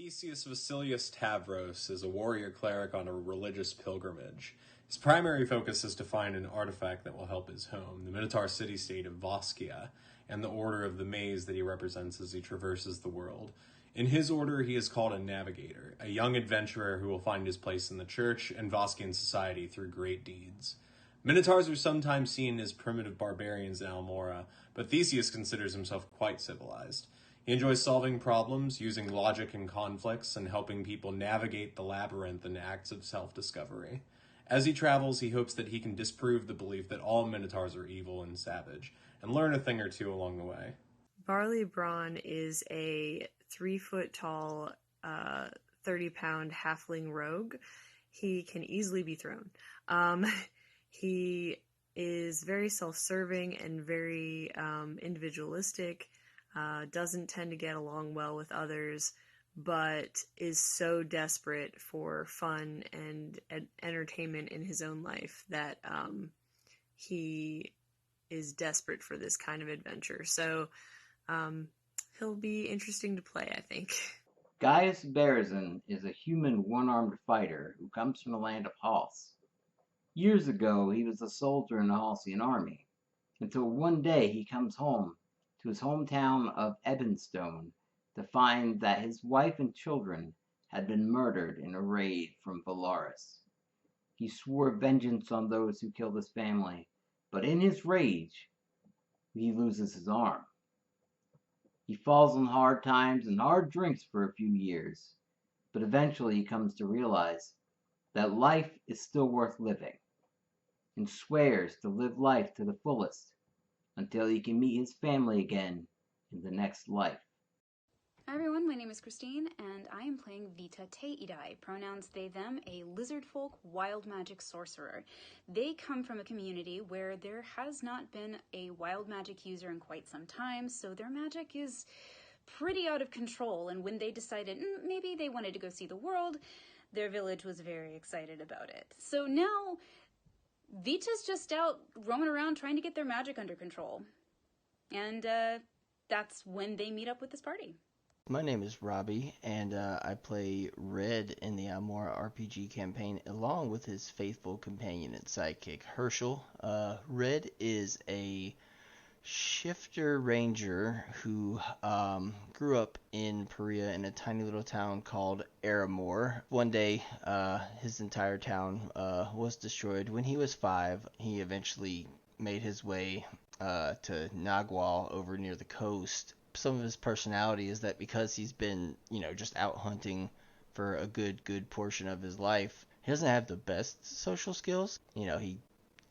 Theseus Vasilius Tavros is a warrior cleric on a religious pilgrimage. His primary focus is to find an artifact that will help his home, the Minotaur city-state of Voskia, and the Order of the Maze that he represents as he traverses the world. In his order, he is called a navigator, a young adventurer who will find his place in the church and Voskian society through great deeds. Minotaurs are sometimes seen as primitive barbarians in Almora, but Theseus considers himself quite civilized. He enjoys solving problems, using logic in conflicts, and helping people navigate the labyrinth in acts of self-discovery. As he travels, he hopes that he can disprove the belief that all Minotaurs are evil and savage, and learn a thing or two along the way. Barley Braun is a 3-foot-tall, 30-pound halfling rogue. He can easily be thrown. He is very self-serving and very individualistic. Doesn't tend to get along well with others, but is so desperate for fun and entertainment in his own life that he is desperate for this kind of adventure. So he'll be interesting to play, I think. Gaius Berezin is a human one-armed fighter who comes from the land of Hals. Years ago, he was a soldier in the Halsian army, until one day he comes home to his hometown of Ebonstone to find that his wife and children had been murdered in a raid from Valaris. He swore vengeance on those who killed his family, but in his rage, he loses his arm. He falls on hard times and hard drinks for a few years, but eventually he comes to realize that life is still worth living, and swears to live life to the fullest until he can meet his family again in the next life. Hi everyone, my name is Christine, and I am playing Vita Teidai, pronouns they, them, a lizard folk wild magic sorcerer. They come from a community where there has not been a wild magic user in quite some time, so their magic is pretty out of control, and when they decided maybe they wanted to go see the world, their village was very excited about it. So now Vita's just out roaming around trying to get their magic under control. And that's when they meet up with this party. My name is Robbie, and I play Red in the Almora RPG campaign, along with his faithful companion and sidekick, Herschel. Red is a shifter ranger who grew up in Perea in a tiny little town called Aramor. One day, his entire town was destroyed. When he was 5, he eventually made his way to Nagwal over near the coast. Some of his personality is that because he's been, just out hunting for a good portion of his life, he doesn't have the best social skills. He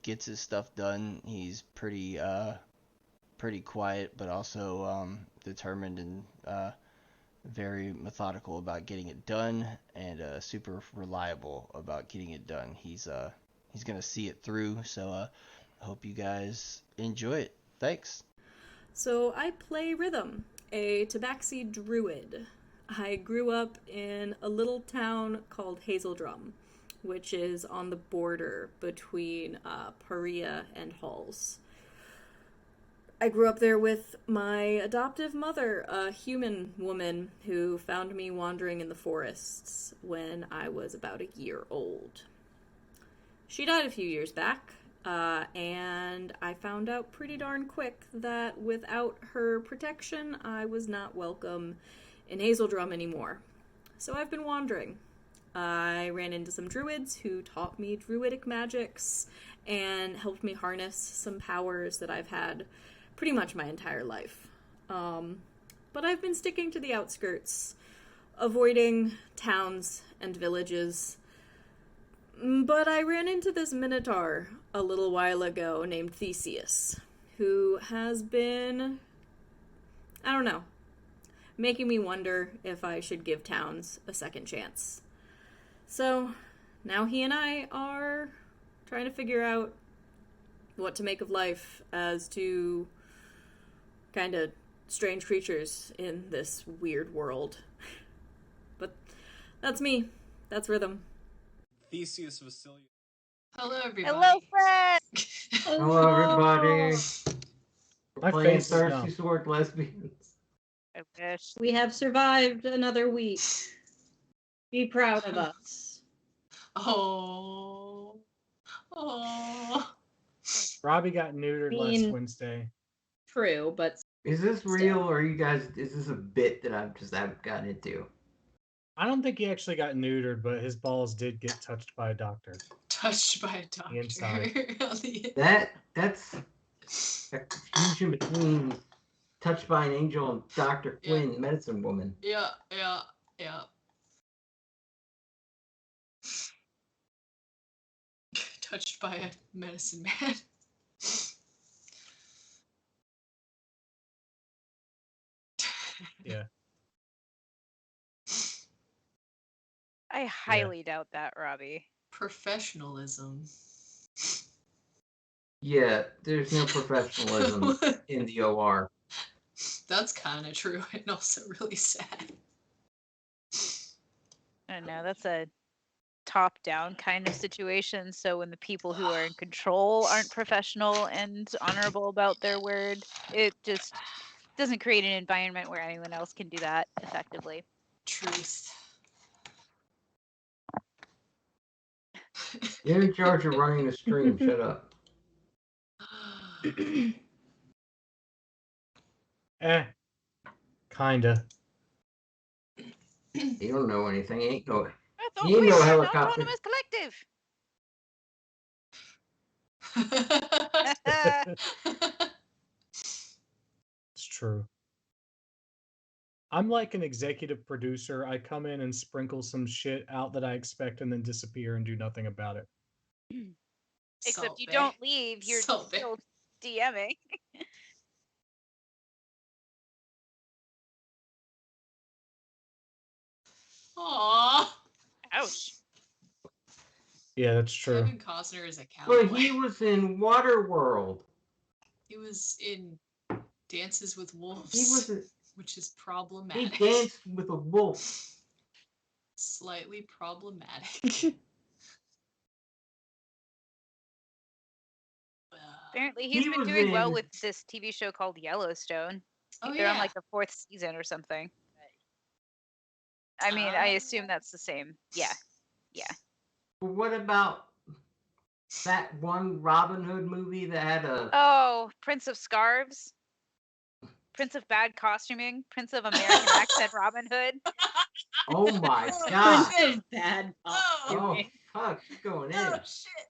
gets his stuff done. He's pretty quiet, but also determined and very methodical about getting it done, and super reliable about getting it done. He's gonna see it through. So I hope you guys enjoy it. Thanks. So I play Rhythm, a tabaxi druid. I grew up in a little town called Hazeldrum, which is on the border between Perea and Halls. I grew up there with my adoptive mother, a human woman who found me wandering in the forests when I was about a year old. She died a few years back, and I found out pretty darn quick that without her protection, I was not welcome in Hazeldrum anymore. So I've been wandering. I ran into some druids who taught me druidic magics and helped me harness some powers that I've had pretty much my entire life. But I've been sticking to the outskirts, avoiding towns and villages. But I ran into this Minotaur a little while ago named Theseus, who has been, making me wonder if I should give towns a second chance. So now he and I are trying to figure out what to make of life as two kind of strange creatures in this weird world. But that's me. That's Rhythm. Theseus Vasilius. Hello, everybody. Hello, Fred! Hello, everybody. My Playing face is Thirsty numb. Sword Lesbians. I wish. We have survived another week. Be proud of us. Oh. Oh. Robbie got neutered last Mean- Wednesday. True, but Is this Still. real, or are you guys? Is this a bit that I've gotten into? I don't think he actually got neutered, but his balls did get touched by a doctor. Touched by a doctor. inside. That's a confusion between Touched by an Angel and Dr. Quinn, Medicine Woman. Yeah. Touched by a medicine man. Yeah. I highly doubt that, Robbie. Professionalism. Yeah, there's no professionalism in the OR. That's kind of true and also really sad. I don't know. That's a top-down kind of situation. So when the people who are in control aren't professional and honorable about their word, it just doesn't create an environment where anyone else can do that effectively. Truth. You're in charge of running the stream. Shut up. Kinda. You don't know anything. Ain't no. I thought You ain't we no were an helicopter. autonomous collective. It's true. I'm like an executive producer. I come in and sprinkle some shit out that I expect and then disappear and do nothing about it. Except you Salty. don't leave, you're Salty. still DMing. Aww. Ouch. Yeah, that's true. Kevin Costner is a But cowboy. he was in Waterworld. He was in Dances with Wolves. He was. Which is He problematic. danced with a wolf. Slightly problematic. Apparently he's He been was doing well in- with this TV show called Yellowstone. Oh, They're on yeah. like the 4th season or something. I mean, I assume that's the same. Yeah. But what about that one Robin Hood movie that had a? Oh, Prince of Scarves. Prince of Bad Costuming. Prince of American Accent Robin Hood. Oh my god! Prince of bad Oh costuming. fuck! She's going in. Oh, shit.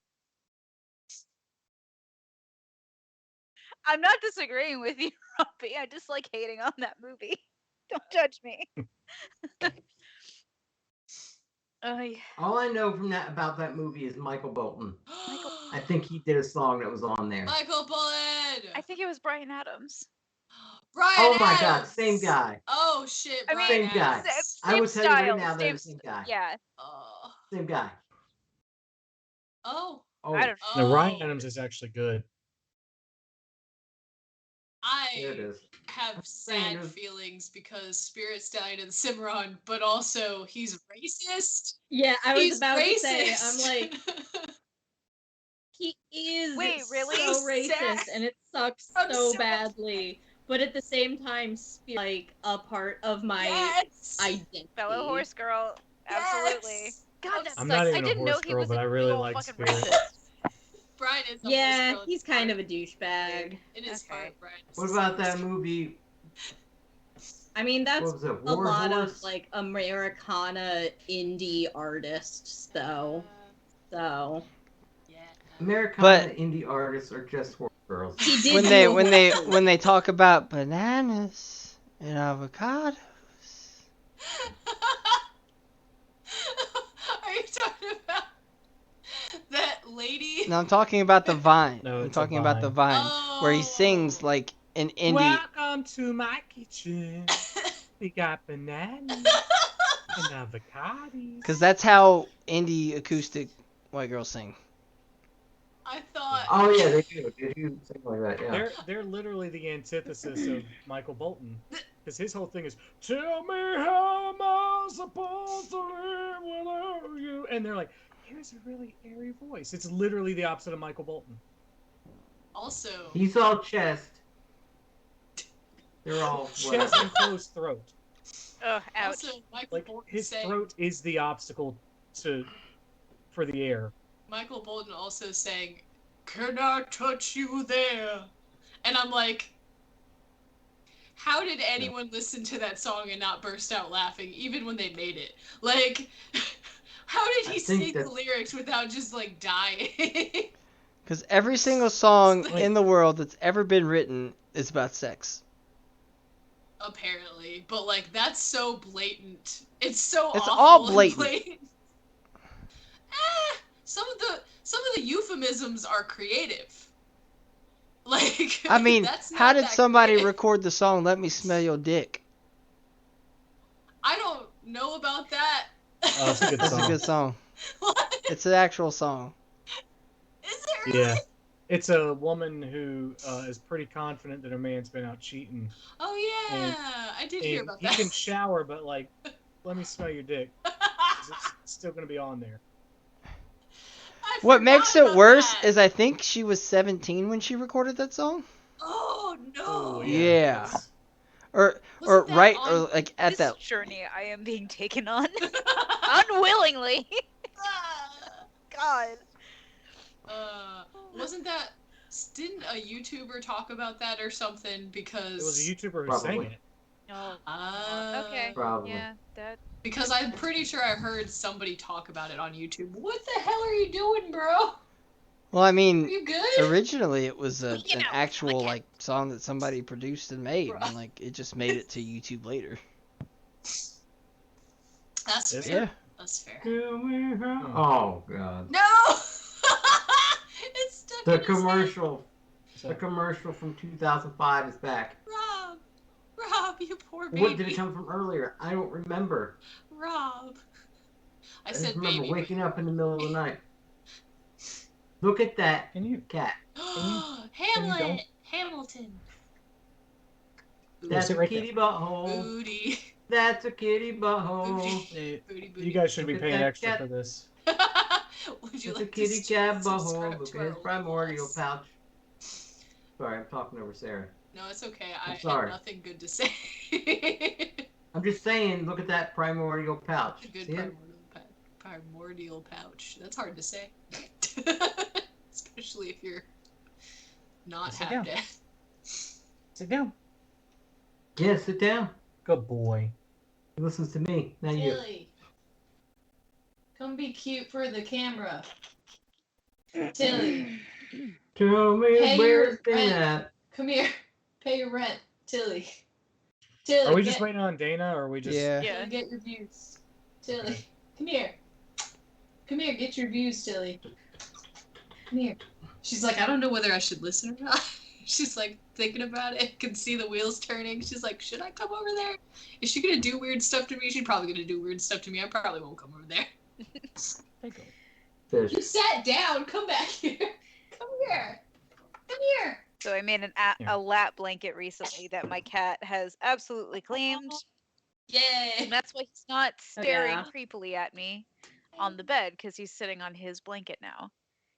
I'm not disagreeing with you, Robbie. I just like hating on that movie. Don't judge me. Oh, yeah. All I know from that about that movie is Michael Bolton. Michael- I think he did a song that was on there. Michael Bullen. I think it was Brian Adams. Brian Oh my god, Adams! same guy. Oh shit, I Brian mean, Same guy. Adams. I will tell you right now same they're the same guy. Yeah. Oh. Same guy. Oh. Oh, I don't No, Ryan Oh. Adams is actually good. there it I is. have saying sad there's- feelings because Spirits died in Cimarron, but also he's racist. Yeah, I was He's about racist. to say, I'm like, he is Wait, really? so racist, Sad. and it sucks I'm so so- badly. But at the same time, like a part of my yes. identity. Fellow horse girl. Absolutely. Yes. God, that I'm sucks. not even I a didn't know horse he girl, was but a I really big ol' like fucking Spirit. racist. Brian is a Yeah, horse girl. he's kind of a douchebag. In his Okay. heart, Brian. is What a about horse that girl. movie? I mean, that's What was it? a War lot Horse? of like Americana indie artists, though. So Yeah. Americana indie artists are just horse girls. he did When do they a when they horse when they talk about bananas and avocados. Are you talking about that lady? No, I'm talking about the Vine. No, I'm it's a talking about the Vine. Vine where he sings like an indie. Welcome to my kitchen. We got bananas and avocados. Because that's how indie acoustic white girls sing. I thought. Oh yeah, they do. They do something like that. Yeah. They're literally the antithesis of Michael Bolton. Because his whole thing is, tell me how am I supposed to live without you? And they're like, here's a really airy voice. It's literally the opposite of Michael Bolton. Also. He's all chest. They're all Chest and closed throat. Oh, ouch. Also, Michael Like Bolton his saying, throat is the obstacle for the air. Michael Bolton also saying, "Can I touch you there?" And I'm like, how did anyone listen to that song and not burst out laughing, even when they made it? Like, how did he sing the lyrics without just like dying? Because every single song Like- in the world that's ever been written is about sex. Apparently, but like that's so blatant. It's so It's awful all and blatant. Some of the euphemisms are creative. Like, I mean, that's how not did that somebody creative. record the song "Let Me Smell Your Dick"? I don't know about that. Oh, it's a good That's song. a good song. What? It's an actual song. Is it really? Yeah. It's a woman who is pretty confident that her man's been out cheating. Oh yeah, I did hear about He that. can shower, but like, let me smell your dick. 'Cause it's still gonna be on there. What makes it about worse that. is I think she was 17 when she recorded that song. Oh no. Oh Yeah. that's- Or Wasn't that right on or like at This that. journey I am being taken on unwillingly. God. Wasn't that? Didn't a YouTuber talk about that or something? Because It was a YouTuber who Probably. sang it. Oh. Ah. Okay. Probably. Yeah, that. Because I'm pretty sure I heard somebody talk about it on YouTube. What the hell are you doing, bro? Well, I Are mean, you good? originally it was an You know, actual like like song that somebody produced and made, Bruh. and like it just made it to YouTube later. That's Is fair. Yeah. That's fair. Oh god. No. It's stuck The in his head. commercial. So, The commercial from 2005 is back. Rob, you poor baby. What did it come from earlier? I don't remember. Rob. I I said just remember baby. waking up in the middle of the night. Look at that can you? cat. Hamlet. Hamilton. That's sit a right kitty butthole. Booty. That's a kitty butthole. Booty. Booty. You guys should be Look at paying that extra cat. for this. Would you It's a like kitty to cat subscribe butthole. Look to at our his primordial loss? pouch. Sorry, I'm talking over Sarah. No, it's okay. I I'm had sorry. nothing good to say. I'm just saying, look at that primordial pouch. A good See it? primordial pouch. That's hard to say. Especially if you're not Sit half down. dead. Sit down. Yeah, sit down. Good boy. He listens to me, not you. Tilly. Come be cute for the camera. Tilly. Tell me Pay where your it's been rent. at. Come here. Pay your rent. Tilly. Tilly. Are we just waiting on Dana, or are we just? Yeah. Yeah. Get your views. Tilly. Come here. Come here, get your views, Tilly. Come here. She's like, I don't know whether I should listen or not. She's like thinking about it, can see the wheels turning. She's like, should I come over there? Is she gonna do weird stuff to me? She's probably gonna do weird stuff to me. I probably won't come over there. Fish. You sat down. Come back here. Come here. Come here. So I made a lap blanket recently that my cat has absolutely claimed. Yay. And that's why he's not staring yeah. creepily at me on the bed, because he's sitting on his blanket now.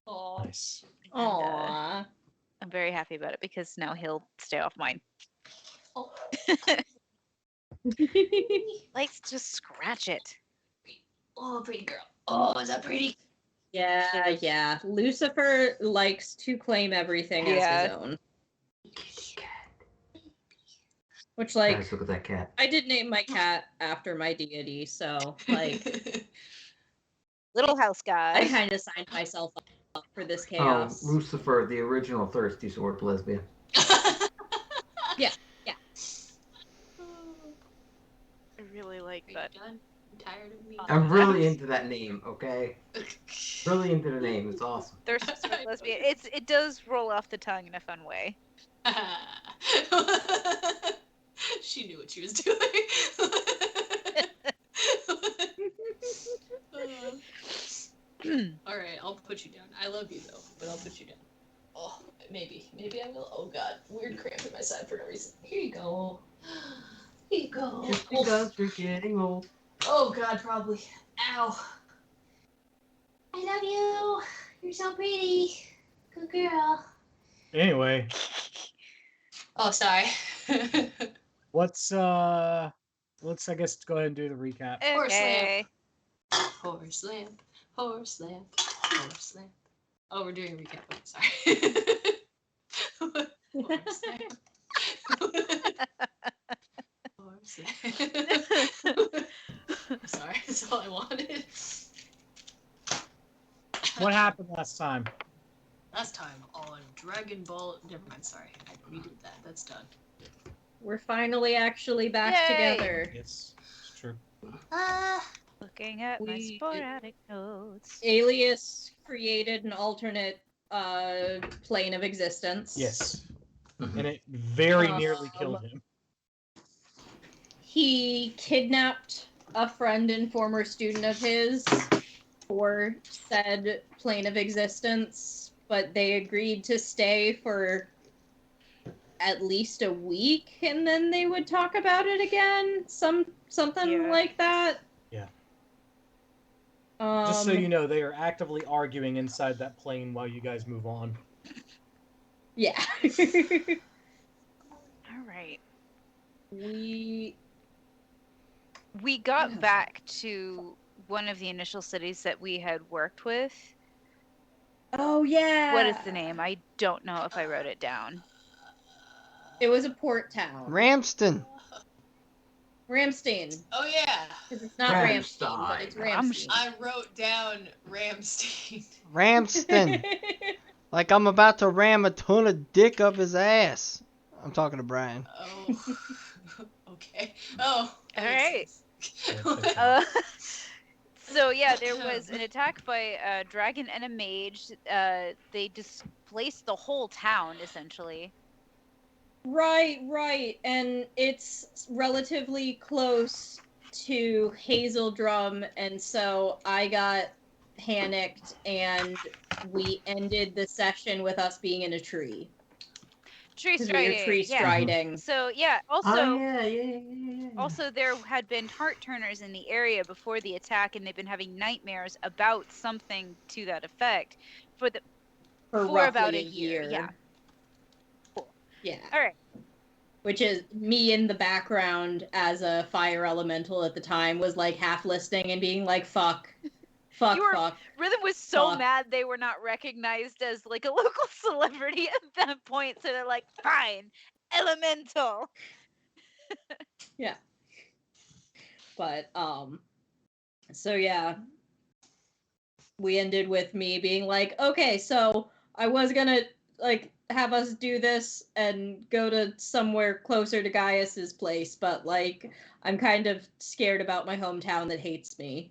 Aw. Nice. And, Aww. I'm very happy about it because now he'll stay off mine. Oh. Likes to scratch it. Oh, pretty girl. Oh, is that pretty? Yeah, yeah. Lucifer likes to claim everything as Yeah. his own. Which, like, Guys, look at that cat. I did name my cat after my deity, so, like, Little house guy. I kind of signed myself up for this Oh, chaos. Lucifer, the original thirsty sword lesbian. Yeah. I really like that. Done? I'm tired of me. I'm really into that name, okay? Really into the name. It's awesome. Thirsty sword lesbian. It does roll off the tongue in a fun way. She knew what she was doing. All right, I'll put you down. I love you though, but I'll put you down. Oh, maybe I will. Oh God, weird cramp in my side for no reason. Here you go. Here you go. Just because you're getting old. Oh God, probably. Ow. I love you. You're so pretty. Good girl. Anyway, Oh, sorry. what's let's, I guess, go ahead and do the recap. Horse Okay. lamp. Horse lamp. Horse lamp. Horse lamp. Oh, we're doing a recap. I'm sorry. Horse lamp. Horse lamp. Sorry, that's all I wanted. What happened last time? Last time on Dragon Ball. Never mind, sorry. I redid that. That's done. We're finally actually back Yay! together. Yes, it's true. Looking at my We- sporadic notes. Alias created an alternate plane of existence. Yes. And it very Um, nearly killed him. He kidnapped a friend and former student of his for said plane of existence, but they agreed to stay for at least a week, and then they would talk about it again. Something Yeah. like that. Yeah. Just so Um, you know, they are actively arguing inside that plane while you guys move on. Yeah. All right. we We got back to one of the initial cities that we had worked with. Oh yeah. What is the name? I don't know if I wrote it down. It was a port town. Ramston. Ramstein. Oh, yeah. Because it's not Ramstein, but it's Ramstein. I wrote down Ramstein. Ramston. Like I'm about to ram a ton of dick up his ass. I'm talking to Brian. Oh. Okay. Oh. All right. right. So yeah, there was an attack by a dragon and a mage. They displaced the whole town essentially. Right. And it's relatively close to Hazeldrum, and so I got panicked, and we ended the session with us being in a tree. Tree 'Cause we were striding. tree Yeah. striding. So yeah. Also, Oh, yeah. also there had been heart turners in the area before the attack, and they've been having nightmares about something to that effect for For about roughly a year. Yeah. Yeah. All right. Which is me in the background as a fire elemental at the time was like half listening and being like, fuck. Rhythm was so Fuck. mad they were not recognized as like a local celebrity at that point, so they're like, fine, elemental. Yeah. But, so yeah. We ended with me being like, okay, so I was gonna, like, have us do this and go to somewhere closer to Gaius's place, but, like, I'm kind of scared about my hometown that hates me.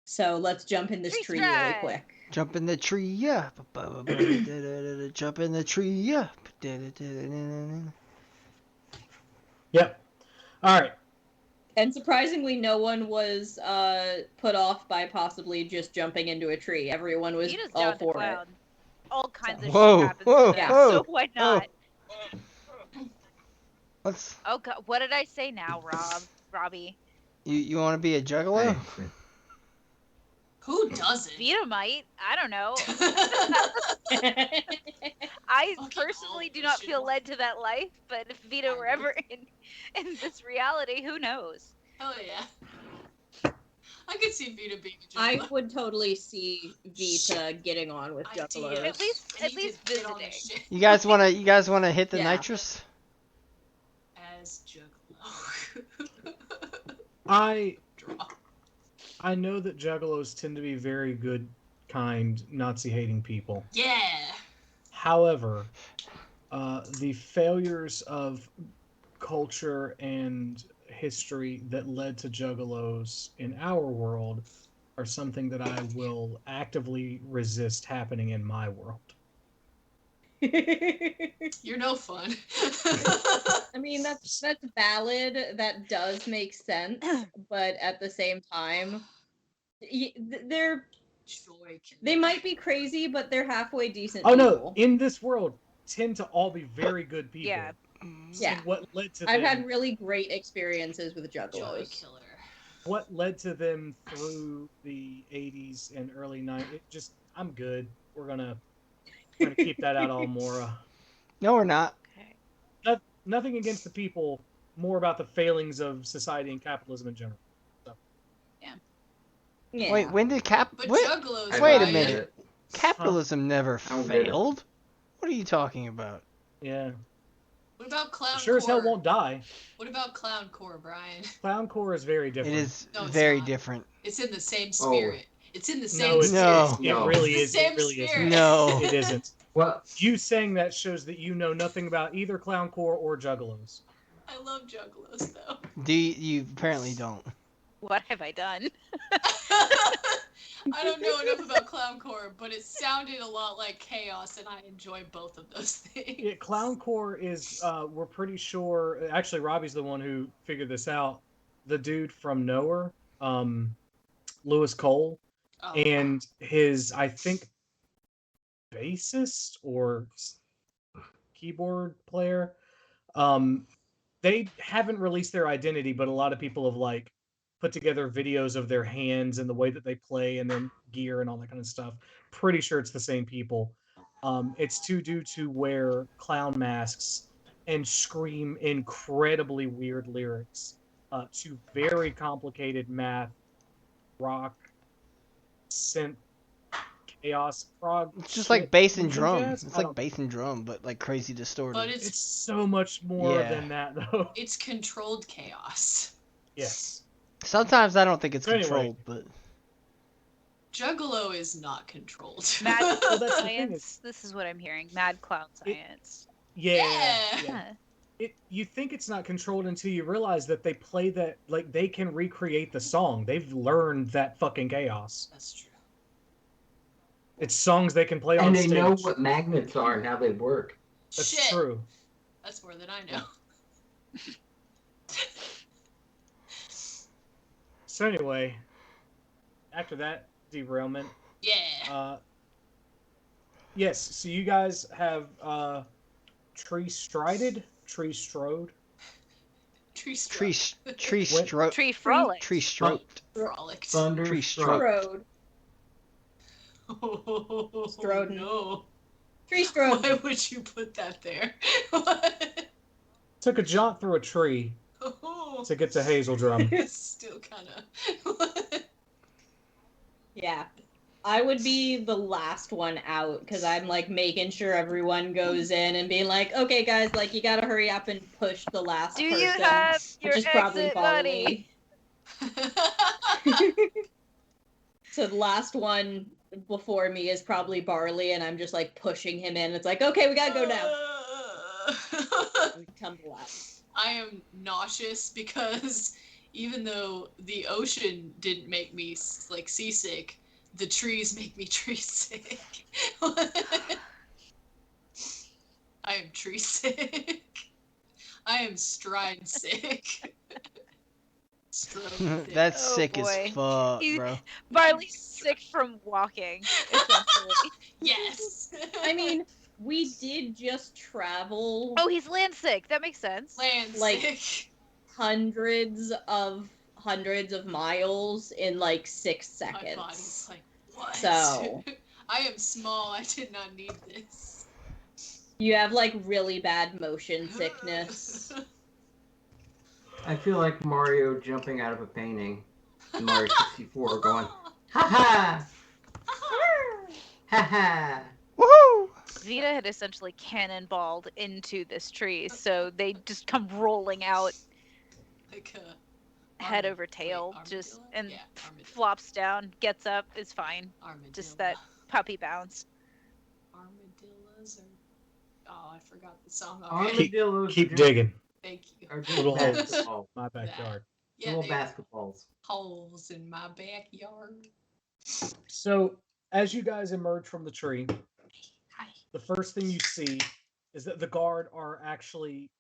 So let's jump in this tree really quick. Jump in the tree, yeah. Jump in the tree, yeah. Yep. All right. And surprisingly, no one was put off by possibly just jumping into a tree. Everyone was Vita's all down to for it. clown. All kinds of Whoa, shit happens whoa, to them, whoa, so why not? Let's. Oh god, what did I say now, Robbie? You want to be a juggalo? Who doesn't? Vita might. I don't know. I personally do not feel led to that life, but if Vita were ever in this reality, who knows? Oh yeah. I could see Vita being a I juggalo. would totally see Vita getting on with Idea. juggalos. At least I need to get on visiting. this shit. You guys wanna hit the Yeah. nitrous? As juggalo. I know that juggalos tend to be very good, kind, Nazi-hating people. Yeah. However, the failures of culture and history that led to juggalos in our world are something that I will actively resist happening in my world. You're no fun. I mean, that's valid. That does make sense, but at the same time, they might be crazy, but they're halfway decent. Oh people. no! In this world, tend to all be very good people. Yeah. Yeah. And what led to I've them, had really great experiences with Joy juggalos. killer. what led to them through the 80s and early 90s. I'm good. We're gonna keep that out, Almora. No, we're not. Okay. Nothing against the people more about the failings of society and capitalism in general. Yeah. Wait, when did But Wait, Juggalos, wait a Brian. minute. Capitalism never I don't get it. failed. What are you talking about? Yeah. What about Clown Sure as hell Core? won't die. What about Clown Core, Brian? Clown Core is very It different. is No, it's very not. different. It's in the same spirit. It's in the same No, it's, spirit. it really It's is. the same It really spirit. isn't. No. It isn't. Well, You saying that shows that you know nothing about either Clown Core or Juggalos. I love Juggalos though. You apparently don't. What have I done? I don't know enough about Clown Core, but it sounded a lot like Chaos, and I enjoy both of those things. Yeah, Clown Core is, we're pretty sure, actually Robbie's the one who figured this out, the dude from Nowhere, Lewis Cole, Oh. and his, I think, bassist or keyboard player, they haven't released their identity, but a lot of people have, like, put together videos of their hands and the way that they play and their gear and all that kind of stuff. Pretty sure it's the same people. It's two dudes who wear clown masks and scream incredibly weird lyrics to very complicated math, rock, synth, chaos, prog. It's just like bass and drum. jazz? It's like bass and drum, but like crazy distorted. But It's so much more Yeah. than that, though. it's controlled chaos. Yes. Sometimes I don't think it's So anyway. controlled, but Juggalo is not controlled. Mad Well, clown that's the thing science. This is what I'm hearing. Mad clown science. Yeah. Yeah. You think it's not controlled until you realize that they play that, like, they can recreate the song. They've learned that fucking chaos. That's true. It's songs they can play on and they stage. know what magnets are and how they work. That's Shit. true. That's more than I know. So anyway, after that derailment, Yeah. yes, so you guys have tree strode. Tree tree struck. tree What? stroke Tree frolic. tree stroked. Frolicked. Thunder Tree struck. Strode. Oh, Stroden. no. Tree strode. Why would you put that there? What? Took a jaunt through a tree Oh, to get to Hazeldrum. it's still kind of. Yeah. I would be the last one out because I'm like making sure everyone goes in and being like, okay, guys, like you gotta hurry up and push the last Do person. you have your which is probably exit money? Barley. So the last one before me is probably Barley, and I'm just like pushing him in. It's like, okay, we gotta go now. We come to last. I am nauseous because even though the ocean didn't make me like seasick, the trees make me tree sick. I am tree sick. I am stride sick. Stroke sick. That's Oh, sick boy. as fuck, You- bro. Barley's sick from walking, essentially. Yes. I mean, we did just travel Oh, he's land sick. That makes sense. land like- sick. hundreds of miles in like 6 My seconds. body's like, what? So- I am small. I did not need this. You have like really bad motion sickness. I feel like Mario jumping out of a painting. in Mario 64 going, ha ha! Woohoo! Vita had essentially cannonballed into this tree, so they just come rolling out Like head armad- over tail, wait, just armadillo? and Yeah, armadillo. flops down, gets up, is fine. Armadillo. Just that puppy bounce. Armadillos are. Oh, I forgot the song already. Armadillos Keep are digging. Thank you. Are just Little holes. basketballs. My backyard. Yeah, Little they basketballs. holes in my backyard. So as you guys emerge from the tree, Hi. the first thing you see is that the guard are actually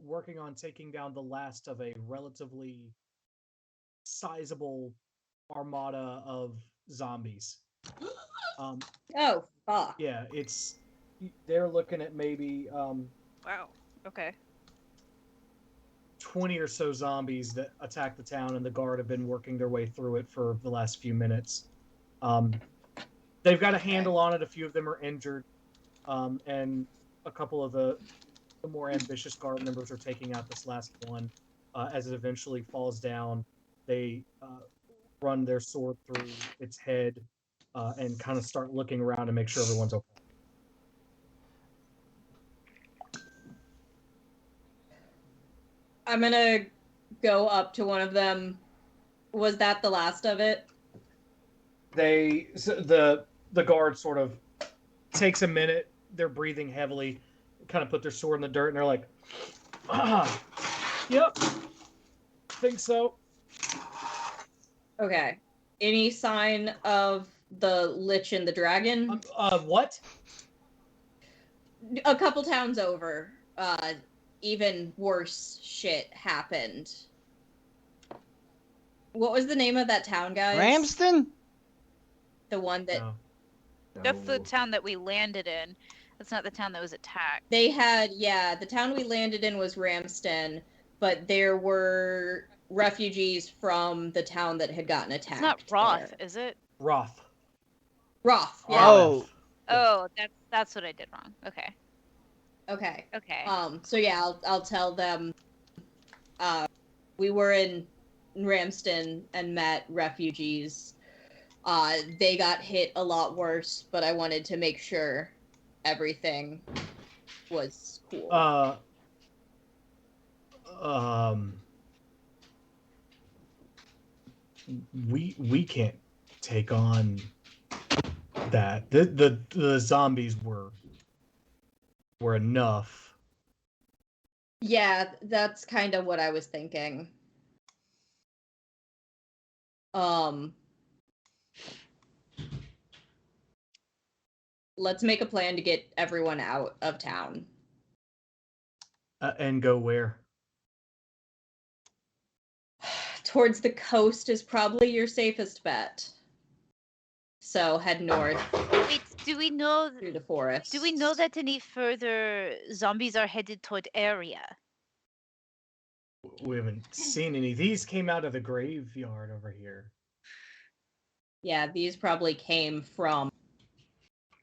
working on taking down the last of a relatively sizable armada of zombies. Oh, fuck. Yeah, they're looking at maybe Wow. Okay. 20 or so zombies that attack the town, and the guard have been working their way through it for the last few minutes. They've got a handle on it. A few of them are injured, and a couple of the the more ambitious guard members are taking out this last one. As it eventually falls down, they run their sword through its head and kind of start looking around to make sure everyone's okay. I'm gonna go up to one of them. Was that the last of it? The guard sort of takes a minute. They're breathing heavily, kind of put their sword in the dirt, and they're like, "Yep, think so." Okay. Any sign of the Lich and the Dragon? What? A couple towns over, even worse shit happened. What was the name of that town, guys? Ramsden? The one that... No. That's the town that we landed in. That's not the town that was attacked. They had, yeah, the town we landed in was Ramsden, but there were refugees from the town that had gotten attacked. It's not Roth, there. is it? Roth. Roth, yeah. Oh. Oh, that's what I did wrong. Okay. Okay. Okay. So yeah, I'll tell them, we were in Ramsden and met refugees. They got hit a lot worse, but I wanted to make sure everything was cool. We can't take on that. The zombies were enough. Yeah, that's kind of what I was thinking. Let's make a plan to get everyone out of town. And go where? Towards the coast is probably your safest bet. So head north. Wait, do we know through the forest? Do we know that any further zombies are headed toward area? We haven't seen any. These came out of the graveyard over here. Yeah, these probably came from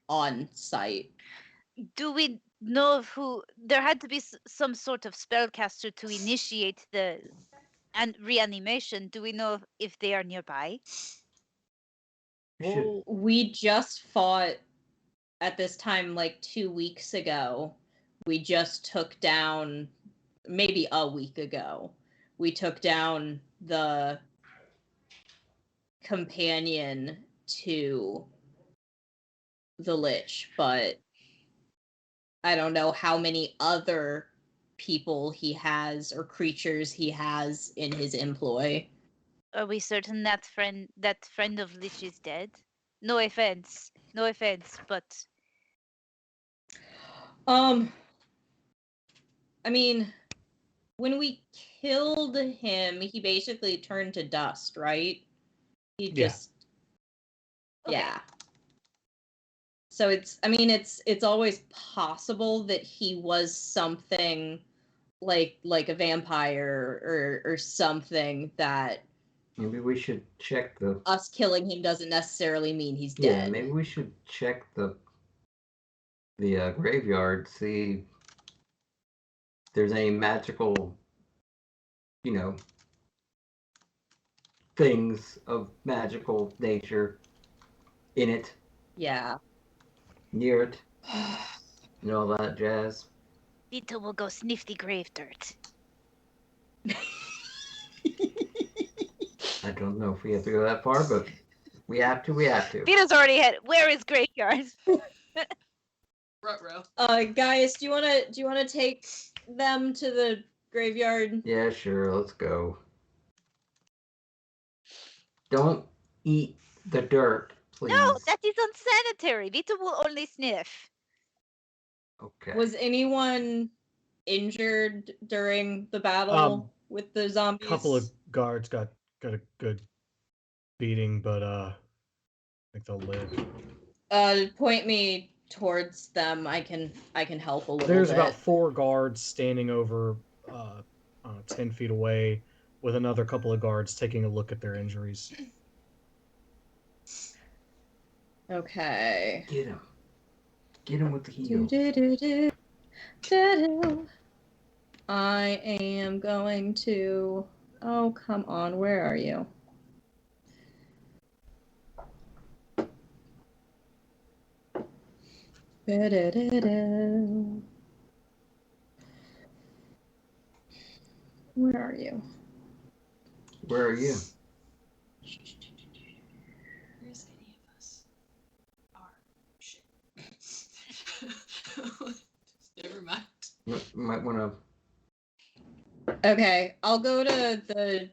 on site. Do we know who? There had to be some sort of spellcaster to initiate the reanimation. Do we know if they are nearby? Well, we just fought at this time like 2 weeks ago. We just took down, maybe a week ago, we took down the companion to the Lich, but I don't know how many other people he has or creatures he has in his employ. Are we certain that friend of Lich is dead? No offense, but I mean, when we killed him, he basically turned to dust, right? He just yeah. So it's always possible that he was something like a vampire or something that maybe we should check the... Us killing him doesn't necessarily mean he's dead. Yeah, maybe we should check the graveyard, see if there's any magical, things of magical nature in it. Yeah. Near it. And all that jazz. Vito will go sniff the grave dirt. I don't know if we have to go that far, but we have to. Vito's already had. Where is graveyard? Ruh-roh. Guys, do you wanna take them to the graveyard? Yeah, sure. Let's go. Don't eat the dirt, please. No, that is unsanitary. Vito will only sniff. Okay. Was anyone injured during the battle with the zombies? A couple of guards got a good beating, but I think they'll live. Point me towards them. I can help a little There's bit. about 4 guards standing over 10 feet away, with another couple of guards taking a look at their injuries. Okay. Get him with the heel. I am going to... Oh, come on, where are you? Where are you? Where are you? Where's any of us? Are shit. Never mind. Might want to. Okay, I'll go to the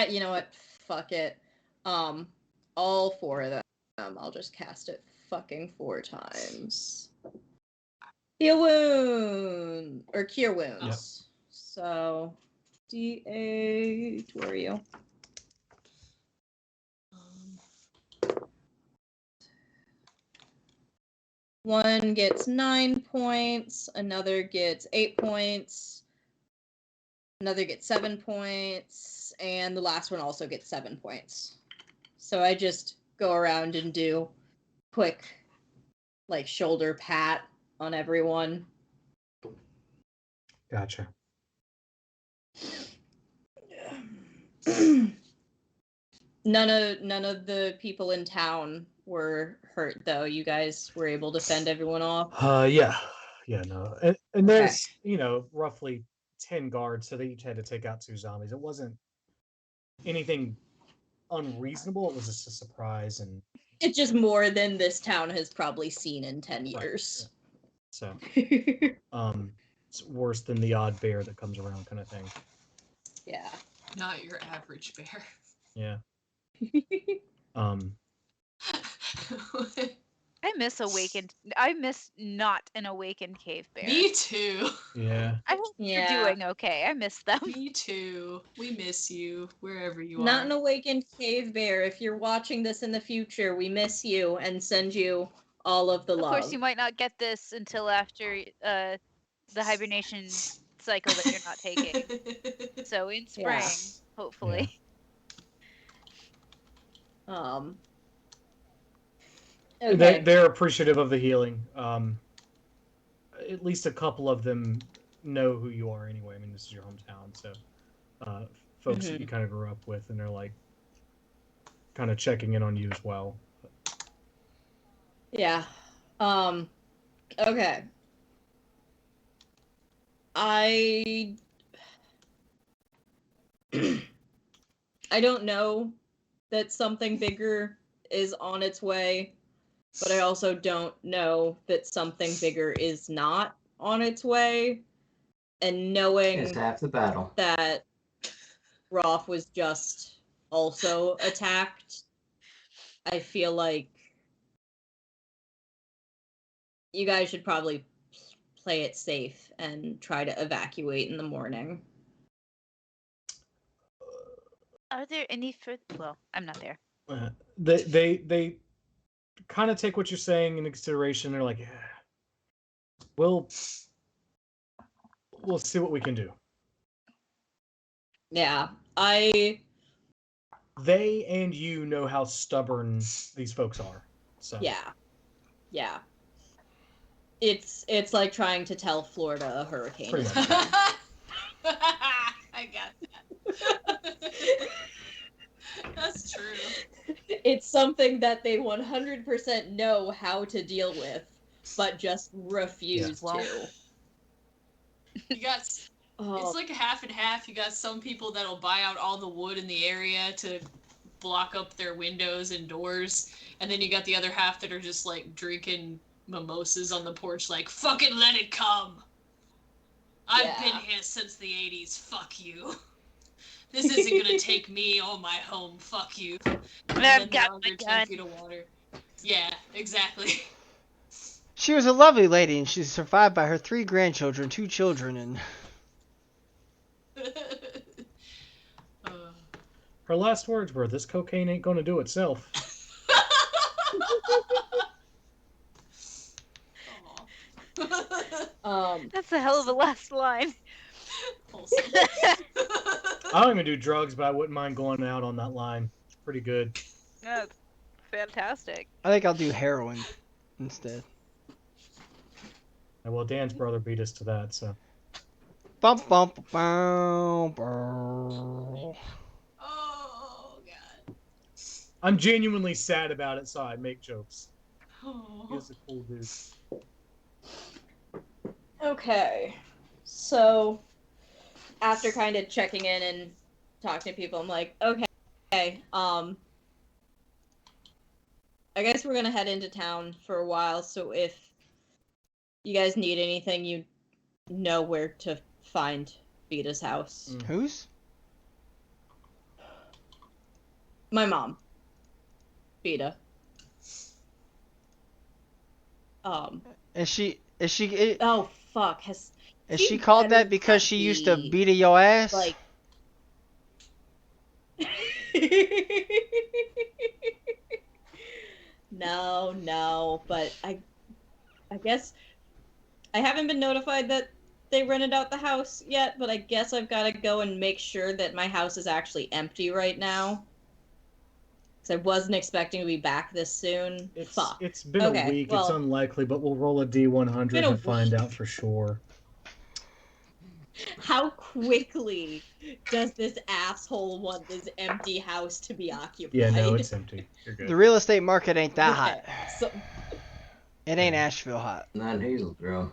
you know what? Fuck it. All 4 of them. I'll just cast it fucking 4 times. Heal wound or cure wounds. Yep. So D8, where are you? One gets 9 points, another gets 8 points, another gets 7 points, and the last one also gets 7 points. So I just go around and do quick, like, shoulder pat on everyone. Gotcha. None of the people in town were hurt, though. You guys were able to fend everyone off. Yeah, no, and there's roughly 10 guards, so they each had to take out 2 zombies. It wasn't anything unreasonable. It was just a surprise, and It's just more than this town has probably seen in 10 years. so it's worse than the odd bear that comes around, kind of thing. Yeah. Not your average bear. Yeah. I miss not an awakened cave bear. Me too. Yeah. I hope you're doing okay. I miss them. Me too. We miss you wherever you Not are. an awakened cave bear. If you're watching this in the future, we miss you and send you all of the love. Of course, you might not get this until after the hibernation cycle that you're not taking. So in spring, hopefully. Okay. They're appreciative of the healing. At least a couple of them know who you are anyway. I mean, this is your hometown, so folks that you kind of grew up with, and they're like kind of checking in on you as well. Yeah. Okay. I don't know that something bigger is on its way, but I also don't know that something bigger is not on its way. And knowing It's half the battle. that Roth was just also attacked, I feel like you guys should probably play it safe and try to evacuate in the morning. Are there any further? Well, I'm not there. They kind of take what you're saying into consideration. They're like, yeah, we'll see what we can do. Yeah, They and you know how stubborn these folks are. So yeah. It's like trying to tell Florida a hurricane. Pretty much. I got that. That's true. It's something that they 100% know how to deal with, but just refuse to. You got it's like a half and half. You got some people that'll buy out all the wood in the area to block up their windows and doors, and then you got the other half that are just like drinking mimosas on the porch, like, fucking let it come. I've been here since the 80s. Fuck you. This isn't gonna take me or my home. Fuck you. And I've got my gun. 10 feet of water. Yeah, exactly. She was a lovely lady, and she's survived by her 3 grandchildren, 2 children, and... Her last words were, "This cocaine ain't gonna do itself." That's a hell of a last line. I don't even do drugs, but I wouldn't mind going out on that line. It's pretty good. That's fantastic. I think I'll do heroin instead. Well, Dan's brother beat us to that, so. Bum bum bum bum. Oh god. I'm genuinely sad about it, so I make jokes. Oh. He's a cool dude. Okay. So, after kind of checking in and talking to people, I'm like, okay, I guess we're gonna head into town for a while, so if you guys need anything, you know where to find Vita's house. Whose? My mom. Vita. Is she Oh fuck. is she called that because she used to beat your ass? Like No, but I guess I haven't been notified that they rented out the house yet, but I guess I've got to go and make sure that my house is actually empty right now. Because I wasn't expecting to be back this soon. Fuck. It's been a week. Well, it's unlikely, but we'll roll a D100 to find out for sure. How quickly does this asshole want this empty house to be occupied? Yeah, no, it's empty. You're good. The real estate market ain't that hot. So... It ain't Asheville hot. Not in Hazelgrove.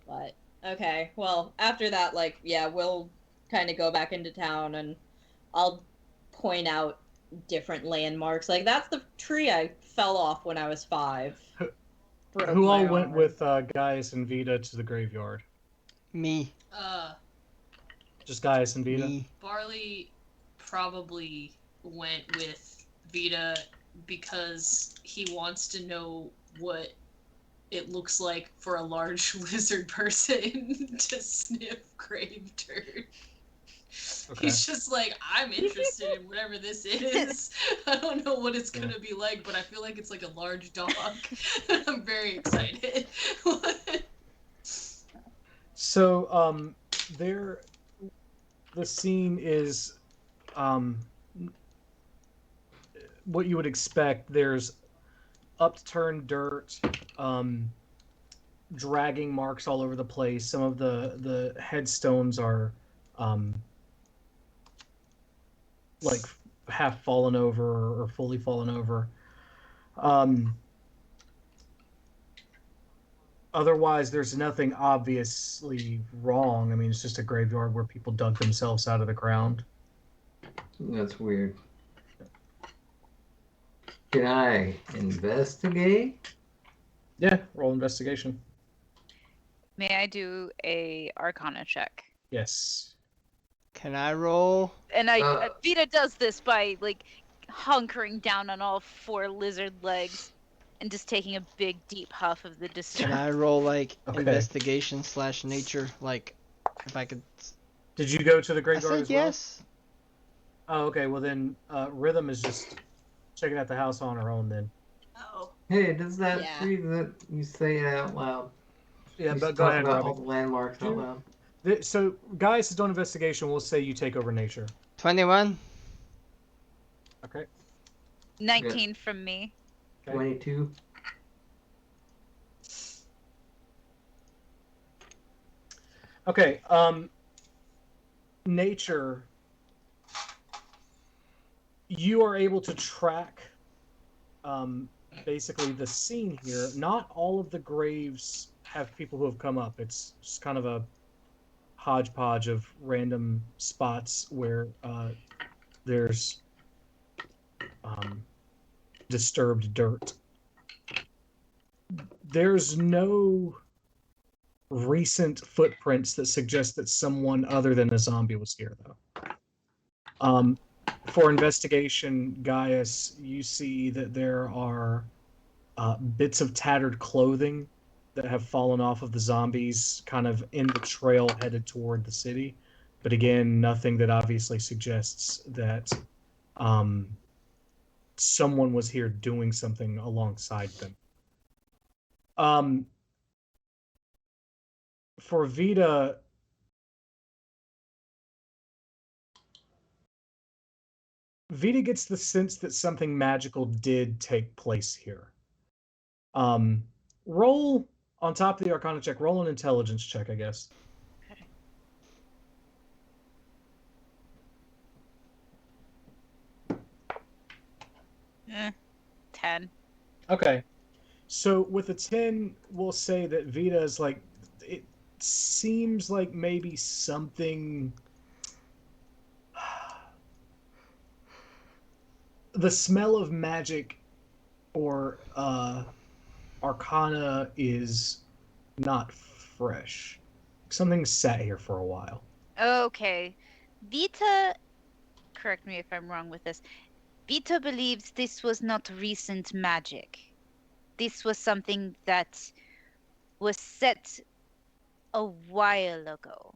But, okay, well, after that, like, yeah, we'll kind of go back into town and I'll point out different landmarks. Like, that's the tree I fell off when I was 5. Who all went with Gaius and Vita to the graveyard? Me. Just Gaius and Vita? Me. Barley probably went with Vita because he wants to know what it looks like for a large lizard person to sniff grave dirt. Okay. He's just like, I'm interested in whatever this is. I don't know what it's gonna be like, but I feel like it's like a large dog. I'm very excited. So, the scene is, what you would expect. There's upturned dirt, dragging marks all over the place. Some of the headstones are, like half fallen over or fully fallen over. Otherwise, there's nothing obviously wrong. I mean, it's just a graveyard where people dug themselves out of the ground. That's weird. Can I investigate? Yeah, roll investigation. May I do a Arcana check? Yes. Can I roll? And Vita does this by like hunkering down on all 4 lizard legs and just taking a big deep huff of the disturbed. Can I roll like investigation / nature? Like, if I could. Did you go to the graveyard as well? Yes. Oh, okay. Well then, Rhythm is just checking out the house on her own then. Oh. Hey, does that tree that you say it out loud? Yeah, you but go ahead, Robbie. All the landmarks out loud. So, guys, has done investigation. We'll say you take over nature. 21. Okay. 19 from me. 22. Okay. Nature. You are able to track, basically the scene here. Not all of the graves have people who have come up. It's just kind of a hodgepodge of random spots where there's disturbed dirt. There's no recent footprints that suggest that someone other than a zombie was here, though. For investigation, Gaius, you see that there are bits of tattered clothing that have fallen off of the zombies kind of in the trail headed toward the city. But again, nothing that obviously suggests that someone was here doing something alongside them. For Vita, Vita gets the sense that something magical did take place here. roll on top of the Arcana check. Roll an intelligence check, I guess. Okay. 10. Okay. So with a 10, we'll say that Vita is like, it seems like maybe something. The smell of magic or Arcana is not fresh. Something sat here for a while. Okay. Vita, correct me if I'm wrong with this. Vita believes this was not recent magic. This was something that was set a while ago.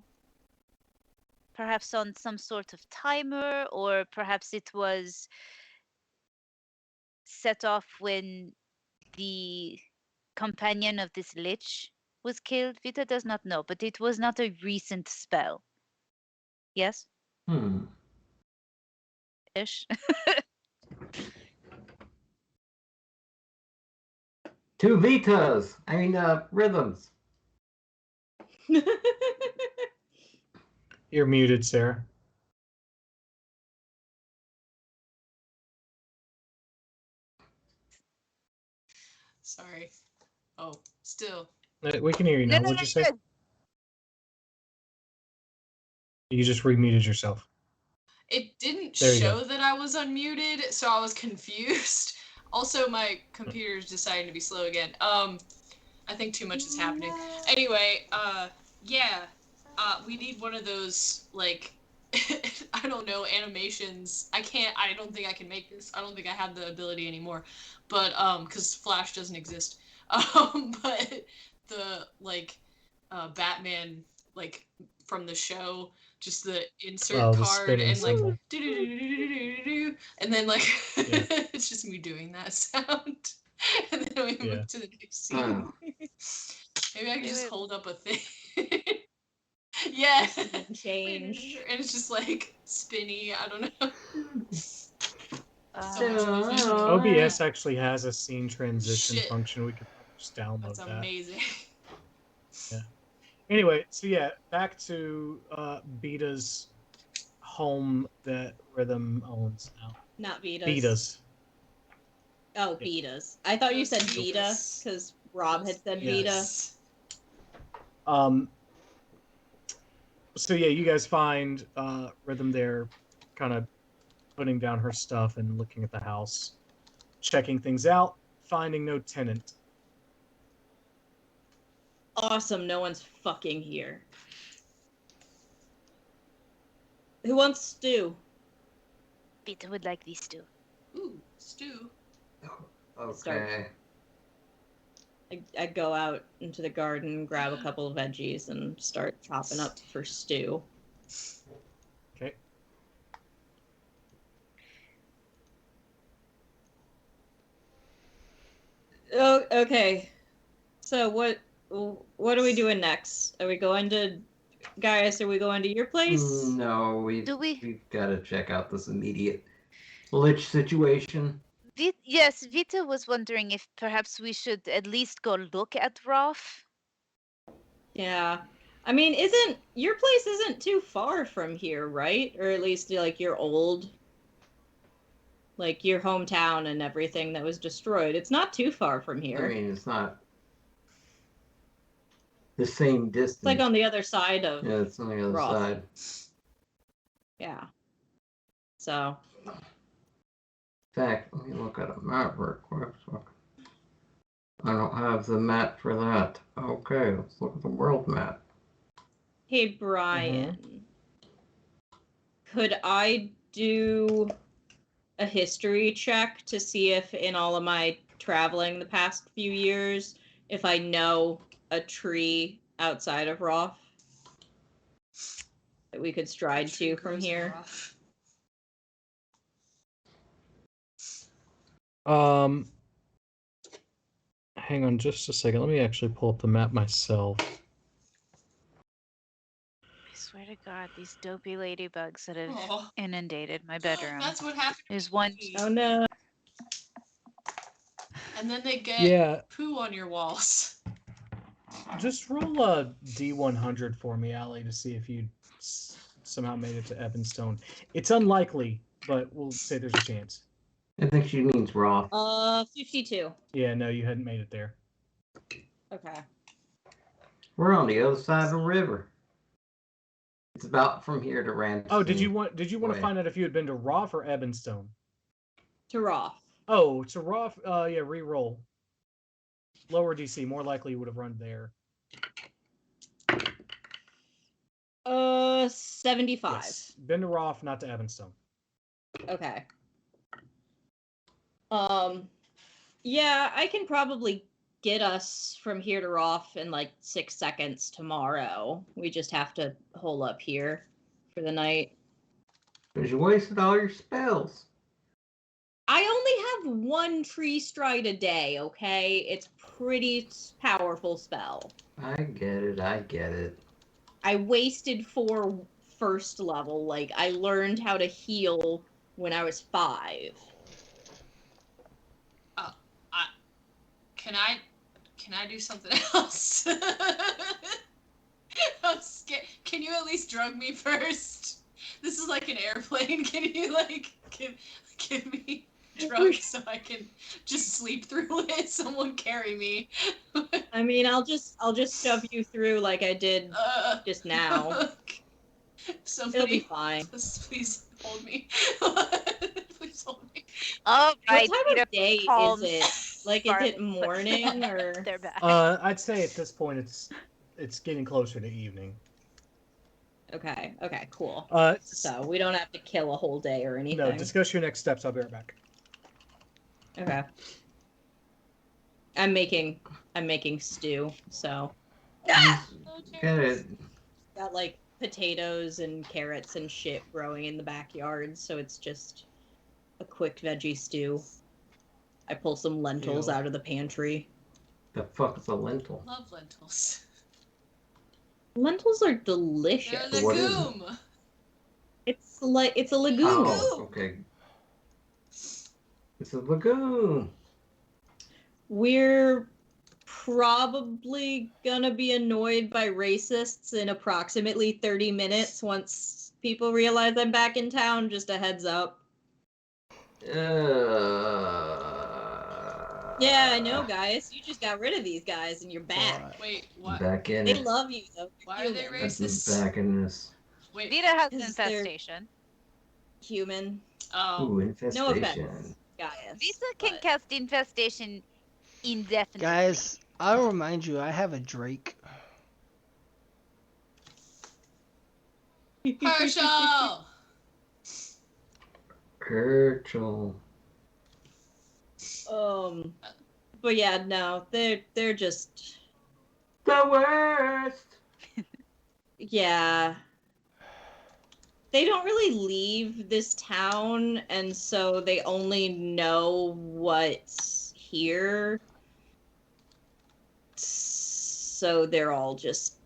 Perhaps on some sort of timer, or perhaps it was set off when the companion of this lich was killed. Vita does not know, but it was not a recent spell. Yes? Ish. Two Vitas! I mean, rhythms. You're muted, Sarah. Sorry. Oh, still. We can hear you now. No, What'd you say? good. You just remuted yourself. It didn't There you show go. that I was unmuted, so I was confused. Also, my computer's deciding to be slow again. I think too much is happening. Anyway, yeah. We need one of those, like, I don't know, animations. I don't think I can make this. I don't think I have the ability anymore. But, because Flash doesn't exist. But the, like, Batman, like, from the show, just the insert The card spinning and, like, symbol. and then, like, Yeah. it's just me doing that sound. And then we move to the next scene. Maybe I can just hold up a thing. Yeah. Change. And it's just like spinny. I don't know. OBS actually has a scene transition Shit. function. We could just download That's that. amazing. Yeah. Anyway, so yeah, back to Vita's home that Rhythm owns now. Not Vitas. Vita's. Oh, Vitas. I thought you said Vita because Rob had said Vita. So yeah, you guys find Rhythm there, kind of putting down her stuff and looking at the house, checking things out, finding no tenant. Awesome, no one's fucking here. Who wants stew? Vita would like these two. Ooh, stew. Okay. I go out into the garden, grab a couple of veggies, and start chopping up for stew. Okay. Oh, okay. So what are we doing next? Are we going to Gaius? Are we going to your place? No, we've got to check out this immediate lich situation. Yes, Vita was wondering if perhaps we should at least go look at Rolf. Yeah. I mean, your place isn't too far from here, right? Or at least like your old, like your hometown and everything that was destroyed. It's not too far from here. I mean, it's not the same distance. It's like on the other side of Yeah, it's on the other Roth. side. Yeah. So. In fact, let me look at a map real quick. I don't have the map for that. Okay, let's look at the world map. Hey, Brian. Could I do a history check to see if in all of my traveling the past few years, if I know a tree outside of Roth that we could stride to from here? Hang on just a second. Let me actually pull up the map myself. I swear to God, these dopey ladybugs that have inundated my bedroom. That's what happened. There's one. Oh no. And then they get Yeah, poo on your walls. just roll a D100 for me, Allie, to see if you somehow made it to Evanstone. It's unlikely, but we'll say there's a chance. I think she means Roth. 52. Yeah, no, you hadn't made it there. Okay. We're on the other side of the river. It's about from here to Ramsey. Oh, did you want to Wait. find out if you had been to Roth or Evanstone? To Roth. Oh, to Roth, yeah, re-roll. Lower DC, more likely you would have run there. 75. Yes. Been to Roth, not to Evanstone. Okay. Yeah, I can probably get us from here to Roth in like 6 seconds tomorrow. We just have to hole up here for the night. Because you wasted all your spells. I only have 1 tree stride a day, okay? It's pretty powerful spell. I get it. I wasted 4 first level. Like, I learned how to heal when I was 5. Can I do something else? I'm scared. Can you at least drug me first? This is like an airplane. Can you like give me drugs so I can just sleep through it? Someone carry me. I mean, I'll just shove you through like I did just now. Somebody, it'll be fine. Please hold me. Please hold me. All right. What time of day is it? Like, is it Farley, morning or? They're back. I'd say at this point it's getting closer to evening. Okay, cool. So we don't have to kill a whole day or anything. No, discuss your next steps. I'll be right back. Okay. I'm making stew, so. Good. Got like potatoes and carrots and shit growing in the backyard, so it's just a quick veggie stew. I pull some lentils out of the pantry. The fuck is a lentil? Love lentils. Lentils are delicious. They're a legume. It's a legume. Oh, okay. It's a legume. We're probably gonna be annoyed by racists in approximately 30 minutes once people realize I'm back in town. Just a heads up. Yeah, I know, guys. You just got rid of these guys and you're back. Wait, what? Back in They it. love you, though. Why are they This racist? is back in this. Wait, Vita has an 'Cause they're- infestation. Human. oh, Ooh, infestation. No offense, guys. Vita can but- cast infestation indefinitely. Guys, I'll remind you, I have a Drake. Herschel. Kirchel. But yeah, no, they're just The worst. yeah. They don't really leave this town, and so they only know what's here. So they're all just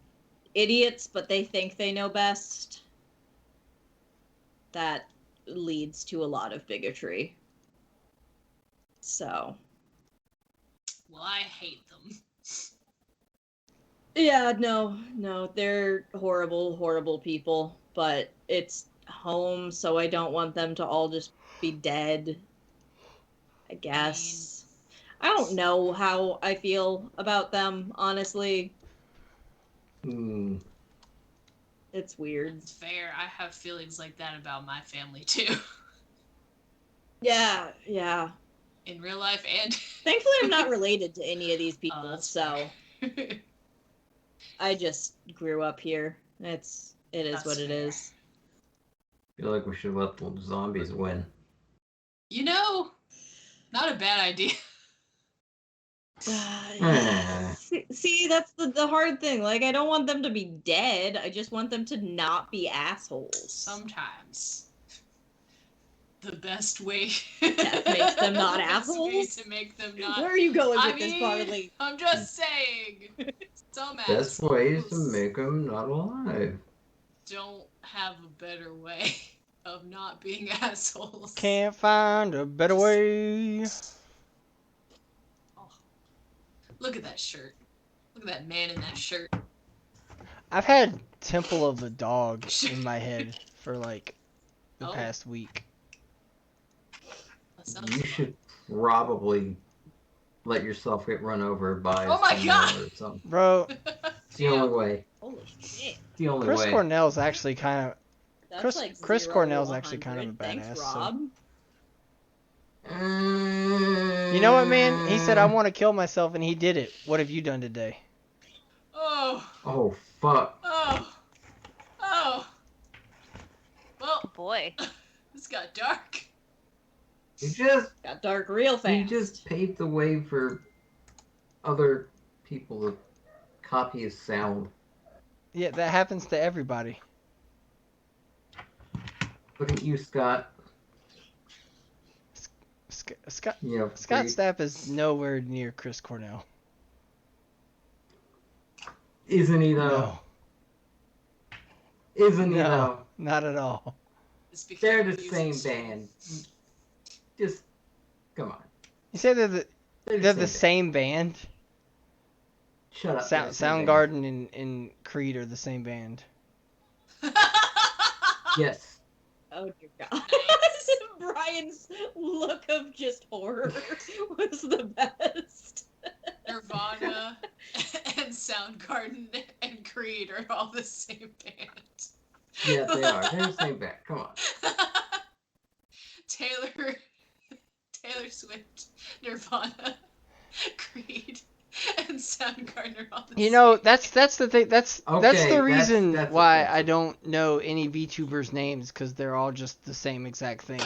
idiots, but they think they know best. That leads to a lot of bigotry. So. Well, I hate them. Yeah, no, they're horrible, horrible people, but it's home, so I don't want them to all just be dead, I guess. I don't know how I feel about them, honestly. It's weird. It's fair. I have feelings like that about my family, too. Yeah. In real life and... Thankfully, I'm not related to any of these people, that's so... I just grew up here. It is That's what it fair. is. I feel like we should let the zombies win. You know, not a bad idea. See, that's the hard thing. Like, I don't want them to be dead. I just want them to not be assholes. Sometimes. The best way... That makes them not the best way assholes? to make them not... Where are you going with I this, mean, Barley? I'm just saying. Some Best way is to assholes make them not alive. don't have a better way of not being assholes. Can't find a better way. Look at that shirt. Look at that man in that shirt. I've had Temple of the Dog in my head for like the past week. You should probably let yourself get run over by God! or something. Bro. It's the only way. Holy shit. It's the only Chris way. Cornell's actually kind of... That's like Chris 0 Cornell's to actually kind of a 100. badass. Thanks, Rob. You know what, man? He said, I want to kill myself, and he did it. What have you done today? Oh. Oh, fuck. Oh. Oh. Well. Boy. This got dark. You just... Got dark real fast. You just paved the way for other people to copy his sound. Yeah, that happens to everybody. Look at you, Scott. Scott Scott Stapp is nowhere near Chris Cornell. Isn't he, though? No. Isn't he, though? Not at all. They're the same band. Just, come on. You say they're the same band? Shut up. Soundgarden and Creed are the same band. Yes. Oh dear God. Brian's look of just horror was the best. Nirvana and Soundgarden and Creed are all the same band. Yeah, they are. They're the same band. Come on. Taylor Swift, Nirvana, Creed, and Soundgarden are all the same. You know, that's the thing. That's Okay, the reason that's why offensive. I don't know any VTubers' names, because they're all just the same exact thing.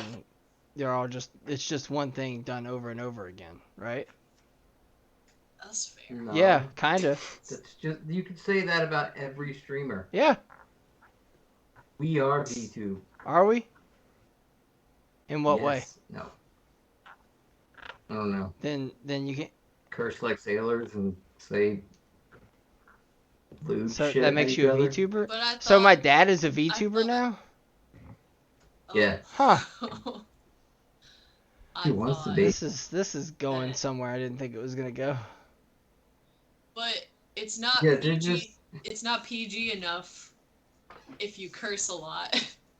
It's just one thing done over and over again, right? That's fair. No, Yeah, kinda. That's just, you could say that about every streamer. Yeah. We are VTube. Are we? In what way? No. I don't know. Then you can. Curse like sailors and say lewd So shit that at makes each you a other. VTuber? But I So my thought- dad is a VTuber now? Yeah. Huh. He wants to be. This is going somewhere I didn't think it was gonna go. But it's not Yeah, they're PG. just- It's not PG enough if you curse a lot,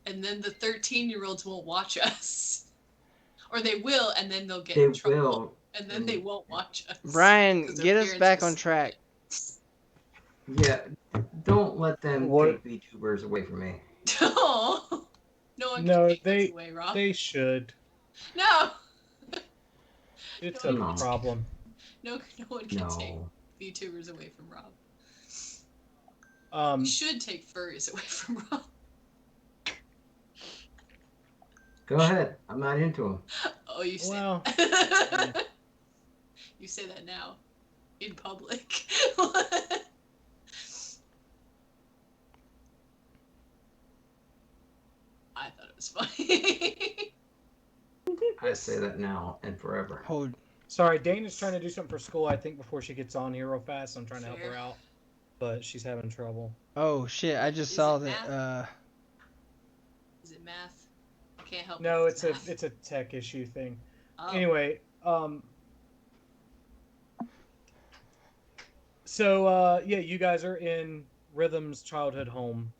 and then the 13-year-olds won't watch us, or they will, and then they'll get in They trouble, will. and then they won't watch us. Brian, 'cause their get us parents back will on track. Yeah. Don't let them take VTubers away from me. No, no one can No, take this away, Rob. they should. No, It's No. a problem. no one can take No. VTubers away from Rob. Um, You should take furries away from Rob. Go ahead. I'm not into them. Oh, you say Well, that. You say that now, in public. I thought it was funny. I say that now and forever. Hold. sorry, Dana's trying to do something for school, I think, before she gets on here real fast. I'm trying to help Fair. her out, but she's having trouble. Oh shit! I just Is saw it that. Is it math? I can't help. No, if it's math. a tech issue thing. Oh. Anyway, so yeah, you guys are in Rhythm's childhood home.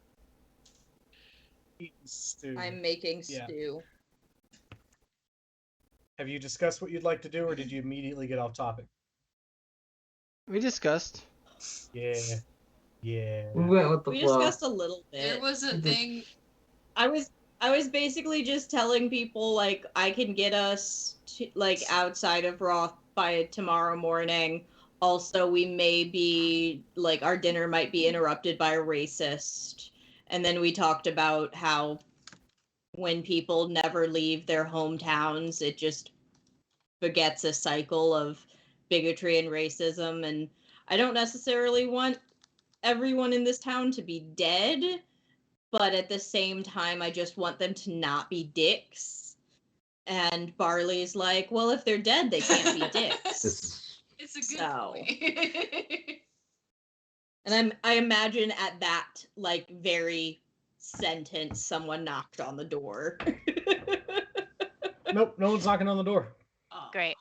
Eating stew. I'm making Yeah. stew. Have you discussed what you'd like to do, or did you immediately get off topic? We discussed. Yeah. Yeah. We went with the We flow. discussed a little bit. There was a thing. I was basically just telling people like I can get us to, like outside of Roth by tomorrow morning. Also, we may be like our dinner might be interrupted by a racist. And then we talked about how when people never leave their hometowns, it just begets a cycle of bigotry and racism. And I don't necessarily want everyone in this town to be dead, but at the same time, I just want them to not be dicks. And Barley's like, well, if they're dead, they can't be dicks. It's a good So. point. And I imagine at that like very sentence, someone knocked on the door. Nope, no one's knocking on the door. Oh. Great.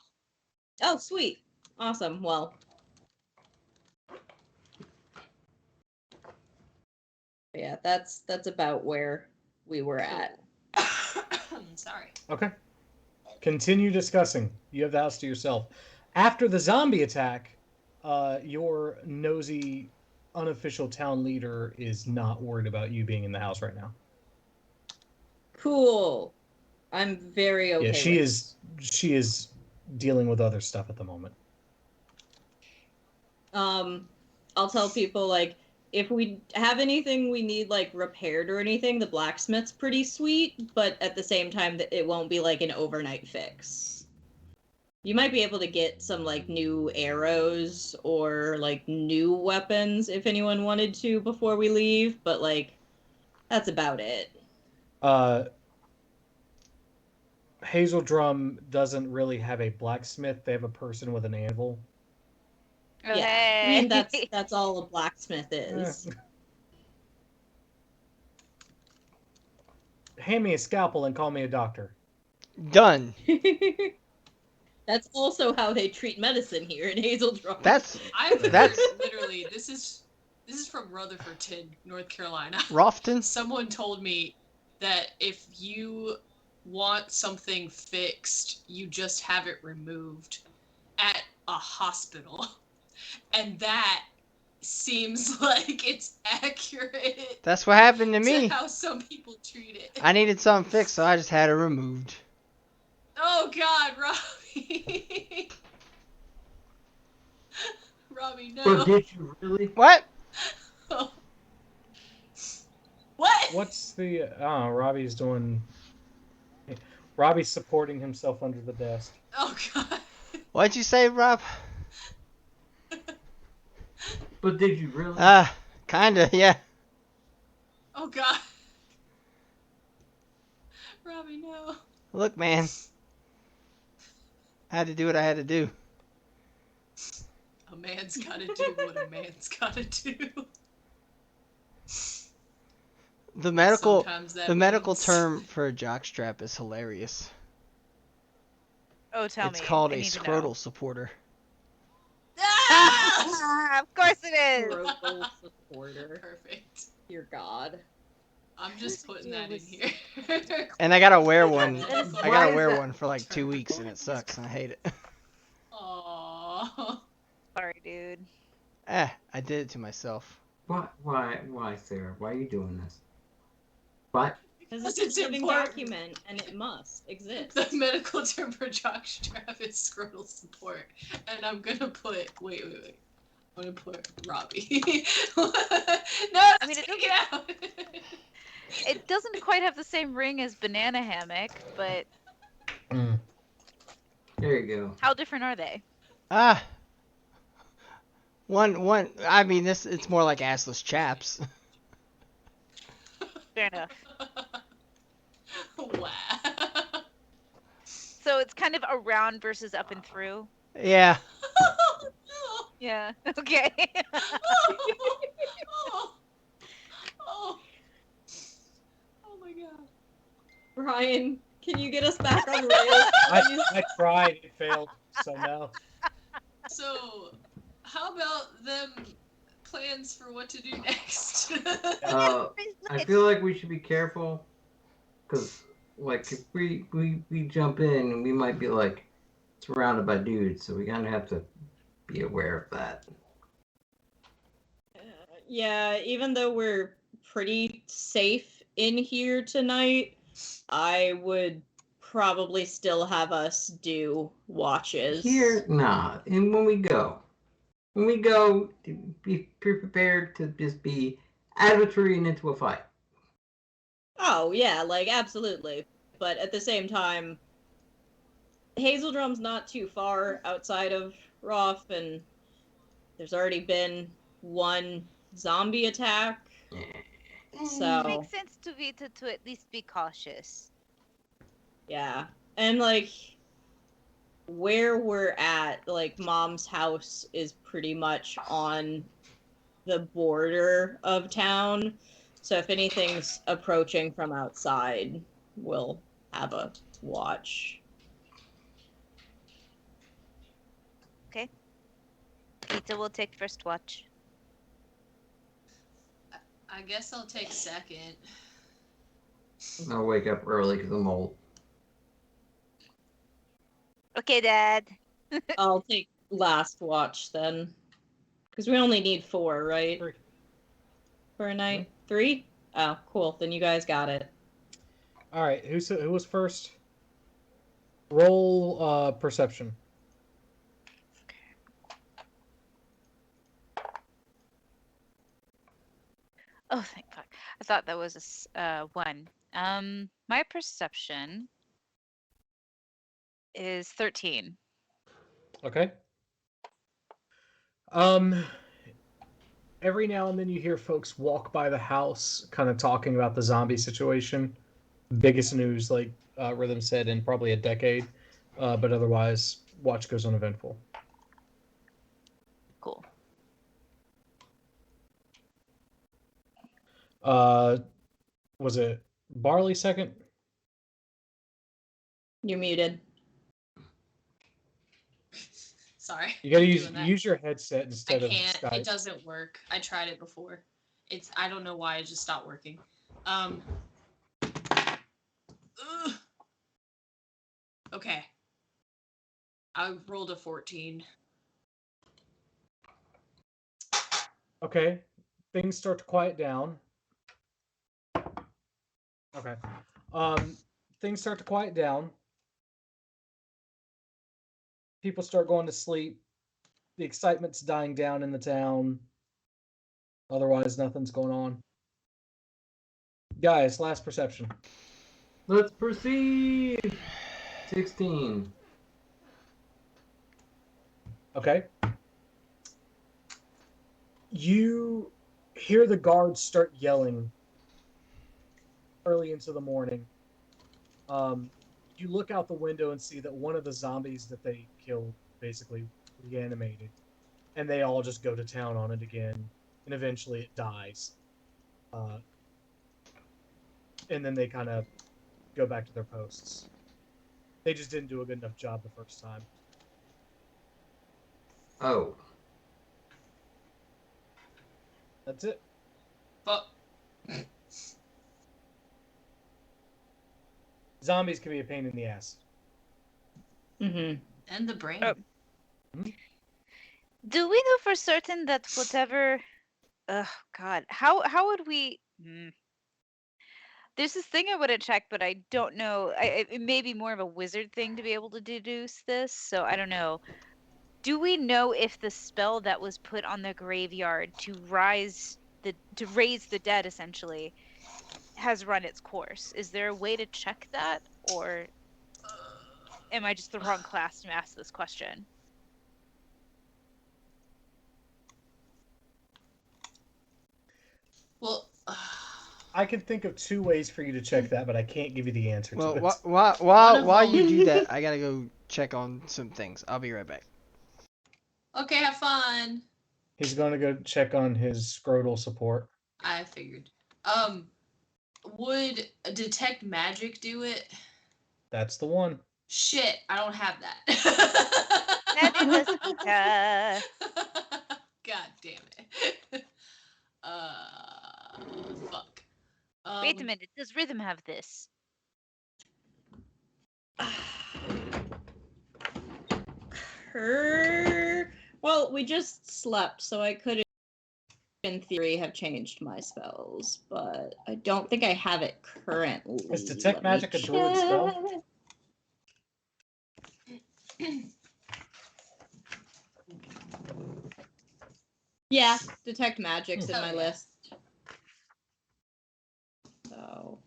Oh, sweet, awesome. Well, Yeah, that's about where we were at. Sorry. Okay. Continue discussing. You have the house to yourself. After the zombie attack, your nosy, unofficial town leader is not worried about you being in the house right now. Cool. I'm very okay. Yeah, she with is. She is dealing with other stuff at the moment. I'll tell people, like, if we have anything we need, like, repaired or anything, the blacksmith's pretty sweet, but at the same time, it won't be, like, an overnight fix. You might be able to get some, like, new arrows or, like, new weapons if anyone wanted to before we leave, but, like, that's about it. Hazel Drum doesn't really have a blacksmith. They have a person with an anvil. Oh, Yeah, I hey. mean, that's all a blacksmith is. Hand me a scalpel and call me a doctor. Done. That's also how they treat medicine here in Hazeldrum. That's Literally, this is from Rutherfordton, North Carolina. Rofton. Someone told me that if you want something fixed, you just have it removed at a hospital. And that seems like it's accurate. That's what happened to me. To how some people treat it. I needed something fixed, so I just had it removed. Oh God, Robbie. Robbie, no. But did you really? What? Oh. What? What's the? Robbie's doing. Robbie's supporting himself under the desk. Oh God. What'd you say, Rob? But did you really? Kinda, yeah. Oh God. Robbie, no. Look, man. I had to do what I had to do. A man's gotta do what a man's gotta do. The medical term for a jockstrap is hilarious. Oh, tell me. It's called I a need to know. scrotal supporter. Ah! Of course it is. Rogal supporter. Perfect. Dear God. I'm just putting that in here. And I gotta wear one. Medical I gotta wear that one for like 2 weeks, and it sucks, and I hate it. Aww. Sorry, dude. I did it to myself. Why, Sarah? Why are you doing this? What? Because it's a living document, and it must exist. The medical term for jockstrap is scrotal support. And I'm gonna put, wait. I'm gonna put Robbie. No, I mean, take it out. It doesn't quite have the same ring as banana hammock, but There you go. how different are they? One. I mean, it's more like assless chaps. Fair enough. Wow. So it's kind of around versus up and through. Yeah. Oh, no. Yeah. Okay. Oh my God. Ryan, can you get us back on rails? I tried. It failed. So no. So, how about them plans for what to do next? I feel like we should be careful, because like if we jump in, we might be like surrounded by dudes, so we kind of have to be aware of that. Yeah, even though we're pretty safe in here tonight, I would probably still have us do watches. Here, nah. And when we go, be prepared to just be out of a tree and into a fight. Oh, yeah, like, absolutely. But at the same time, Hazeldrum's not too far outside of Roth, and there's already been one zombie attack. So It makes sense to Vita to at least be cautious. yeah. And like where we're at, like Mom's house is pretty much on the border of town. So if anything's approaching from outside, we'll have a watch. Okay. Vita will take first watch. I guess I'll take second. I'll wake up early because I'm old. Okay, Dad. I'll take last watch then. Because we only need 4, right? 3. For a night? 3? Oh, cool. Then you guys got it. All right, who was first? Roll perception. Oh, thank fuck. I thought that was a 1. My perception is 13. Okay. Every now and then you hear folks walk by the house, kind of talking about the zombie situation. Biggest news, like Rhythm said, in probably a decade. But otherwise, watch goes uneventful. Cool. Was it Barley second? You're muted. Sorry. You gotta I'm doing that. use your headset I instead of can't. Skype. It doesn't work. I tried it before. I don't know why it just stopped working. Ugh. Okay. I rolled a 14. Okay. Things start to quiet down. Okay. Things start to quiet down. People start going to sleep. The excitement's dying down in the town. Otherwise, nothing's going on. Guys, last perception. Let's proceed. 16. Okay. You hear the guards start yelling early into the morning. You look out the window and see that one of the zombies that they killed basically reanimated, and they all just go to town on it again, and eventually it dies. And then they kind of go back to their posts. They just didn't do a good enough job the first time. Oh. That's it. But Zombies can be a pain in the ass. Mm-hmm. and the brain. Oh. Do we know for certain that whatever... Oh, God. How would we... There's this thing I want to check, but I don't know. It may be more of a wizard thing to be able to deduce this, so I don't know. Do we know if the spell that was put on the graveyard to raise the dead, essentially, has run its course? Is there a way to check that, or am I just the wrong class to ask this question? Well, I can think of 2 ways for you to check that, but I can't give you the answer to it. Well, One of while them- you do that, I gotta go check on some things. I'll be right back. okay, have fun. He's going to go check on his scrotal support. I figured. Would detect magic do it? That's the one. Shit, I don't have that. Neither does Vita. God damn it. Fuck. Wait a minute. Does Rhythm have this? Well, we just slept, so I could, in theory, have changed my spells, but I don't think I have it currently. Is detect Let me magic a druid spell? Yeah, detect magic's in Oh, my yeah. list. So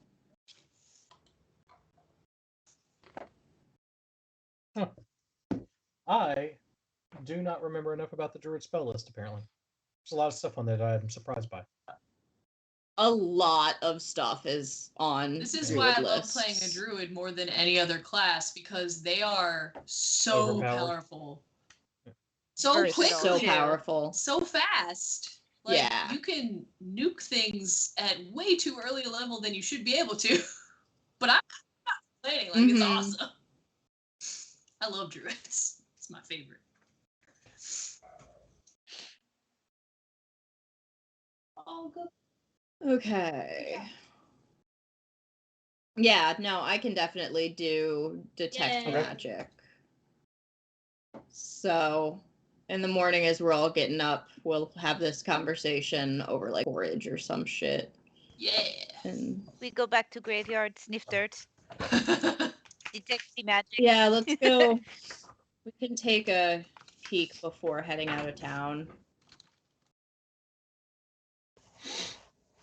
I do not remember enough about the druid spell list, apparently. There's a lot of stuff on there that I'm surprised by. a lot of stuff is on. This is druid why I lists. love playing a druid more than any other class, because they are so Overpowered. powerful. So Versatile, quickly. So too. powerful. So fast. Like, Yeah. you can nuke things at way too early a level than you should be able to. But I'm not complaining. Like, it's Mhm. awesome. I love druids. It's my favorite. Oh, good. Okay. Yeah, no, I can definitely do detect Yay. magic. So, in the morning as we're all getting up, we'll have this conversation over like porridge or some shit. Yeah. And We go back to graveyard, sniff dirt, detect the magic. yeah, let's go. We can take a peek before heading out of town.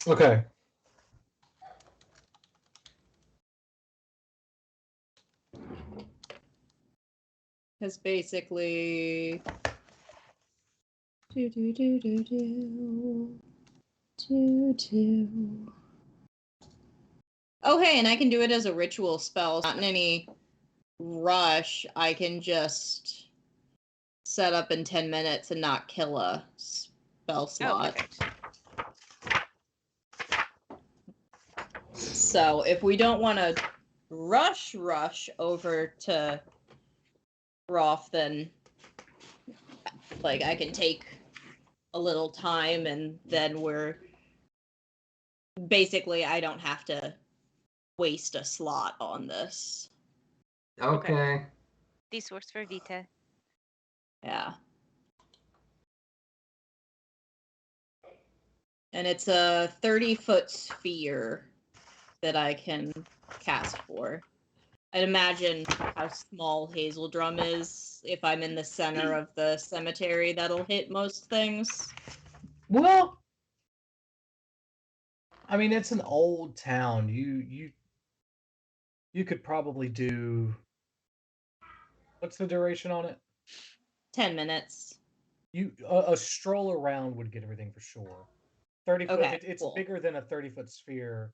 Okay. Because basically. Do, do, do, do, do. Do, do. Oh, hey, and I can do it as a ritual spell. Not in any rush. I can just set up in 10 minutes and not kill a spell Oh, slot. perfect. So if we don't want to rush over to Roth, then like I can take a little time and then we're basically I don't have to waste a slot on this. Okay. This works for Vita. Yeah. And it's a 30-foot sphere that I can cast for. I'd imagine how small Hazeldrum is. If I'm in the center of the cemetery, that'll hit most things. Well, I mean, it's an old town. You could probably do. What's the duration on it? 10 minutes. A stroll around would get everything for sure. 30 foot. Okay, It's cool. bigger than a 30-foot sphere.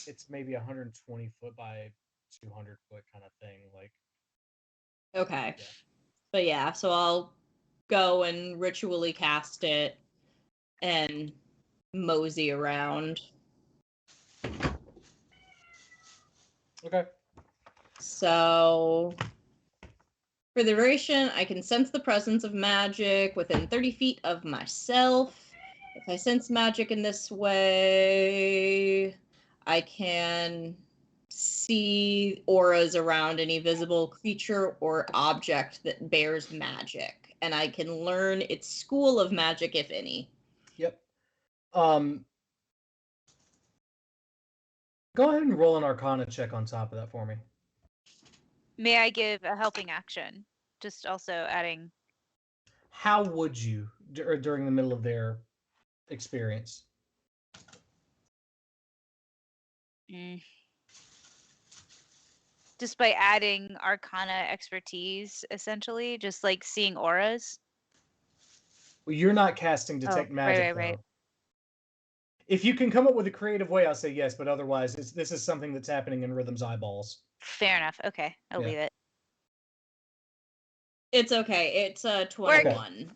It's maybe 120 foot by 200 foot kind of thing. Like. Okay. Yeah. But yeah, so I'll go and ritually cast it and mosey around. Okay. So for the duration, I can sense the presence of magic within 30 feet of myself. If I sense magic in this way, I can see auras around any visible creature or object that bears magic. And I can learn its school of magic, if any. Yep. Go ahead and roll an Arcana check on top of that for me. May I give a helping action? Just also adding. How would you during the middle of their experience? Just by adding Arcana expertise, essentially, just like seeing auras. Well, you're not casting detect magic, right. though. If you can come up with a creative way, I'll say yes, but otherwise, this is something that's happening in Rhythm's eyeballs. Fair enough. Okay, I'll leave it. It's okay. It's 21. Okay.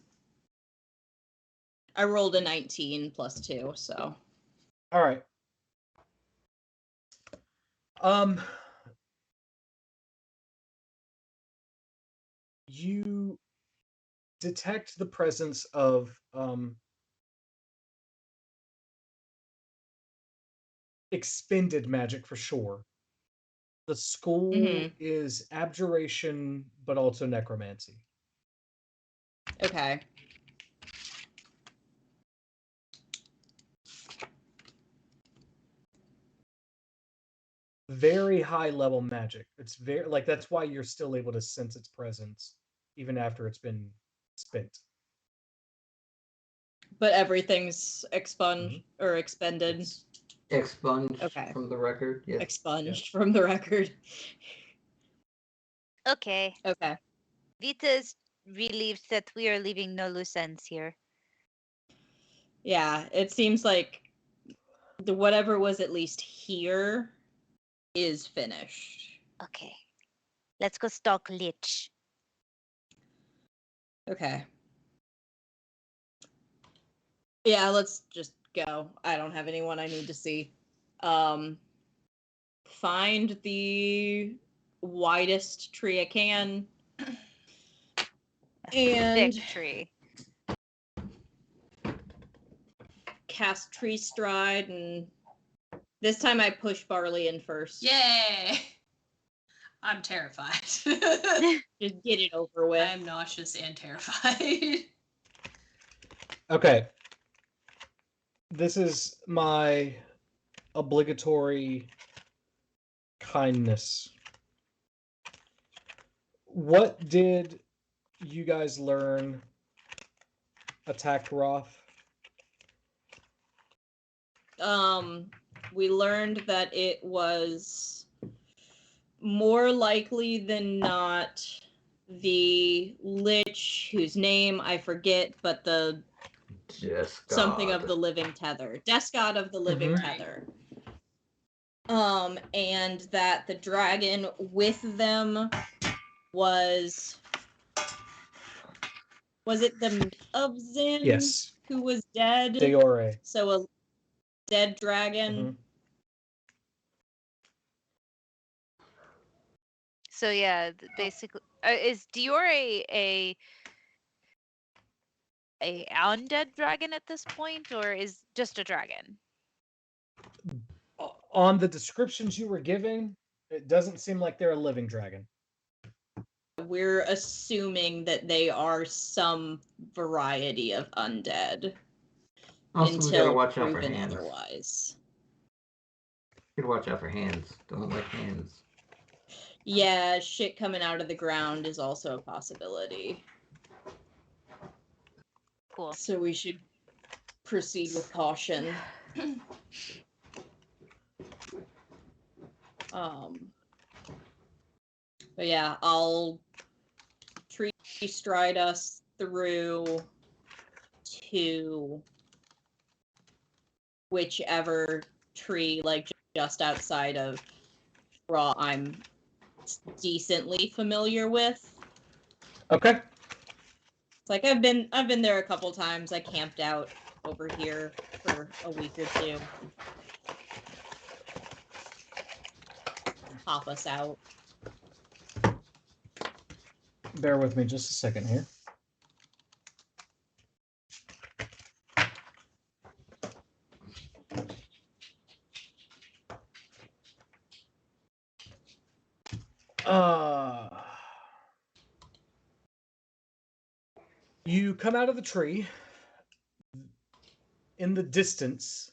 I rolled a 19 plus 2, so. All right. You detect the presence of expended magic for sure. The school is abjuration, but also necromancy. Okay. Very high level magic. It's very like that's why you're still able to sense its presence even after it's been spent. But everything's expunged or expended. Yes. Expunged Okay. from the record. Yes. Expunged from the record. Okay. Okay. Vita is relieved that we are leaving no loose ends here. Yeah, it seems like the whatever was at least here is finished. Okay. Let's go stalk Lich. Okay. Yeah, let's just go. I don't have anyone I need to see. Find the widest tree I can. And thick tree. cast Tree Stride, and this time I push Barley in first. Yay! I'm terrified. Just get it over with. I'm nauseous and terrified. Okay. This is my obligatory kindness. What did you guys learn attacked Roth? We learned that it was more likely than not the Lich, whose name I forget, but the something of the living tether. Death God of the living tether. And that the dragon with them was it the Myth of Zin? Yes. Who was dead? Deore. So a dead dragon. So yeah, basically, is Dior a undead dragon at this point, or is just a dragon? On the descriptions you were giving, it doesn't seem like they're a living dragon. We're assuming that they are some variety of undead. Also, we until gotta watch out for proven hands. otherwise. You gotta watch out for hands. Don't like hands. Yeah, shit coming out of the ground is also a possibility. Cool. So we should proceed with caution. But yeah, I'll tree stride us through to whichever tree, like just outside of Raw, I'm decently familiar with. Okay. It's like I've been there a couple times. I camped out over here for a week or two. Pop us out. Bear with me just a second here. You come out of the tree. In the distance,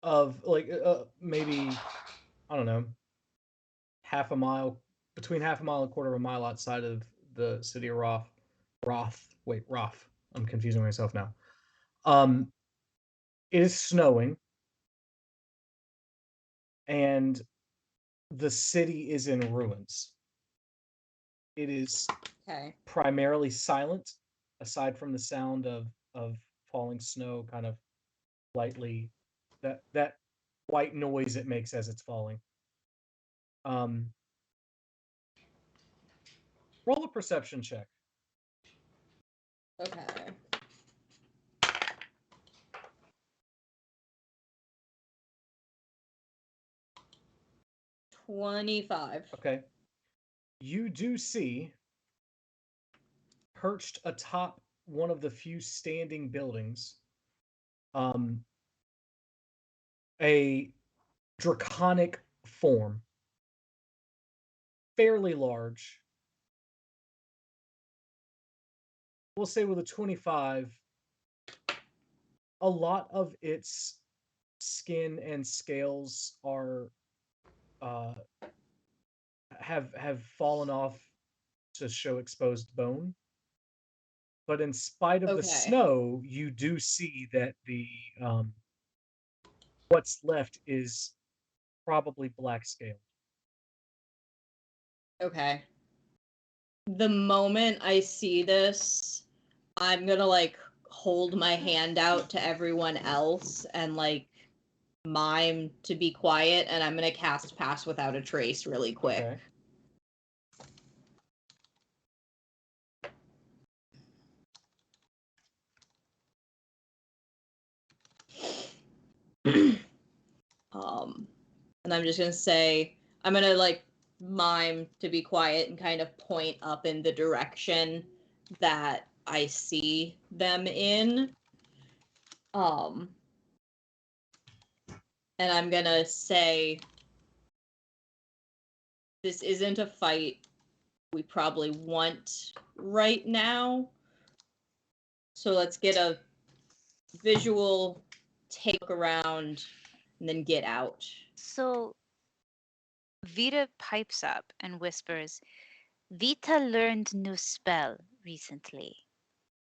of like maybe, I don't know, half a mile, between half a mile and a quarter of a mile outside of the city of Roth. I'm confusing myself now. It is snowing, and the city is in ruins. It is primarily silent, aside from the sound of falling snow, kind of lightly, that white noise it makes as it's falling. Roll a perception check. Okay. $25. Okay. You do see, perched atop one of the few standing buildings, a draconic form, fairly large. We'll say with a 25, a lot of its skin and scales are have fallen off to show exposed bone. But in spite of the snow, you do see that the what's left is probably black scale. Okay. The moment I see this, I'm gonna like hold my hand out to everyone else and like mime to be quiet, and I'm gonna cast Pass Without a Trace really quick. Okay. And I'm just gonna say, I'm gonna like mime to be quiet and kind of point up in the direction that I see them in. And I'm gonna say this isn't a fight we probably want right now. So let's get a visual, take a look around, and then get out. So Vita pipes up and whispers, Vita learned new spell recently.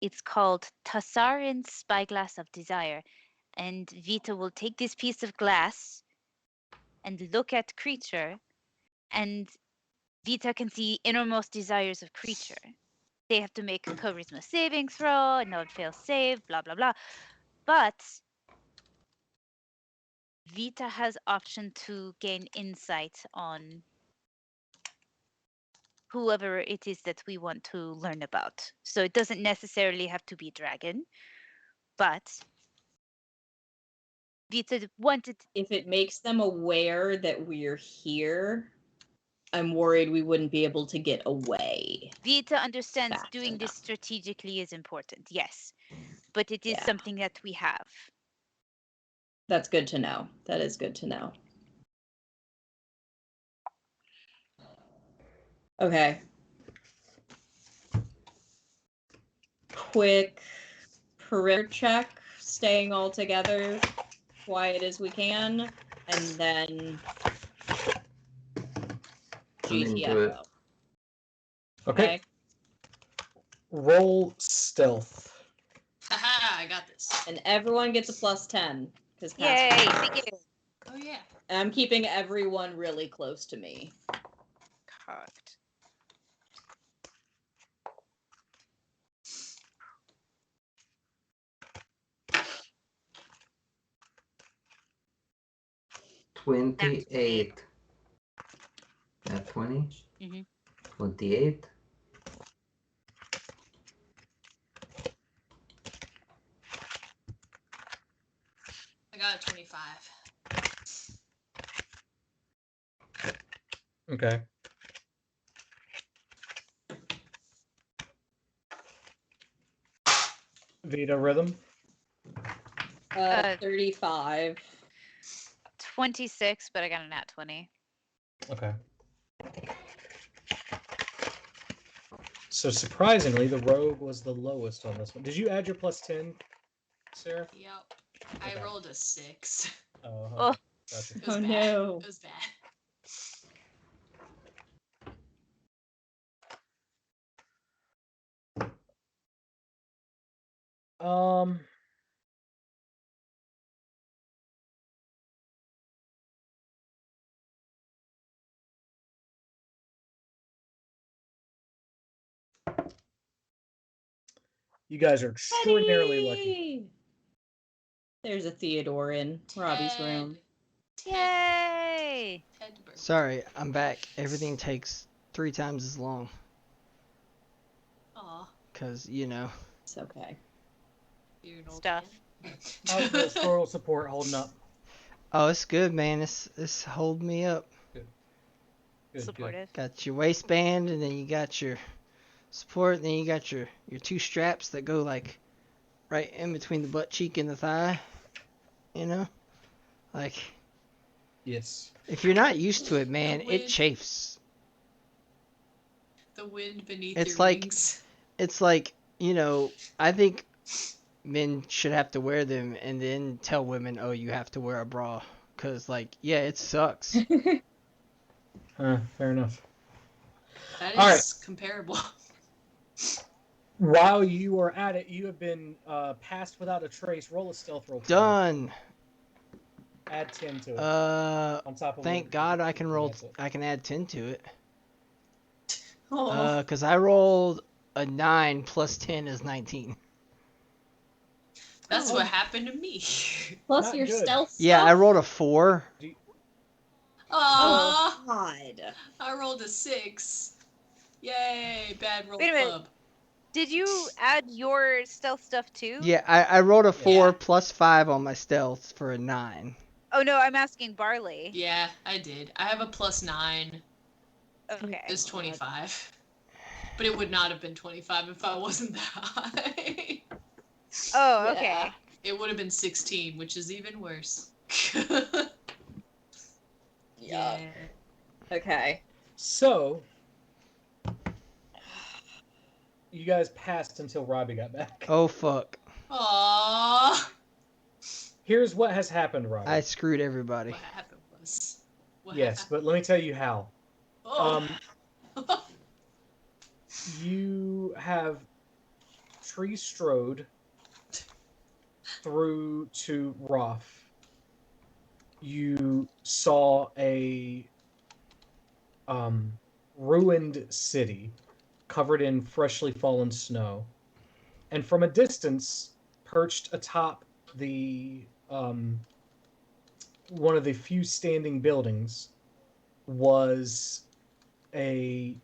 It's called Tassarin's Spyglass of Desire, and Vita will take this piece of glass and look at creature, and Vita can see innermost desires of creature. They have to make a charisma saving throw, and no one fails save, blah blah blah. But Vita has option to gain insight on whoever it is that we want to learn about. So it doesn't necessarily have to be dragon, but Vita wanted. If it makes them aware that we're here, I'm worried we wouldn't be able to get away. Vita understands fast doing this enough. strategically is important, yes, but it is Yeah. something that we have. That's good to know. That is good to know. Okay. Quick perimeter check, staying all together, quiet as we can, and then I'm into it. GTFO. Okay. Roll stealth. Haha, I got this. And everyone gets a +10 because Yay! Thank you. Oh yeah. And I'm keeping everyone really close to me. Cocked. $28. At 20? Mm-hmm. 28? I got a 25. Okay. Vita rhythm. 35. 26, but I got a nat 20. Okay. So surprisingly, the rogue was the lowest on this one. Did you add your +10, Sarah? Yep. Okay. I rolled a 6. Oh, Oh. okay. Gotcha. It was Oh, bad. no. It was bad. You guys are extraordinarily lucky. Eddie! There's a Theodore in Robbie's room. Yay! Ted Burke. Sorry, I'm back. Everything takes 3 times as long. Aw, Because, you know. It's okay. you're an old Stuff. man. How's the scroll support holding up? Oh, it's good, man. It's holding me up. Good, Supportive. Got your waistband, and then you got your support, and then you got your 2 straps that go, like, right in between the butt cheek and the thigh. You know? Like, Yes. if you're not used to it, man, it wind. chafes. The wind beneath It's your like- wings. It's like, you know, I think men should have to wear them and then tell women, oh, you have to wear a bra. Because, like, yeah, it sucks. Fair enough. That All is comparable. While you are at it, you have been passed without a trace. Roll a stealth roll. Done. Add 10 to it. On top of Thank what- God I can roll. That's it. I can add 10 to it. Oh, Because I rolled a 9 plus 10 is 19. that's what happened to me. Plus Not your good. stealth Yeah, I stuff? rolled a 4. Aw, God. I rolled a 6. Yay, bad roll Wait a minute. club. Did you add your stealth stuff too? Yeah, I rolled a 4 Yeah. plus 5 on my stealth for a 9. Oh no, I'm asking Barley. Yeah, I did. I have a +9. Okay. It's 25. But it would not have been 25 if I wasn't that high. Oh, Yeah. okay. It would have been 16, which is even worse. Yeah. Okay. So, you guys passed until Robbie got back. Oh fuck! Aww. Here's what has happened, Robbie. I screwed everybody. What happened was. What Yes, happened? but let me tell you how. Oh. You have tree strode through to Roth. You saw a ruined city covered in freshly fallen snow, and from a distance, perched atop the one of the few standing buildings, was a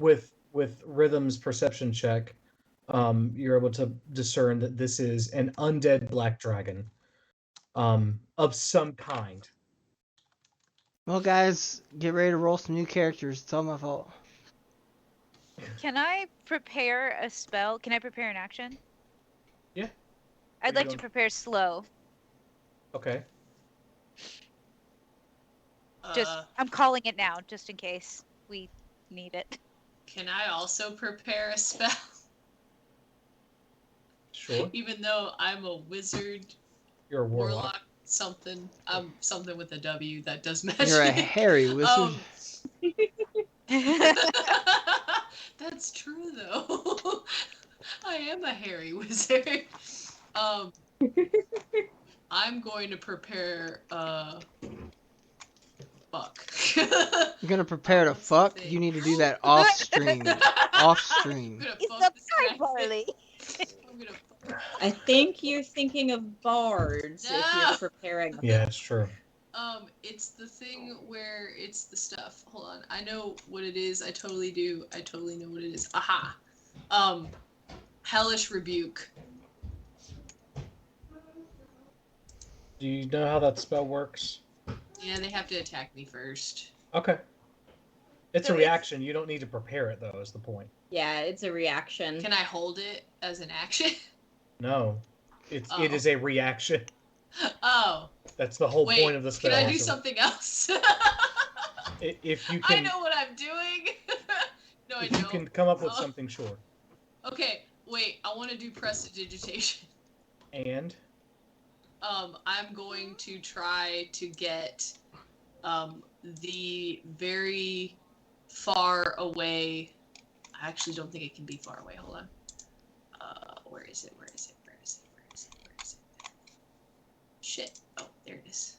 with Rhythm's perception check. You're able to discern that this is an undead black dragon, of some kind. Well, guys, get ready to roll some new characters. It's all my fault. Can I prepare a spell? Can I prepare an action? Yeah. I'd Are you like to going- prepare slow. Okay. Just I'm calling it now, just in case we need it. Can I also prepare a spell? Sure. Even though I'm a wizard, You're a warlock. something. I'm something with a W that does magic. You're a hairy wizard. That's true though. I am a hairy wizard. I'm going to prepare fuck. You're gonna prepare to fuck? You need to do that off stream. Off stream. I'm gonna It's fuck the this guy. Barley. I'm gonna fuck. I think you're thinking of bards if No. you're preparing. Yeah, it's true. It's the thing where it's the stuff. Hold on. I know what it is. I totally do. I totally know what it is. Aha. Hellish Rebuke. Do you know how that spell works? Yeah, they have to attack me first. Okay. It's So a it's- reaction. You don't need to prepare it, though, is the point. Yeah, it's a reaction. Can I hold it as an action? No. It Oh. is a reaction. Oh. That's the whole Wait, point of the spell. can I do So something else? If you I can, know what I'm doing. No, I if you don't. can come up with Oh. something, sure. Okay, wait. I want to do prestidigitation. And I'm going to try to get the very far away. I actually don't think it can be far away. Hold on. Where is it? Where is it? Where is it? Where is it? Where is it? Shit. Oh, there it is.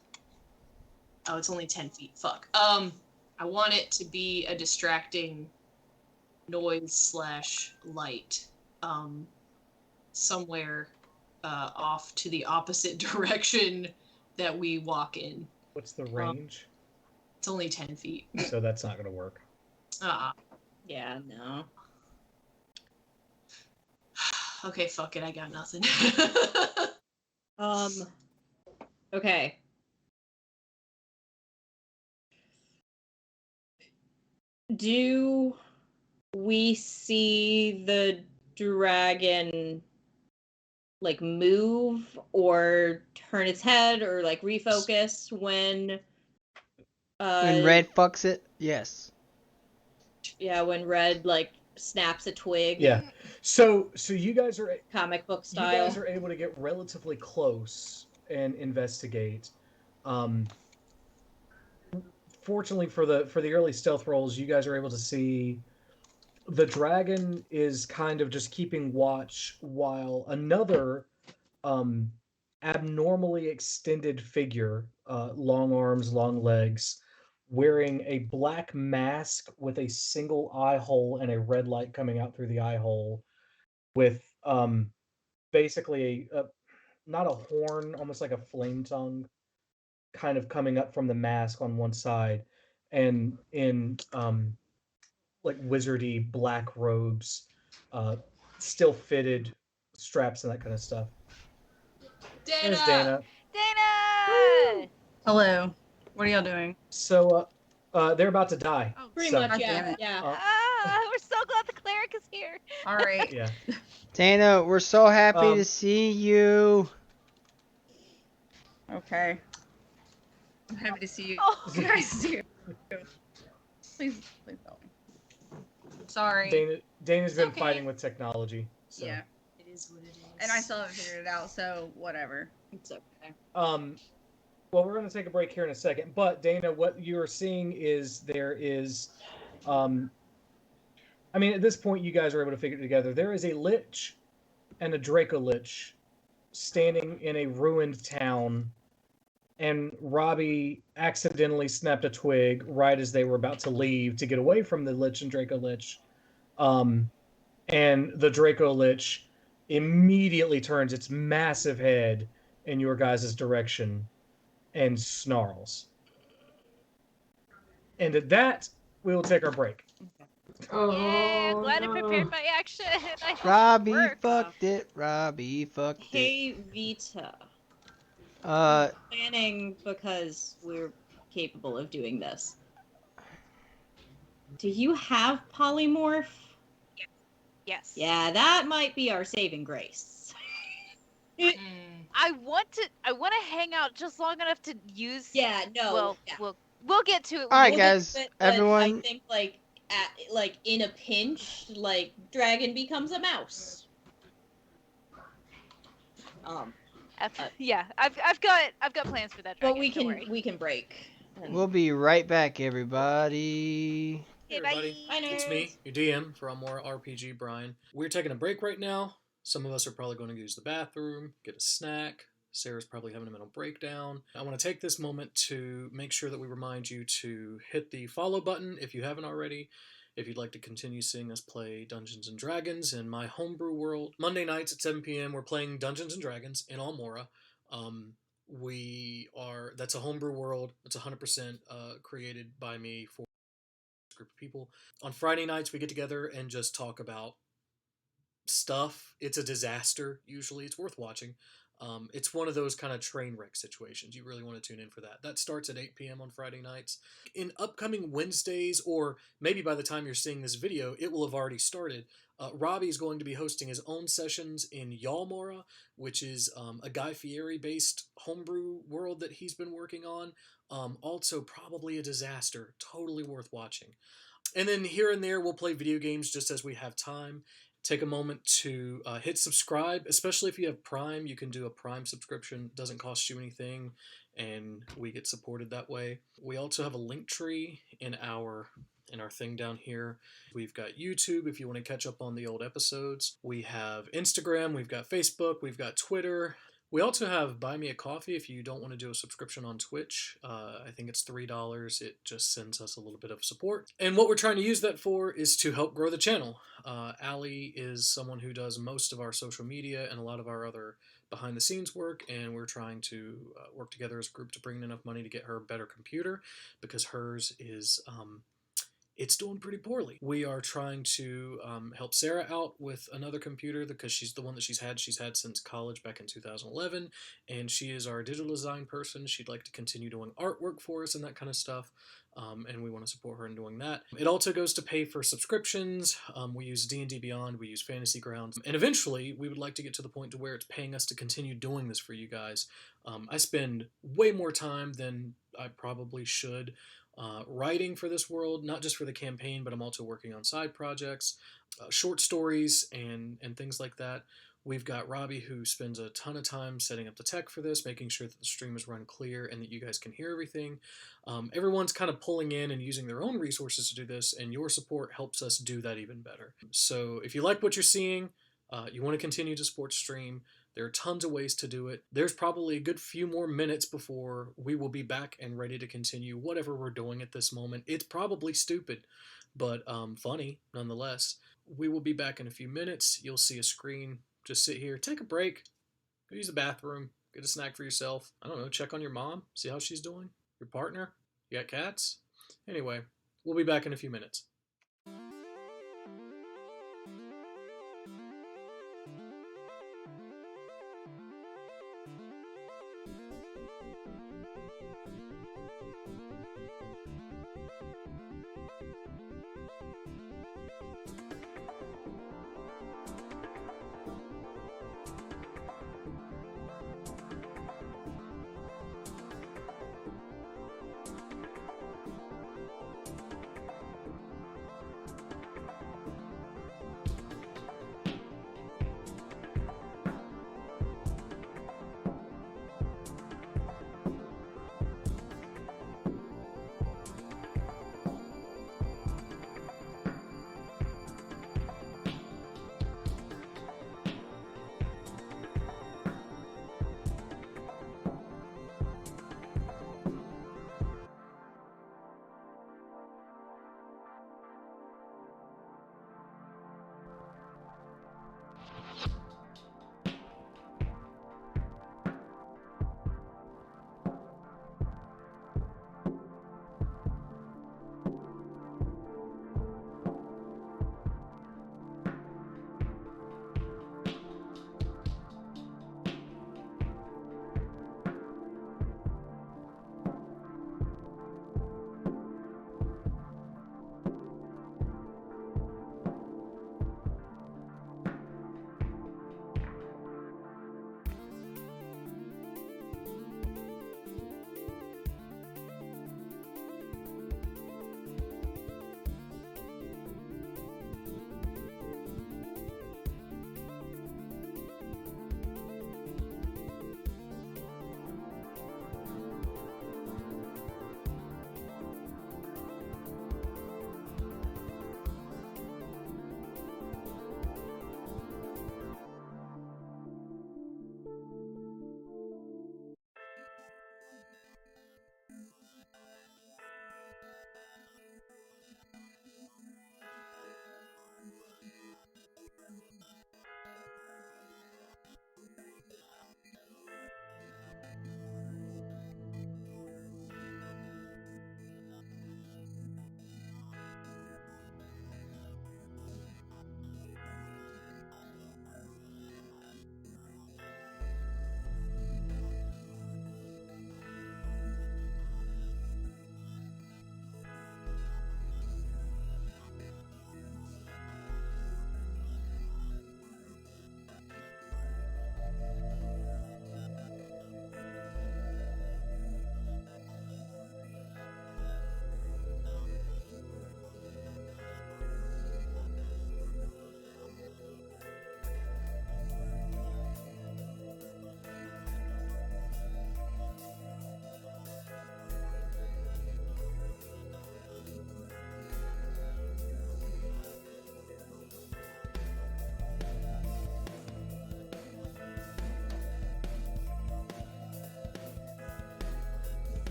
Oh, it's only 10 feet. Fuck. I want it to be a distracting noise / light. Somewhere off to the opposite direction that we walk in. what's the range? It's only 10 feet. So that's not going to work. Yeah, no. Okay, fuck it. I got nothing. Okay. Do we see the dragon like move or turn its head or like refocus when Red fucks it, yes. yeah, when Red like snaps a twig. Yeah. So you guys are Comic book you style. guys are able to get relatively close and investigate. Fortunately for the early stealth rolls, you guys are able to see the dragon is kind of just keeping watch while another abnormally extended figure, long arms, long legs, wearing a black mask with a single eye hole and a red light coming out through the eye hole, with basically not a horn, almost like a flame tongue, kind of coming up from the mask on one side, and in like wizardy black robes, still fitted straps and that kind of stuff. There's Dana. Dana! Hello. What are y'all doing? So they're about to die. Pretty So, much, God yeah. damn it. Yeah. We're so glad the cleric is here. All right. Yeah. Dana, we're so happy to see you. Okay. I'm happy to see you Oh. guys too. Please help me. Sorry. Dana's been okay. fighting with technology. So. Yeah. It is what it is. And I still haven't figured it out, so whatever. It's okay. Well, we're going to take a break here in a second. But Dana, what you're seeing is there is, I mean, at this point, you guys are able to figure it together. There is a lich and a Draco lich standing in a ruined town, and Robbie accidentally snapped a twig right as they were about to leave to get away from the lich and Draco lich. And the Draco lich immediately turns its massive head in your guys' direction and snarls. And at that, we will take our break. Yeah, glad I prepared my action. I hope Robbie it works. fucked it. Robbie fucked it. Hey, Vita. Planning because we're capable of doing this. Do you have polymorph? Yes. Yeah, that might be our saving grace. I want to hang out just long enough to use. Yeah, no. Well, yeah. we'll get to it. All right, We'll guys, but everyone. I think like in a pinch, like dragon becomes a mouse. Yeah, I've got plans for that dragon. But we can break. We'll be right back, everybody. Hey, everybody, bye. it's me, your DM for Almora RPG, Brian. We're taking a break right now. Some of us are probably going to use the bathroom, get a snack. Sarah's probably having a mental breakdown. I want to take this moment to make sure that we remind you to hit the follow button if you haven't already. If you'd like to continue seeing us play Dungeons & Dragons in my homebrew world. Monday nights at 7 p.m. we're playing Dungeons & Dragons in Almora. That's a homebrew world. It's 100% created by me for a group of people. On Friday nights we get together and just talk about stuff. It's a disaster usually. It's worth watching. It's one of those kind of train wreck situations. You really want to tune in for that. That starts at 8 p.m. on Friday nights. In upcoming Wednesdays, or maybe by the time you're seeing this video, it will have already started. Robbie is going to be hosting his own sessions in Almora, which is a Guy Fieri-based homebrew world that he's been working on. Also, probably a disaster. Totally worth watching. And then here and there, we'll play video games just as we have time. Take a moment to hit subscribe, especially if you have Prime. You can do a Prime subscription. It doesn't cost you anything, and we get supported that way. We also have a link tree in our thing down here. We've got YouTube if you want to catch up on the old episodes. We have Instagram, we've got Facebook, we've got Twitter. We also have Buy Me a Coffee if you don't want to do a subscription on Twitch. I think it's $3. It just sends us a little bit of support. And what we're trying to use that for is to help grow the channel. Allie is someone who does most of our social media and a lot of our other behind-the-scenes work, and we're trying to work together as a group to bring in enough money to get her a better computer, because hers is... it's doing pretty poorly. We are trying to help Sarah out with another computer because she's the one that she's had since college back in 2011, and she is our digital design person. She'd like to continue doing artwork for us and that kind of stuff, and we want to support her in doing that. It also goes to pay for subscriptions. We use D&D Beyond, we use Fantasy Grounds, and eventually we would like to get to the point to where it's paying us to continue doing this for you guys. I spend way more time than I probably should writing for this world, not just for the campaign, but I'm also working on side projects, short stories, and things like that. We've got Robbie, who spends a ton of time setting up the tech for this, making sure that the stream is run clear and that you guys can hear everything. Everyone's kind of pulling in and using their own resources to do this, and your support helps us do that even better. So if you like what you're seeing, you want to continue to support stream, there are tons of ways to do it. There's probably a good few more minutes before we will be back and ready to continue whatever we're doing at this moment. It's probably stupid, but funny nonetheless. We will be back in a few minutes. You'll see a screen. Just sit here, take a break, go use the bathroom, get a snack for yourself. I don't know, check on your mom, see how she's doing. Your partner? You got cats? Anyway, we'll be back in a few minutes.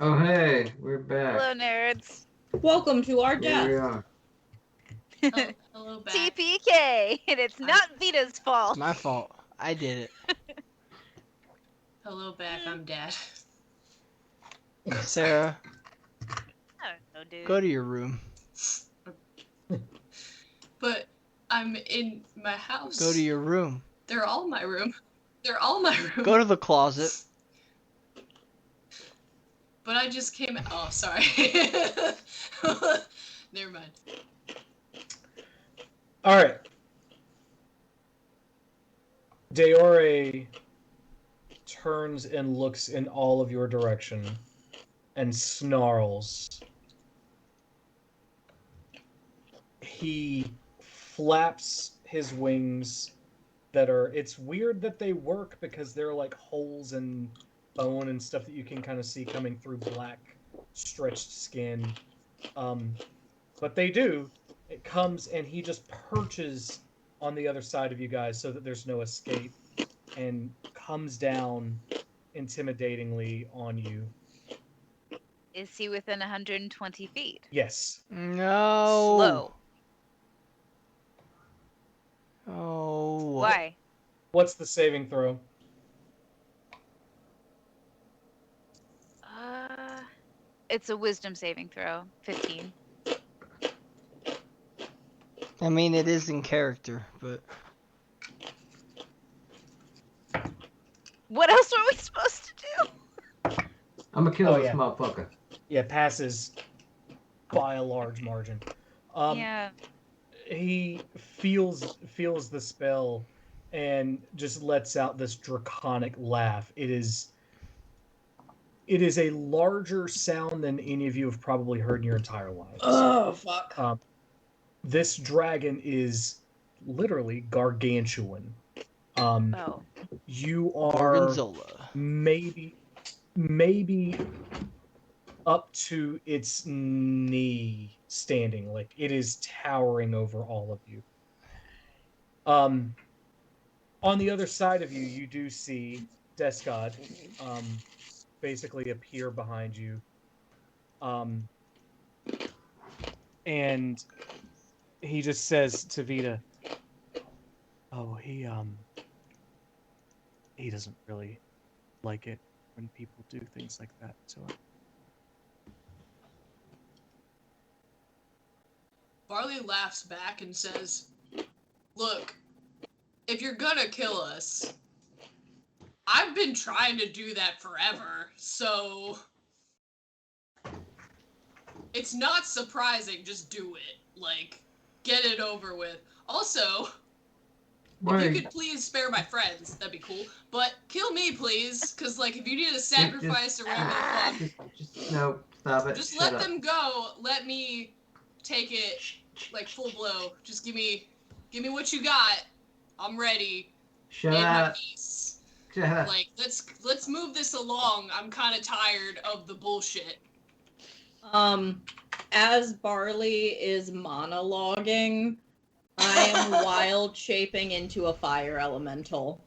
Oh, hey, we're back. Hello, nerds. Welcome to our Here we death. are. Oh, hello, back. TPK, and it's not Vita's fault. It's my fault. I did it. Hello, back. I'm Dad. Sarah, I don't know, dude. go to your room. But I'm in my house. Go to your room. They're all my room. They're all my room. Go to the closet. But I just came. Oh, sorry. Never mind. All right. Deore turns and looks in all of your direction and snarls. He flaps his wings that are, it's weird that they work because they're like holes in bone and stuff that you can kind of see coming through black stretched skin. But they do. It comes and he just perches on the other side of you guys so that there's no escape and comes down intimidatingly on you. Is he within 120 feet? Yes. No. Slow. Oh. Why? What's the saving throw? It's a wisdom saving throw. 15. I mean, it is in character, but... What else are we supposed to do? I'm gonna kill Oh, this yeah. motherfucker. Yeah, passes by a large margin. Yeah. He feels the spell and just lets out this draconic laugh. It is a larger sound than any of you have probably heard in your entire lives. Oh, fuck. This dragon is literally gargantuan. Oh. You are Gorgonzola. maybe up to its knee standing. Like, it is towering over all of you. On the other side of you, you do see Descod basically appear behind you. And he just says to Vita, "Oh, he doesn't really like it when people do things like that to him." Barley laughs back and says, "Look, if you're gonna kill us, I've been trying to do that forever, so it's not surprising. Just do it. Like, get it over with. Also, if you could please spare my friends, that'd be cool. But kill me, please, because, like, if you need a sacrifice or whatever the fuck, Just no, stop it. just Shut let up. them go. Let me take it, like, full blow. Just give me what you got. I'm ready. Shut And my up. piece. Shut up. Like, let's move this along. I'm kind of tired of the bullshit." As Barley is monologuing, I am wild shaping into a fire elemental.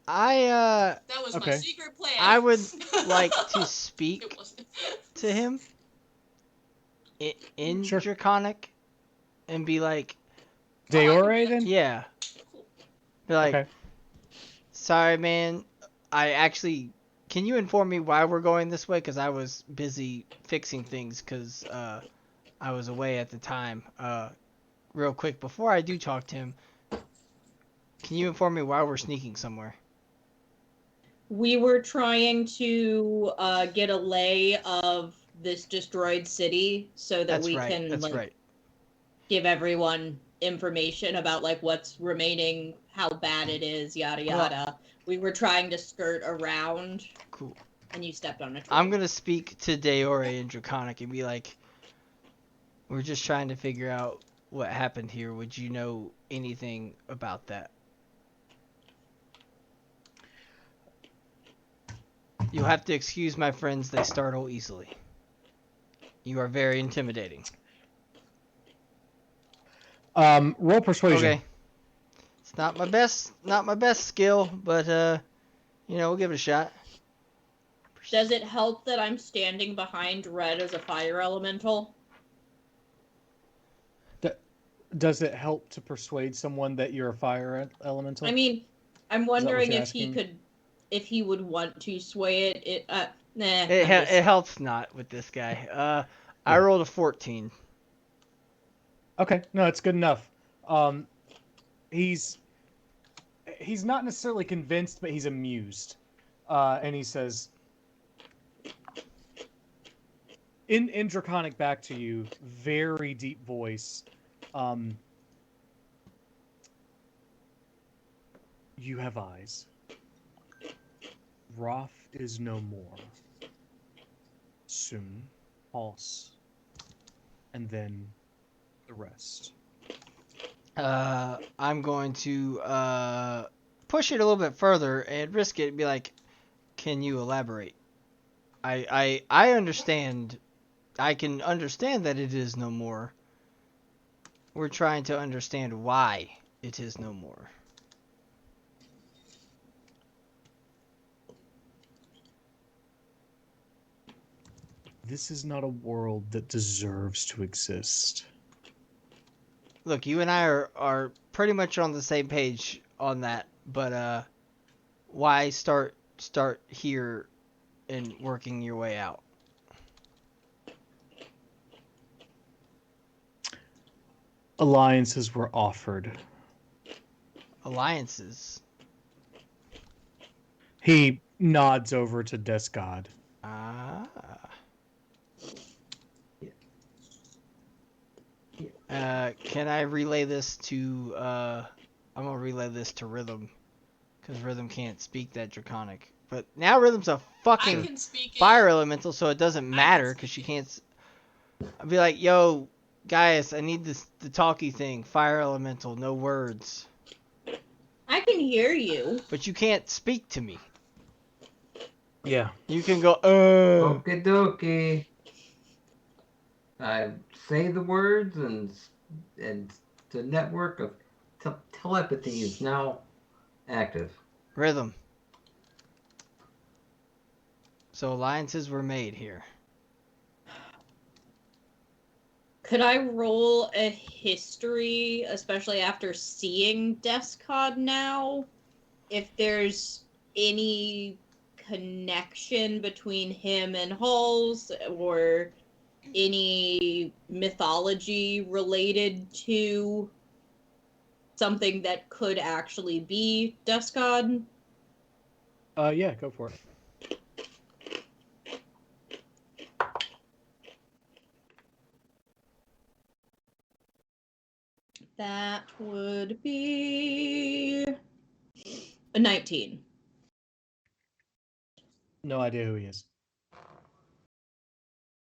That was my Okay. secret plan. I would like to It speak wasn't. to him in Sure. Draconic and be like, Deore, then? yeah. Be like, Okay. sorry, man. Can you inform me why we're going this way? Because I was busy fixing things because I was away at the time. Real quick, before I do talk to him, can you inform me why we're sneaking somewhere? We were trying to get a lay of this destroyed city so that That's we right. can That's like right. give everyone information about like what's remaining, how bad it is, yada yada. We were trying to skirt around. Cool. And you stepped on a twig. I'm gonna speak to Deore and Draconic and be like, we're just trying to figure out what happened here. Would you know anything about that? You'll have to excuse my friends, they startle easily. You are very intimidating. Roll persuasion. Okay. It's not my best skill, but we'll give it a shot. Does it help that I'm standing behind Red as a fire elemental? Does it help to persuade someone that you're a fire elemental? I mean, I'm wondering if he would want to sway it. It helps not with this guy. I rolled a 14. Okay, no, it's good enough. He's not necessarily convinced, but he's amused, and he says, in Draconic back to you, very deep voice. You have eyes. Wrath is no more. Soon, pulse, and then the rest. I'm going to push it a little bit further and risk it and be like, can you elaborate? I understand. I can understand that it is no more. We're trying to understand why it is no more. This is not a world that deserves to exist. Look, you and I are pretty much on the same page on that, but why start here and working your way out? Alliances were offered. Alliances? He nods over to Desgod. Can I relay this to, I'm gonna relay this to Rhythm, because Rhythm can't speak that Draconic. But now Rhythm's a fucking fire elemental, so it doesn't matter, because she can't, I'll be like, yo, guys, I need the talkie thing, fire elemental, no words. I can hear you. But you can't speak to me. Yeah. You can go, Okie dokie. I say the words, and the network of telepathy is now active. Rhythm. So alliances were made here. Could I roll a history, especially after seeing Descod now? If there's any connection between him and Halls, or any mythology related to something that could actually be Descod? Yeah, go for it. That would be a 19. No idea who he is.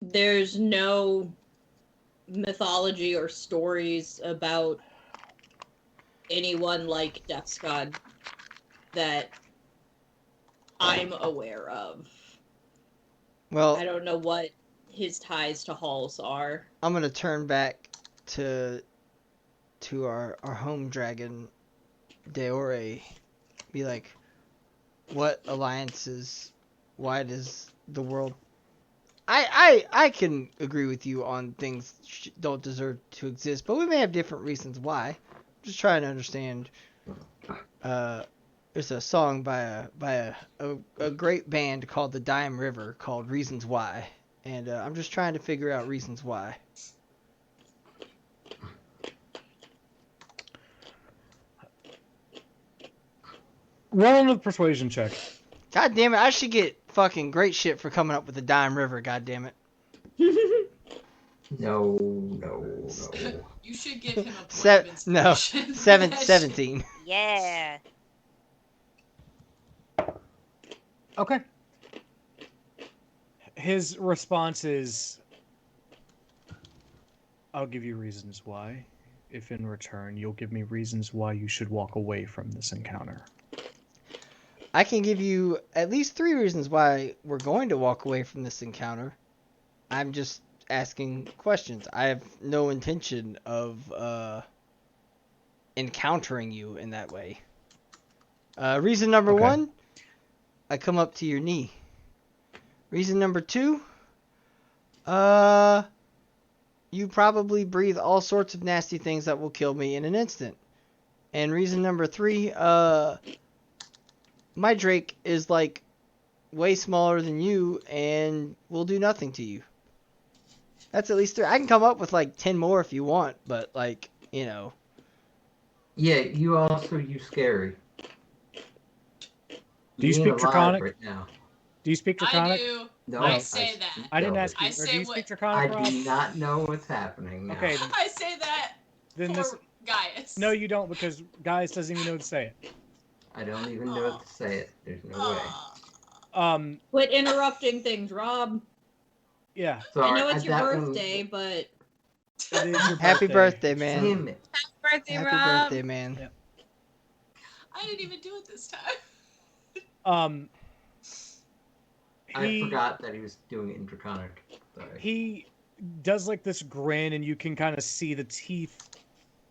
There's no mythology or stories about anyone like Descod that I'm aware of. Well, I don't know what his ties to Halls are. I'm gonna turn back to our home dragon, Deore. Be like, what alliances? Why does the world? I can agree with you on things don't deserve to exist, but we may have different reasons why. I'm just trying to understand. There's a song by a great band called the Dime River called Reasons Why, and I'm just trying to figure out reasons why. Roll another persuasion check. God damn it! I should get fucking great shit for coming up with the Dime River. God damn it! No. should give him a point of inspiration. 17. Yeah. Okay. His response is, I'll give you reasons why, if in return you'll give me reasons why you should walk away from this encounter. I can give you at least 3 reasons why we're going to walk away from this encounter. I'm just asking questions. I have no intention of encountering you in that way. Reason number 1, I come up to your knee. Reason number 2, you probably breathe all sorts of nasty things that will kill me in an instant. And reason number 3, my Drake is like way smaller than you and will do nothing to you. That's at least 3. I can come up with like 10 more if you want, but like, you know. Yeah, you also use scary. Do you speak Draconic? Right now. Do you speak Draconic? I do. No, I say that. I didn't ask you. I say do you what, speak Draconic, Rob? I do not know what's happening now. Okay. I say that Then for Gaius. No, you don't, because Gaius doesn't even know what to say it. I don't even know what to say it. There's no way. Quit interrupting things, Rob. Yeah. Sorry, I know it's your birthday, but... It is your Happy birthday, man. Damn it. Happy birthday, Happy Rob. birthday, man. Yep. I didn't even do it this time. I forgot that he was doing it in Draconic. Sorry. He does like this grin, and you can kind of see the teeth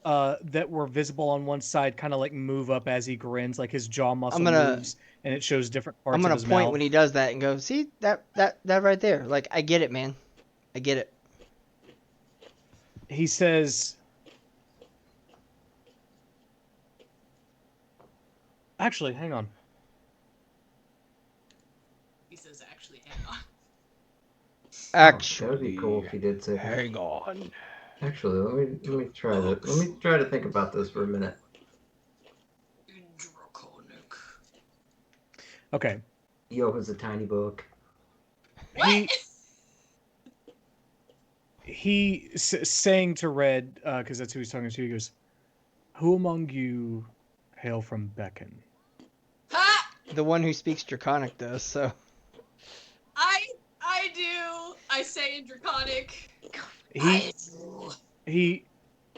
that were visible on one side kind of like move up as he grins, like his jaw muscle moves, and it shows different parts of his mouth. I'm gonna point when he does that and go, see that right there. Like, I get it, man. I get it. He says, actually, hang on. He says, actually, hang on. Actually, that would be cool if he did say that. Hang on. Actually, let me try to think about this for a minute. Okay. Yo, it's a tiny book. What? He saying to Red, because that's who he's talking to, he goes, "Who among you hail from Beacon?" Ha! The one who speaks Draconic does, so. I do. I say in Draconic. He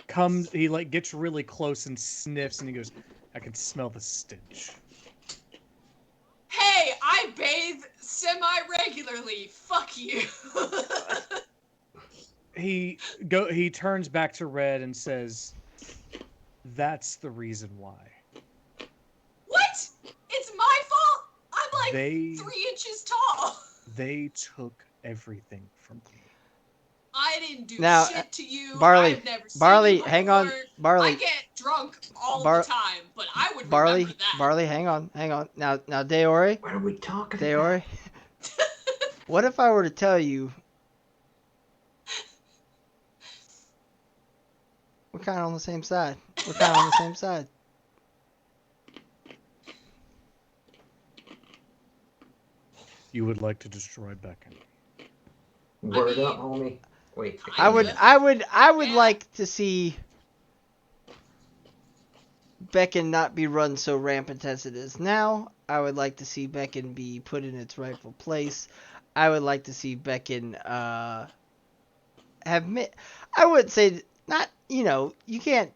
comes, he like gets really close and sniffs, and he goes, "I can smell the stench." Hey, I bathe semi-regularly. Fuck you. He turns back to Red and says, "That's the reason why." What? It's my fault? I'm like 3 inches tall. They took everything from me. I didn't do shit to you. Barley, I've never seen Barley, you hang before. on, Barley. I get drunk all the time, but I would Barley, remember that. Barley, hang on. Now, Deore. What are we talking Deore. What if I were to tell you we're kind of on the same side? We're kind of on the same side. You would like to destroy Beacon. Word up, homie. Wait. I would like to see Beacon not be run so rampant as it is now. I would like to see Beacon be put in its rightful place. I would like to see Beacon I would say not, you can't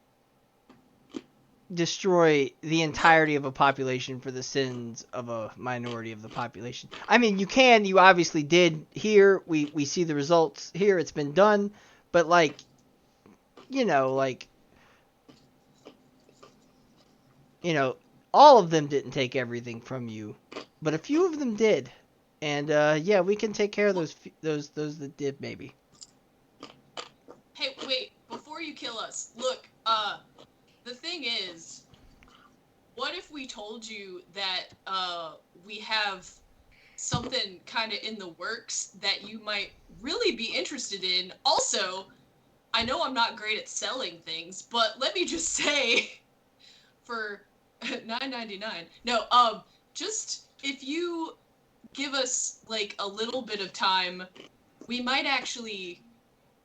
destroy the entirety of a population for the sins of a minority of the population. I mean, you obviously did here. We see the results here. It's been done. But all of them didn't take everything from you, but a few of them did. And we can take care of those that did, maybe. Hey, wait, before you kill us, look, the thing is, what if we told you that we have something kind of in the works that you might really be interested in? Also, I know I'm not great at selling things, but let me just say, for $9.99, no, just if you give us like a little bit of time, we might actually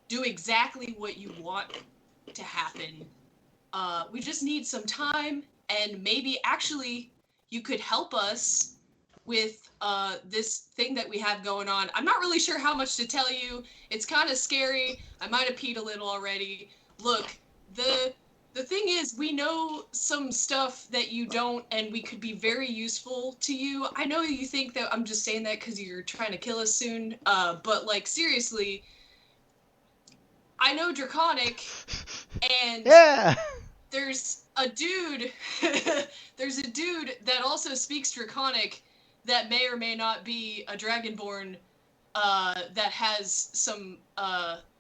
do exactly what you want to happen. We just need some time, and maybe actually you could help us with this thing that we have going on. I'm not really sure how much to tell you. It's kind of scary. I might have peed a little already. Look, the thing is, we know some stuff that you don't, and we could be very useful to you. I know you think that I'm just saying that because you're trying to kill us soon, but like seriously, I know Draconic, and Yeah. there's a dude there's a dude that also speaks Draconic that may or may not be a Dragonborn that has some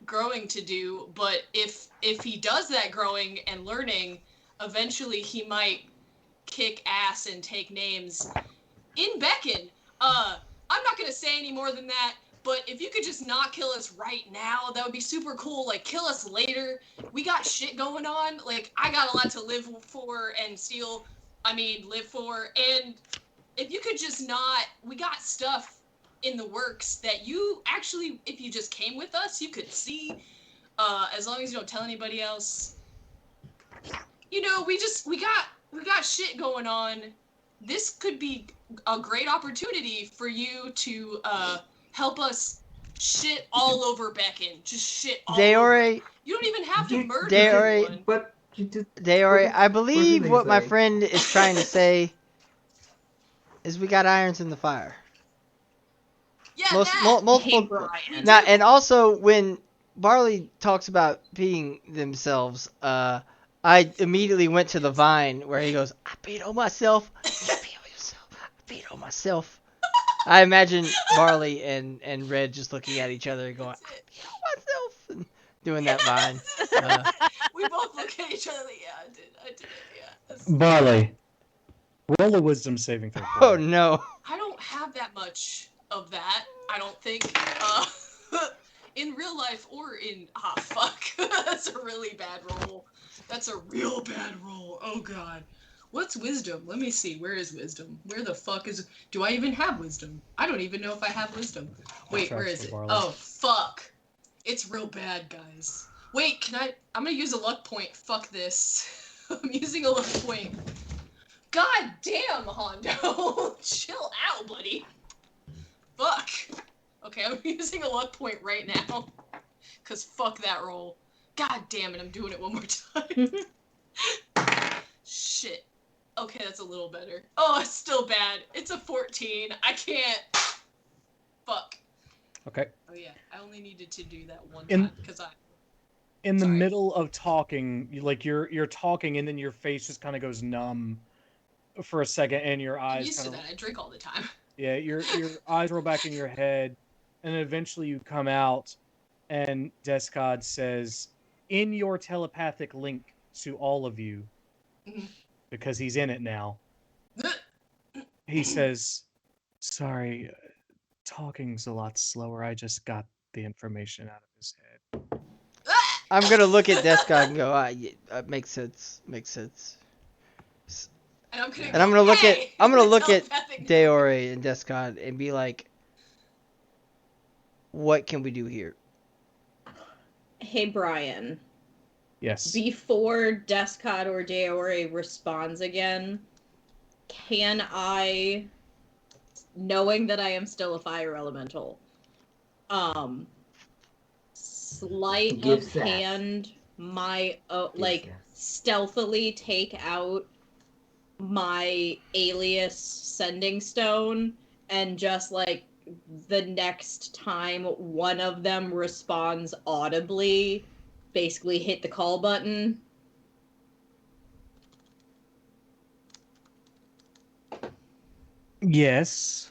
growing to do, but if he does that growing and learning, eventually he might kick ass and take names in Beacon. I'm not gonna say any more than that, but if you could just not kill us right now, that would be super cool. Like, kill us later. We got shit going on. Like, I got a lot to live for and live for. And if you could just not, we got stuff in the works that you actually, if you just came with us, you could see. As long as you don't tell anybody else. You know, we got shit going on. This could be a great opportunity for you to help us shit all over Beacon. Just shit all over it. Deore, You don't even have to murder Deore, anyone. But you just, Deore, I what do believe they what my say? friend is trying to say is we got irons in the fire. Yeah, Multiple. Hey, Brian. Now, and also when Barley talks about being themselves, I immediately went to the Vine where he goes, "I beat on myself. You beat on yourself. I beat on myself." I imagine Barley and Red just looking at each other and going, "I beat on myself," and doing that Vine. We both look at each other. Yeah, I did it. Yeah. Barley, roll a wisdom saving throw. Oh no. I don't have that much of that. I don't think. In real life or in fuck. That's a really bad roll. That's a real bad roll. Oh god. What's wisdom? Let me see. Where is wisdom? Where the fuck is? Do I even have wisdom? I don't even know if I have wisdom. Wait, where is it? Oh fuck. It's real bad, guys. Wait, I'm gonna use a luck point. Fuck this. I'm using a luck point. God damn, Hondo. Chill out, buddy. Fuck. Okay, I'm using a luck point right now. Because fuck that roll. God damn it, I'm doing it one more time. Shit. Okay, that's a little better. Oh, it's still bad. It's a 14. I can't. Fuck. Okay. Oh yeah, I only needed to do that one time because in the middle of talking, you're talking and then your face just kind of goes numb for a second and your eyes I'm used kind to of that. I drink all the time. Yeah, your eyes roll back in your head, and then eventually you come out, and Descod says, in your telepathic link to all of you, because he's in it now, he says, sorry, talking's a lot slower. I just got the information out of his head. I'm gonna look at Descott and go, yeah, makes sense. Makes sense. And I'm gonna look hey! at Deore and Descott and be like, what can we do here? Hey, Brian. Yes. Before Descott or Deore responds again, can I, knowing that I am still a fire elemental, sleight of hand my stealthily take out my alias sending stone, and just like the next time one of them responds audibly, basically hit the call button? Yes.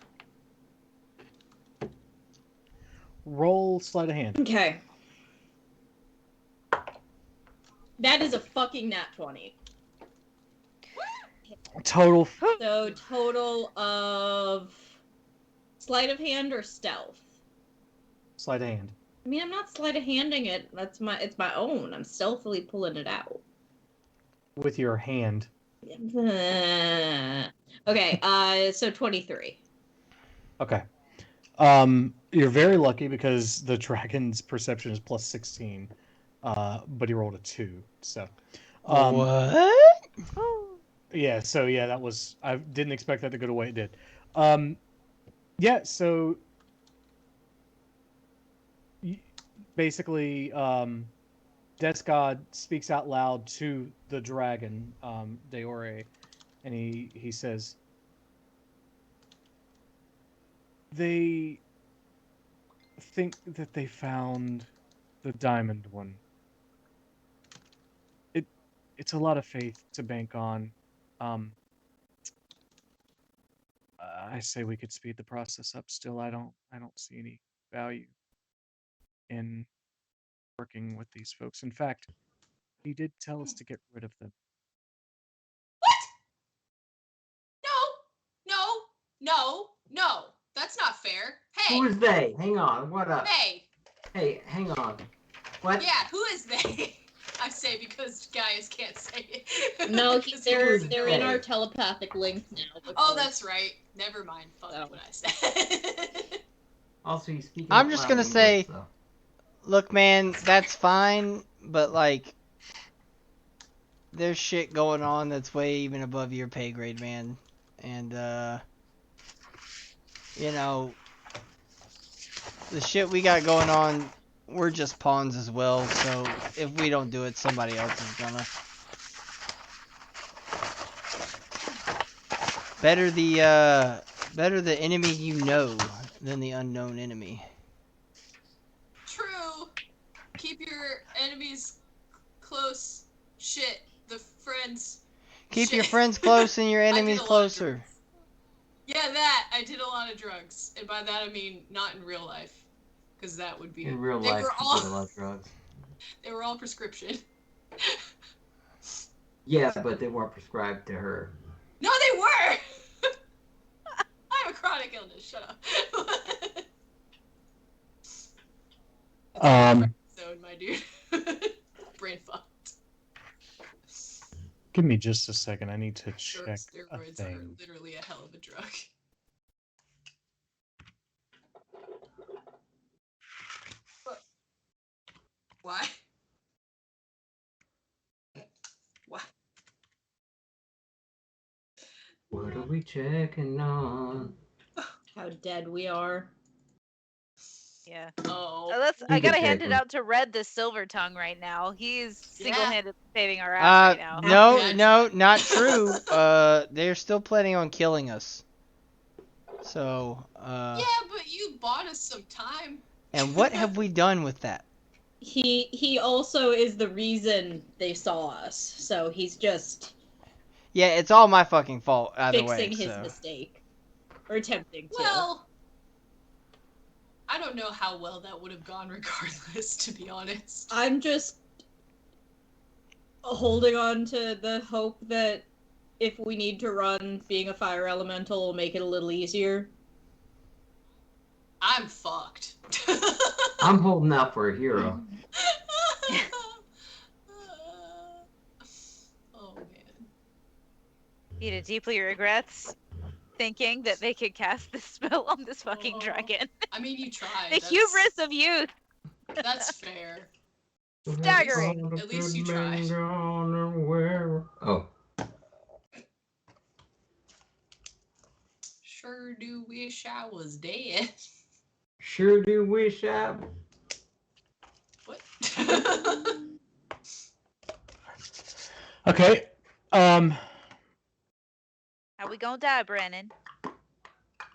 Roll sleight of hand. Okay. That is a fucking nat 20. Total. So total of sleight of hand or stealth? Sleight of hand. I mean, I'm not sleight of handing it. It's my own. I'm stealthily pulling it out. With your hand. Okay, so 23. Okay. You're very lucky because the dragon's perception is plus 16. but he rolled a 2. So, What? yeah. So yeah, that was. I didn't expect that to go the way it did. Yeah. So basically, Death God speaks out loud to the dragon, Deore, and he says, "They think that they found the diamond one. It's a lot of faith to bank on. Um, I say we could speed the process up. Still, I don't see any value in working with these folks. In fact, he did tell us to get rid of them." What? No, no. That's not fair. Hey. Who is they? Hang on. What up? Hey. Hey, hang on. What? Yeah, who is they? I say because guys can't say it. No, 'Cause they're in they? our telepathic link now. Oh, that's right. Never mind. Fuck Oh. what I said. Also, you speaking I'm out just loud gonna English, say, though. look, man, that's fine, but like, there's shit going on that's way even above your pay grade, man. And you know, the shit we got going on, we're just pawns as well. So if we don't do it, somebody else is gonna. Better the enemy you know than the unknown enemy. True. Keep your enemies close. Shit. The friends. Keep Shit. your friends close and your I did enemies a lot of closer. drugs. Yeah, that. I did a lot of drugs. And by that I mean not in real life. Because that would be... In real they life, were you all... did a lot of drugs. They were all prescription. Yeah, but they weren't prescribed to her. No, they were! I have a chronic illness. Shut up. Zone, my dude. Brain fucked. Give me just a second. I need to Sure, check a steroids are thing. literally a hell of a drug. Why? Why? What are we checking on? How dead we are. Yeah. Oh. I You can gotta hand take it them. out to Red the Silver Tongue right now. He's Yeah. single-handedly saving our ass right now. No, Yeah, no, not true. They're still planning on killing us. So, Yeah, but you bought us some time. and what have we done with that? He also is the reason they saw us. So he's just Yeah, it's all my fucking fault either fixing way. his So, mistake. Or attempting to. Well, I don't know how well that would have gone regardless, to be honest. I'm just holding on to the hope that if we need to run, being a fire elemental will make it a little easier. I'm fucked. I'm holding out for a hero. Oh, man. Vita deeply regrets thinking that they could cast this spell on this fucking Oh. dragon. I mean, you tried. The hubris of youth. That's fair. Staggering. At least you tried. Oh. Sure do wish I was dead. Sure do wish I... What? Okay. How we gonna die, Brennan?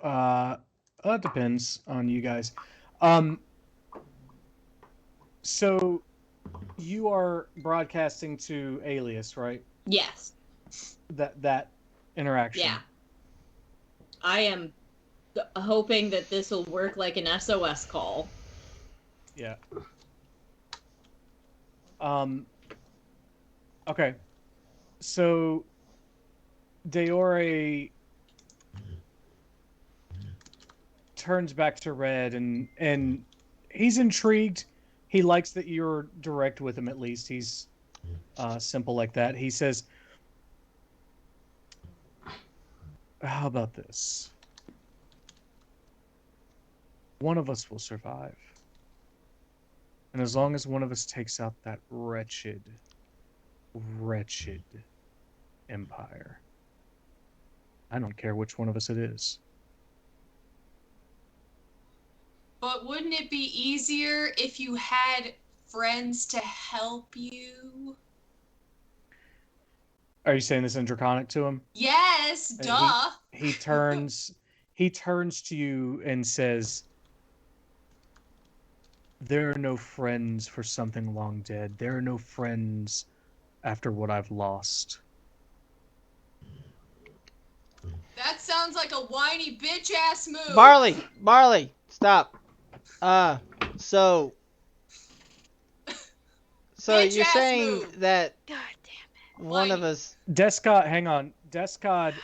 It depends on you guys. So you are broadcasting to Alias, right? Yes. That interaction. Yeah. I am hoping that this will work like an SOS call. Yeah. Okay. So Deore turns back to Red and he's intrigued. He likes that you're direct with him, at least. He's simple like that. He says, how about this? One of us will survive. And as long as one of us takes out that wretched empire, I don't care which one of us it is. But wouldn't it be easier if you had friends to help you? Are you saying this in Draconic to him? Yes, duh. He turns to you and says, "There are no friends for something long dead. There are no friends after what I've lost." That sounds like a whiny bitch ass move. Barley, stop. So Bitch you're ass saying move. that God damn one Whiny. of us. Descod, hang on. Descod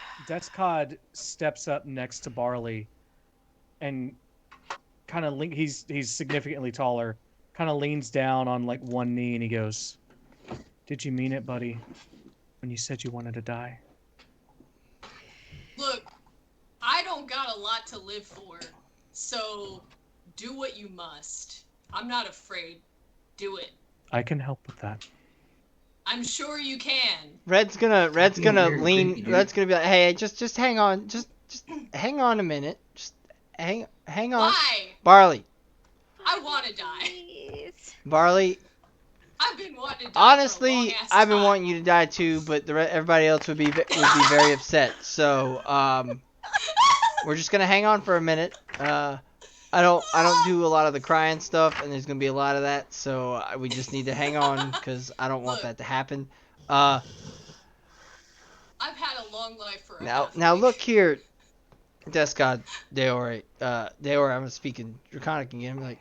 steps up next to Barley, and kind of he's significantly taller. Kind of leans down on like one knee, and he goes, "Did you mean it, buddy, when you said you wanted to die?" Look, I don't got a lot to live for, so do what you must. I'm not afraid. Do it. I can help with that. I'm sure you can. Red's gonna very lean. creepy, dude. Red's gonna be like, "Hey, just hang on. Just hang on a minute. Just hang on." Why? Barley. I want to die. Please. Barley. I've been wanting to die for a Honestly, long-ass I've been time. wanting you to die too, but everybody else would be very upset. So we're just gonna hang on for a minute. I don't do a lot of the crying stuff, and there's gonna be a lot of that. So we just need to hang on because I don't want that to happen. I've had a long life for a Now halfling. look here, Descod Deore. Deore, I'm speaking Draconic again. I'm like,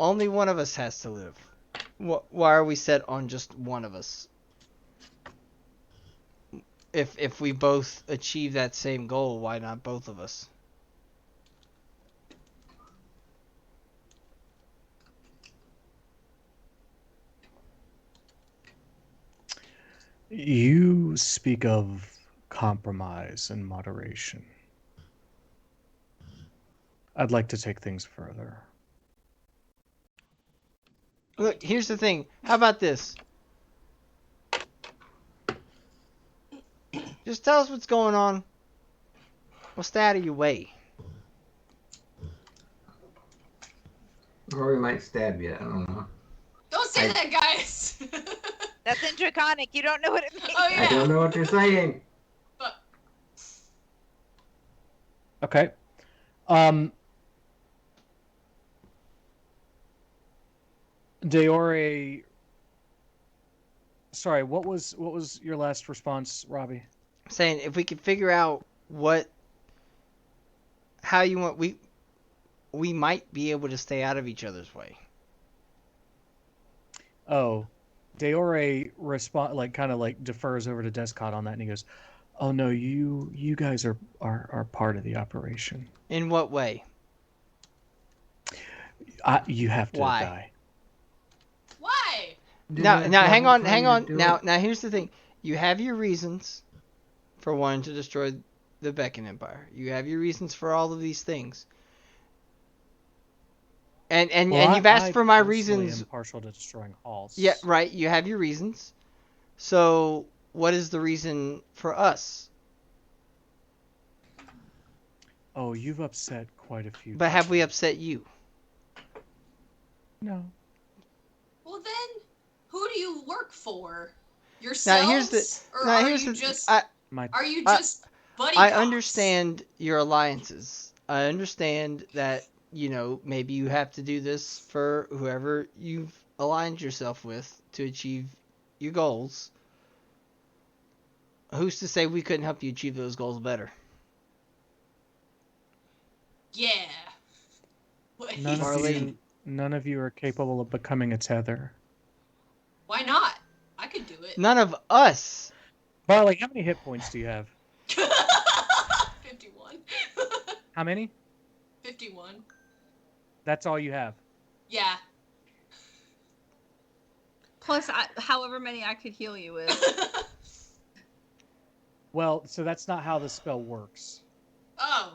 only one of us has to live. Why are we set on just one of us? If we both achieve that same goal, why not both of us? You speak of compromise and moderation. I'd like to take things further. Look, here's the thing. How about this? Just tell us what's going on. We'll stay out of your way. Or we might stab you. I don't know. Don't say that, guys. That's in Draconic. You don't know what it means. Oh yeah. I don't know what you're saying. Okay. Deore. Sorry, what was your last response, Robbie? I'm saying if we could figure out how you want, we might be able to stay out of each other's way. Oh, Deore kind of defers over to Descott on that, and he goes, "Oh no, you guys are part of the operation." In what way? You have to Why? die. Why? Now hang on. Now here's the thing. You have your reasons for wanting to destroy the Beacon Empire. You have your reasons for all of these things. And you've asked for my reasons. I'm partial to destroying halls. Yeah, right. You have your reasons. So, what is the reason for us? Oh, you've upset quite a few. But have we upset you? No. Well then, who do you work for? Yourselves? Are you just buddy I cops? understand your alliances. I understand that, maybe you have to do this for whoever you've aligned yourself with to achieve your goals. Who's to say we couldn't help you achieve those goals better? Yeah. None of you are capable of becoming a tether. Why not? I could do it. None of us. Barley, how many hit points do you have? 51. How many? 51. That's all you have. Yeah. Plus, however many I could heal you with. Well, so that's not how the spell works. Oh.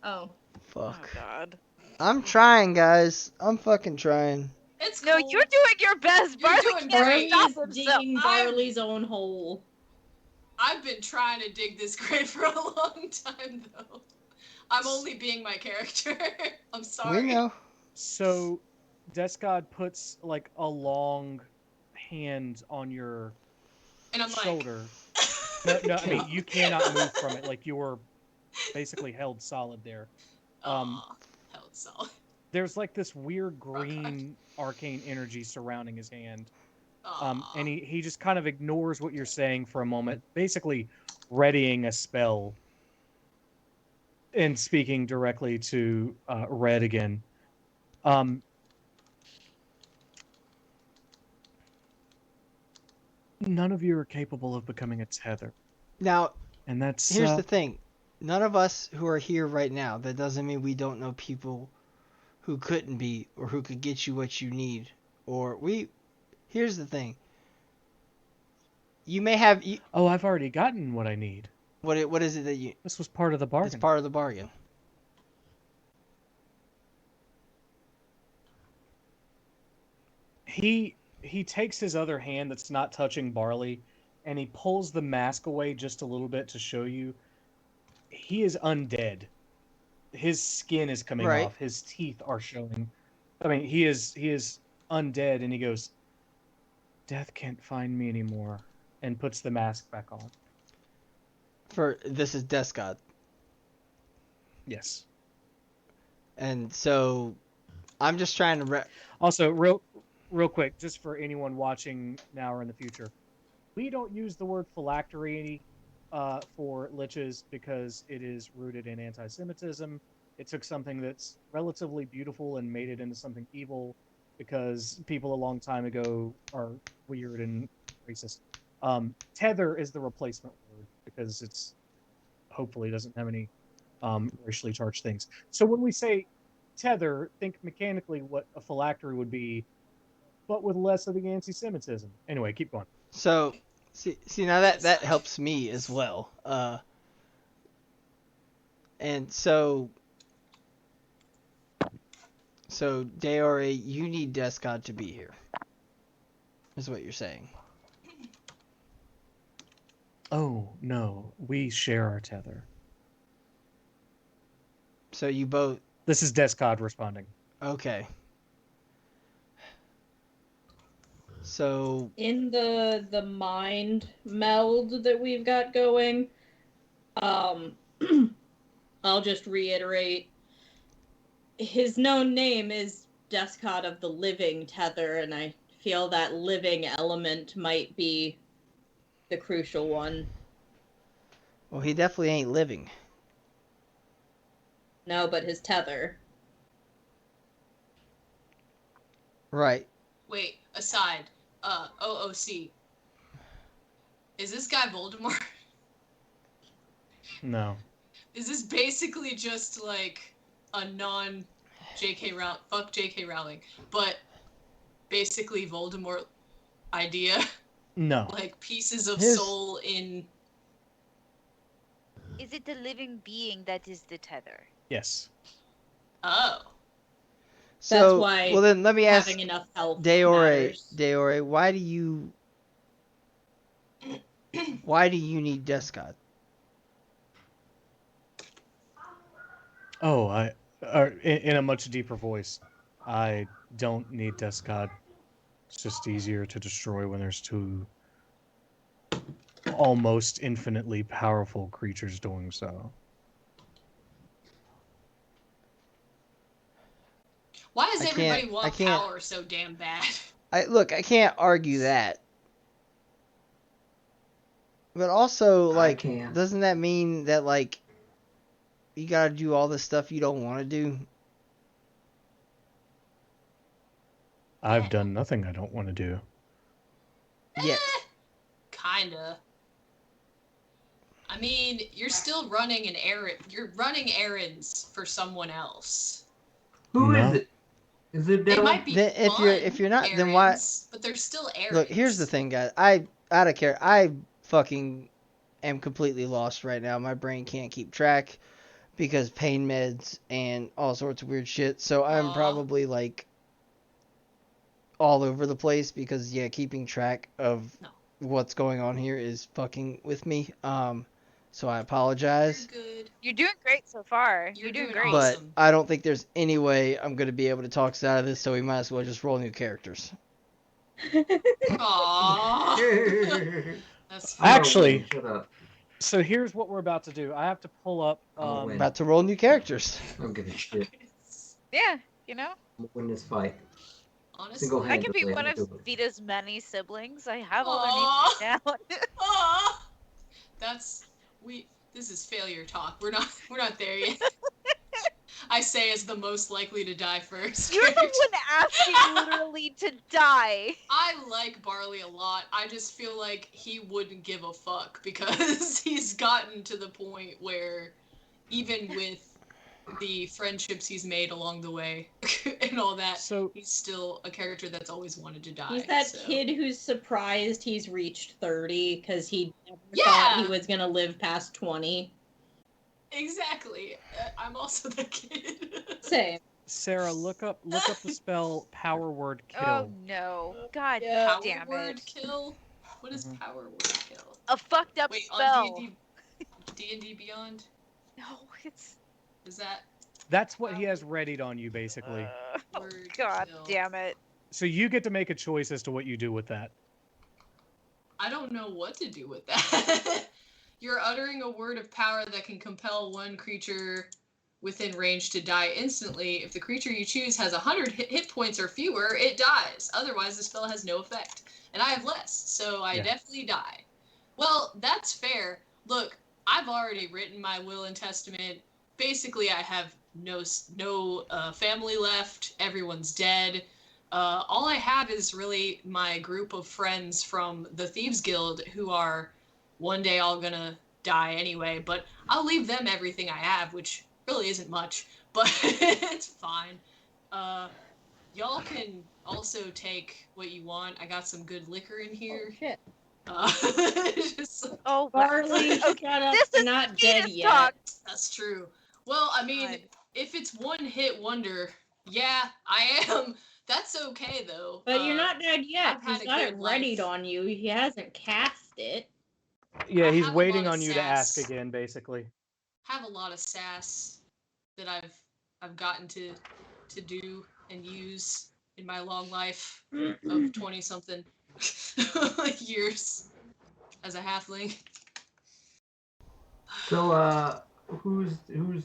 Oh. Fuck. Oh, God. I'm trying, guys. I'm fucking trying. It's No, cool. you're doing your best. You're Barley doing can't great. stop Barley's himself. digging Barley's own hole. I've been trying to dig this grave for a long time, though. I'm only being my character. I'm sorry. We know. So, Deskod puts like a long hand on your And I'm shoulder. like, No, I mean you cannot move from it. Like you were basically held solid there. aw, held solid. There's like this weird green arcane energy surrounding his hand. Aw. And he just kind of ignores what you're saying for a moment, basically readying a spell and speaking directly to Red again. None of you are capable of becoming a tether. Now, And that's here's the thing. None of us who are here right now, that doesn't mean we don't know people who couldn't be or who could get you what you need. Here's the thing. You may have... Oh, I've already gotten what I need. What is it that you... This was part of the bargain. It's part of the bargain. He takes his other hand that's not touching Barley, and he pulls the mask away just a little bit to show you. He is undead. His skin is coming off. His teeth are showing. I mean, he is undead, and he goes, "Death can't find me anymore," and puts the mask back on. This is Deskod. Yes. And so, I'm just trying to... Also, real quick, just for anyone watching now or in the future, we don't use the word phylactery for liches because it is rooted in anti-Semitism. It took something that's relatively beautiful and made it into something evil because people a long time ago are weird and racist. Tether is the replacement word because it's hopefully doesn't have any racially charged things. So when we say tether, think mechanically what a phylactery would be, but with less of the anti-Semitism. Anyway, keep going. So, see now that helps me as well. And so Deore, you need Deskod to be here. Is what you're saying. Oh, no. We share our tether. So you both... This is Deskod responding. Okay. So... In the mind meld that we've got going, I'll just reiterate. His known name is Deskod of the Living Tether, and I feel that living element might be the crucial one. Well, he definitely ain't living. No, but his tether. Right. Wait, aside, OOC. Is this guy Voldemort? No. Is this basically just like a non JK Rowling, fuck JK Rowling, but basically Voldemort idea? No. Like pieces of soul in... Is it the living being that is the tether? Yes. Oh. So, That's why well then let me ask having enough health Deore, matters. why do you need Deskod? Oh, in a much deeper voice, I don't need Deskod. It's just easier to destroy when there's two almost infinitely powerful creatures doing so. Why does everybody want power so damn bad? I can't argue that. But also, like, doesn't that mean that, like, you gotta do all the stuff you don't want to do? I've done nothing I don't want to do. Yet. Kinda. I mean, you're still running an errand. You're running errands for someone else. Who is it? Is it They Dylan? might be Then if you're not, errands, then why? but they're still errands. Look, here's the thing, guys. I don't care. I fucking am completely lost right now. My brain can't keep track because pain meds and all sorts of weird shit. So I'm probably like all over the place because keeping track of No. what's going on here is fucking with me. So I apologize. You're good. You're doing great so far. You're doing doing great. But awesome. I don't think there's any way I'm gonna be able to talk us out of this, so we might as well just roll new characters. Aww. That's fine. Actually, Shut up. so here's what we're about to do. I have to pull up. win. About to roll new characters. I don't give a shit. Yeah, you know? I'm gonna win this fight. Honestly, I could be Handedly, one I of do it. Vita's many siblings. I have all Aw. their names written down. Aw. This is failure talk. We're not there yet. I say as the most likely to die first. You're the one asking literally to die. I like Barley a lot. I just feel like he wouldn't give a fuck because he's gotten to the point where even with the friendships he's made along the way and all that, So he's still a character that's always wanted to die. He's that so. kid who's surprised he's reached 30 because he never Yeah! thought he was gonna live past 20. Exactly. I'm also the kid. Same. Sarah, look up the spell Power Word Kill. Oh no. God Yeah. Power damn word it. kill? What is power word kill? A fucked up Wait, spell. on D&D Beyond? No, it's Is that That's what he has readied on you, basically. oh, word God kill? damn it. So you get to make a choice as to what you do with that. I don't know what to do with that. You're uttering a word of power that can compel one creature within range to die instantly. If the creature you choose has 100 hit points or fewer, it dies. Otherwise, the spell has no effect. And I have less, so I definitely die. Well, that's fair. Look, I've already written my will and testament. Basically, I have no family left. Everyone's dead. All I have is really my group of friends from the Thieves Guild who are one day all gonna die anyway, but I'll leave them everything I have, which really isn't much, but it's fine. Y'all can also take what you want. I got some good liquor in here. Shit. Just, Oh, Barley, okay. shut up. This is Not dead Venus yet. talk. that's true. Well, I mean, God. if it's one hit wonder, yeah, I am. That's okay though. But you're not dead yet. I've had He's a got it good readied life. on you. He hasn't cast it. Yeah, I he's have a waiting lot of on you to ask sass. again, basically. Have a lot of sass that I've gotten to do and use in my long life of 20 something years as a halfling. So, who's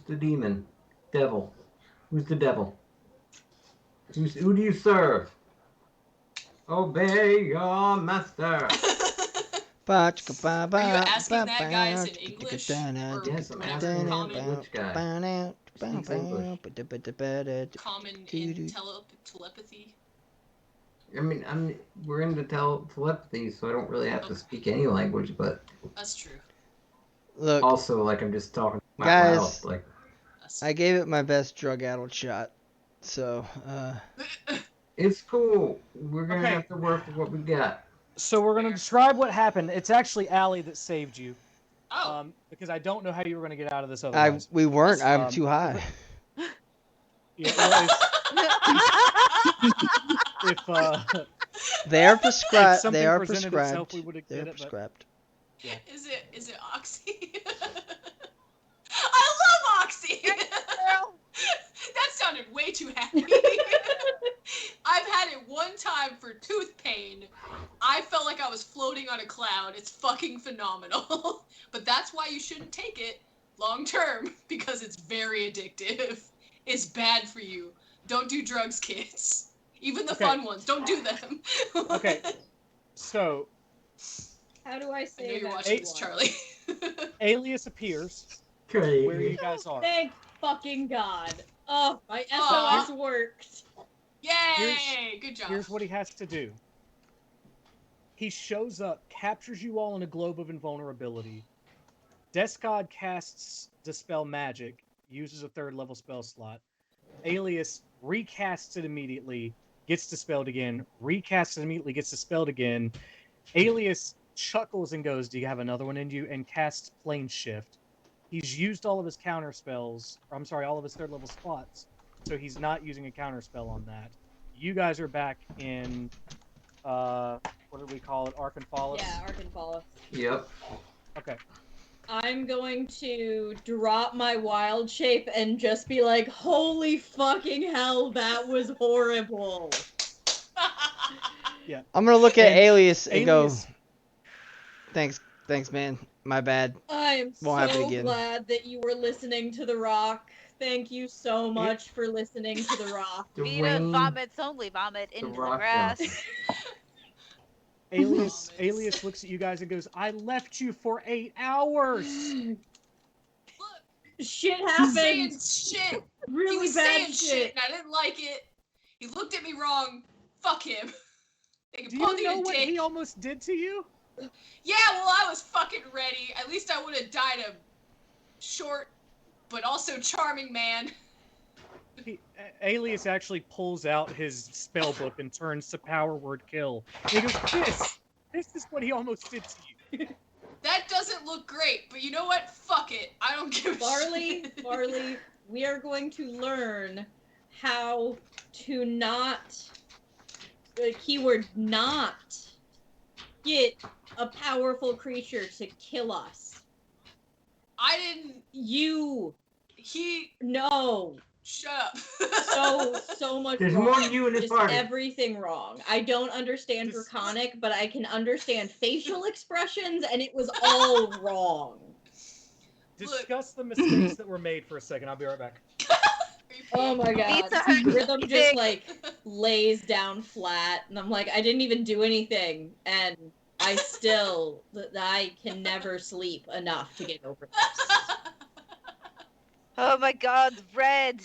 the demon? Devil. Who's the devil? Who do you serve? Obey your master. Are you asking that guy in English? Or Yes, I'm whatever asking common which guy. Speaks English. common in telepathy? I mean, we're into telepathy, so I don't really have to speak any language, but That's true. Look, also, like, I'm just talking out guys, loud, like, I gave it my best drug-addled shot. So, it's cool. We're gonna Okay. have to work with what we got. So we're gonna describe what happened. It's actually Allie that saved you. Oh. Because I don't know how you were gonna get out of this otherwise. we weren't. I'm Um, too high. Yeah, well, if They are if prescribed. something They are presented prescribed. itself, we would have They're get it. But prescribed. Yeah. Is it Oxy? I love Oxy! That sounded way too happy. I've had it one time for tooth pain. I felt like I was floating on a cloud. It's fucking phenomenal. But that's why you shouldn't take it long term, because it's very addictive. It's bad for you. Don't do drugs, kids. Even the Okay. fun ones. Don't do them. Okay. So How do I I say know you're that watching this, one? Charlie. Alias appears Okay. where you guys are. Thank fucking God. Oh, my SOS Aw. worked. Yay! Good job. Here's what he has to do. He shows up, captures you all in a globe of invulnerability. Descod casts Dispel Magic, uses a 3rd level spell slot. Alias recasts it immediately, gets dispelled again, recasts it immediately, gets dispelled again. Alias chuckles and goes, "Do you have another one in you?" and casts Plane Shift. He's used all of his counter spells, all of his 3rd level spots, so he's not using a counter spell on that. you guys are back in, what do we call it, Arkenfalis? Yeah, Arkenfalis. Yep. Okay. I'm going to drop my wild shape and just be like, holy fucking hell, that was horrible. Yeah. I'm gonna look at And Alias and Alias- go, thanks, man. My bad. I am Won't happen so again. glad that you were listening to The Rock. Thank you so much for listening to The Rock. Vita Dwayne vomits only vomit into the Rock grass. Alias looks at you guys and goes, I left you for 8 hours! Look, Shit he's saying happened. shit. Really He was bad saying shit, and I didn't like it. He looked at me wrong. Fuck him. They can Do pull you know a what dick. he almost did to you? Yeah, well, I was fucking ready. At least I would have died a short, but also charming man. Alias actually pulls out his spell book and turns to power word kill. And he goes, this is what he almost did to you. That doesn't look great, but you know what? Fuck it. I don't give a shit. Barley, we are going to learn how to not, keyword not, get a powerful creature to kill us. I didn't. No. Shut up. So much There's wrong. more than you in this Just party. everything wrong. I don't understand Draconic, but I can understand facial expressions, and it was all wrong. Discuss the mistakes that were made for a second. I'll be right back. Oh my god. Rhythm just like lays down flat, and I'm like, I didn't even do anything, and I can never sleep enough to get over this. Oh my god, Red!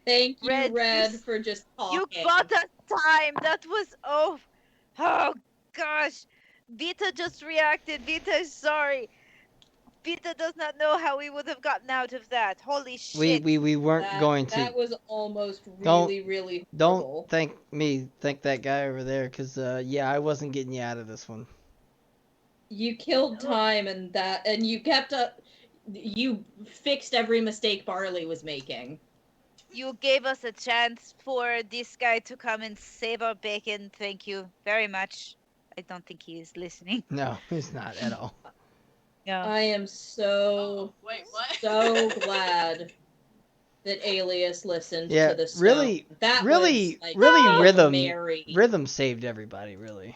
Thank you, Red, you for just talking. You bought us time! That was... Oh gosh! Vita just reacted. Vita is sorry. Vita does not know how we would have gotten out of that. Holy shit. We weren't going to. That was almost really horrible. Don't thank me. Thank that guy over there, because, yeah, I wasn't getting you out of this one. You killed time, and you kept up. You fixed every mistake Barley was making. You gave us a chance for this guy to come and save our bacon. Thank you very much. I don't think he is listening. No, he's not at all. No. I am so glad that Alias listened to the snow. Really, that really, was like really, rhythm saved everybody, really.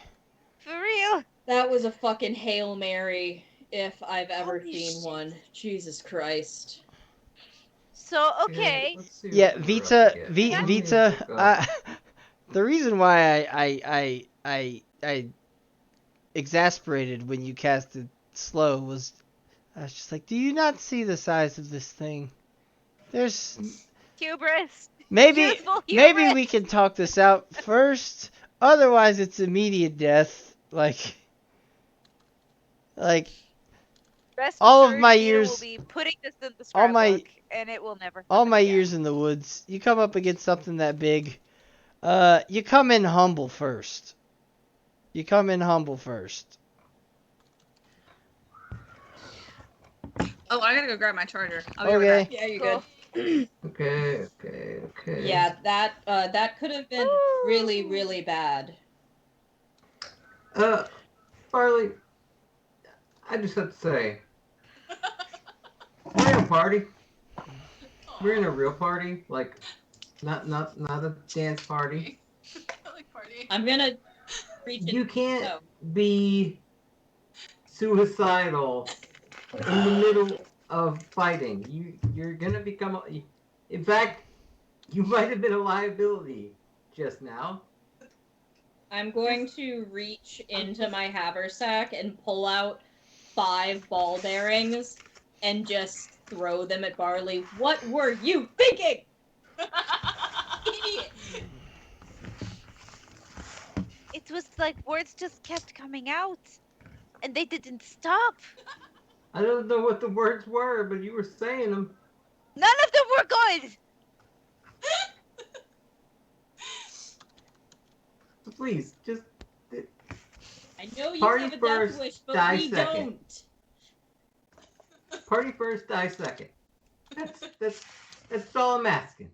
For real? That was a fucking Hail Mary, if I've ever seen one. Jesus Christ. So, okay. Yeah, Vita, the reason why I exasperated when you casted slow was, I was just like, do you not see the size of this thing? There's hubris. Maybe we can talk this out first. Otherwise, it's immediate death. Like Rest all assured, of my Vita years, will be putting this in the all my scrapbook, and it will never all happen my again. years in the woods. You come up against something that big, you come in humble first. You come in humble first. Oh, I gotta go grab my charger. I'll be right Okay. back. Yeah, you're good. Okay. Yeah, that could have been really, really bad. Farley, I just have to say, we're in a party. We're in a real party, like not a dance party. I like party. I'm gonna reach You can't be suicidal in the middle of fighting. You're gonna become. In fact, you might have been a liability just now. I'm going to reach into my haversack and pull out 5 ball bearings and just throw them at Barley. What were you thinking? Idiot. It was like words just kept coming out, and they didn't stop. I don't know what the words were, but you were saying them. None of them were good. Please, just. I know you Party have a first, death wish, but die we second. don't. Party first, die second. That's all I'm asking.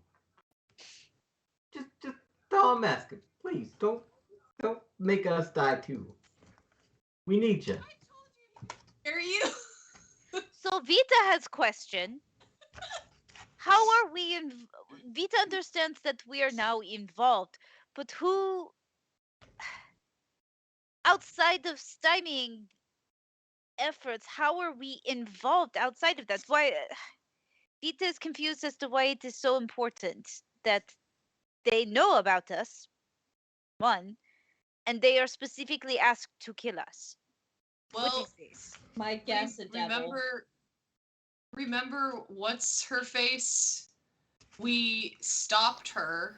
Just all I'm asking. Please, don't make us die too. We need you. Are you? So Vita has question. How are we Vita understands that we are now involved, but who outside of stymieing efforts, how are we involved outside of that? Why Vita is confused as to why it is so important that they know about us, one, and they are specifically asked to kill us. What Well, is this? My guess, a devil. remember what's her face? We stopped her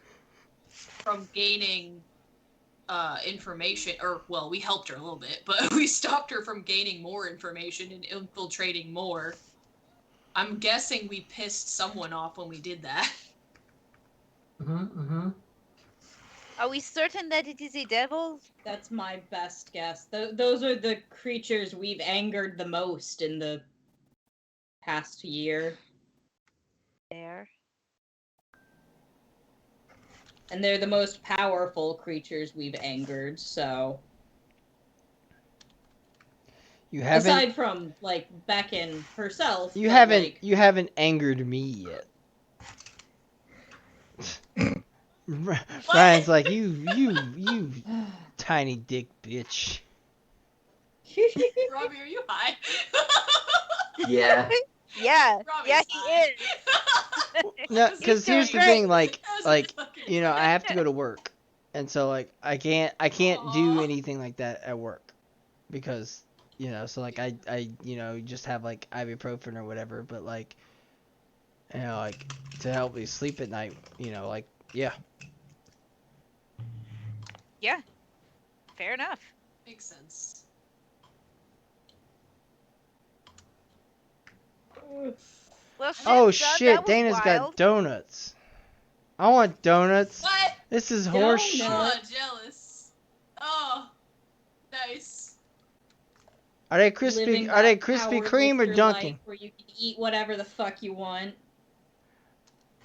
from gaining information, or well, we helped her a little bit, but we stopped her from gaining more information and infiltrating more. I'm guessing we pissed someone off when we did that. Are we certain that it is a devil? That's my best guess. Those are the creatures we've angered the most in the past year. There. And they're the most powerful creatures we've angered, so... You haven't... Aside from, like, Beckon herself. You but, haven't... Like... You haven't angered me yet. Ryan's like, you tiny dick bitch. Robbie, are you high? Yeah. Yeah. Robbie's Yeah, high. he is. No, because doing here's the great. thing, like, fucking you know, I have to go to work, and so like I can't do anything like that at work, because you know, so like I you know just have like ibuprofen or whatever, but like, you know, like to help me sleep at night, you know, like yeah. Yeah. Fair enough. Makes sense. Well, shit, Oh son, shit, that was Dana's got wild. donuts. I want donuts. What? This is horse shit. Oh, jealous. Oh, nice. Are they crispy? living Are they that Krispy power Kreme or lifter Dunkin'? life where you can eat whatever the fuck you want.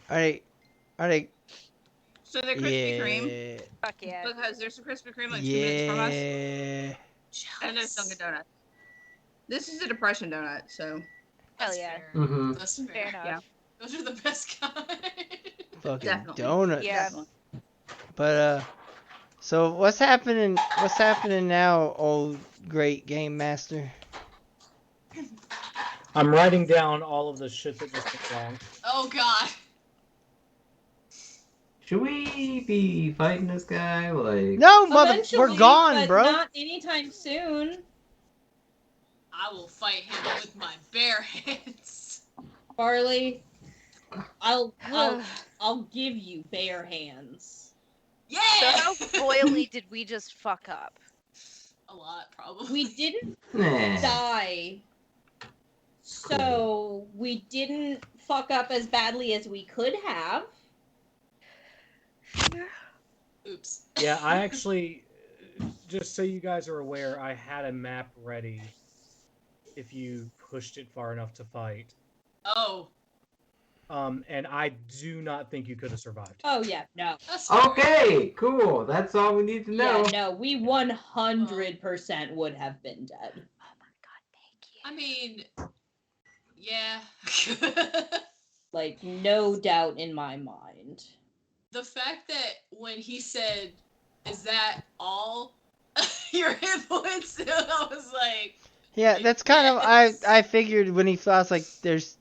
Are they? So they're Krispy Kreme Yeah. Fuck yeah. because there's a Krispy Kreme like 2 minutes from us, Yeah. and there's Dunkin' Donuts. This is a depression donut, so Hell That's yeah. fair. Mhm. That's Fair fair. enough. Yeah. Those are the best kind. Fucking Definitely. donuts. Yeah. definitely. But so what's happening? What's happening now, old great game master? I'm writing down all of the shit that just went wrong. Oh god. Should we be fighting this guy? Like, No, mother, Eventually, we're gone, but bro. not anytime soon. I will fight him with my bare hands. Barley, I'll give you bare hands. Yeah! So how royally did we just fuck up? A lot, probably. We didn't nah. die, so we didn't fuck up as badly as we could have. Oops. Yeah, I actually, just so you guys are aware, I had a map ready if you pushed it far enough to fight. Oh. And I do not think you could have survived. Oh yeah, no. That's fair. Okay, cool. That's all we need to know. Yeah, no, we 100% would have been dead. Oh my god, thank you. I mean, yeah. Like, no doubt in my mind. The fact that when he said, "Is that all your hit points?" I was like, Yeah, that's kind of I figured when he I was like, there's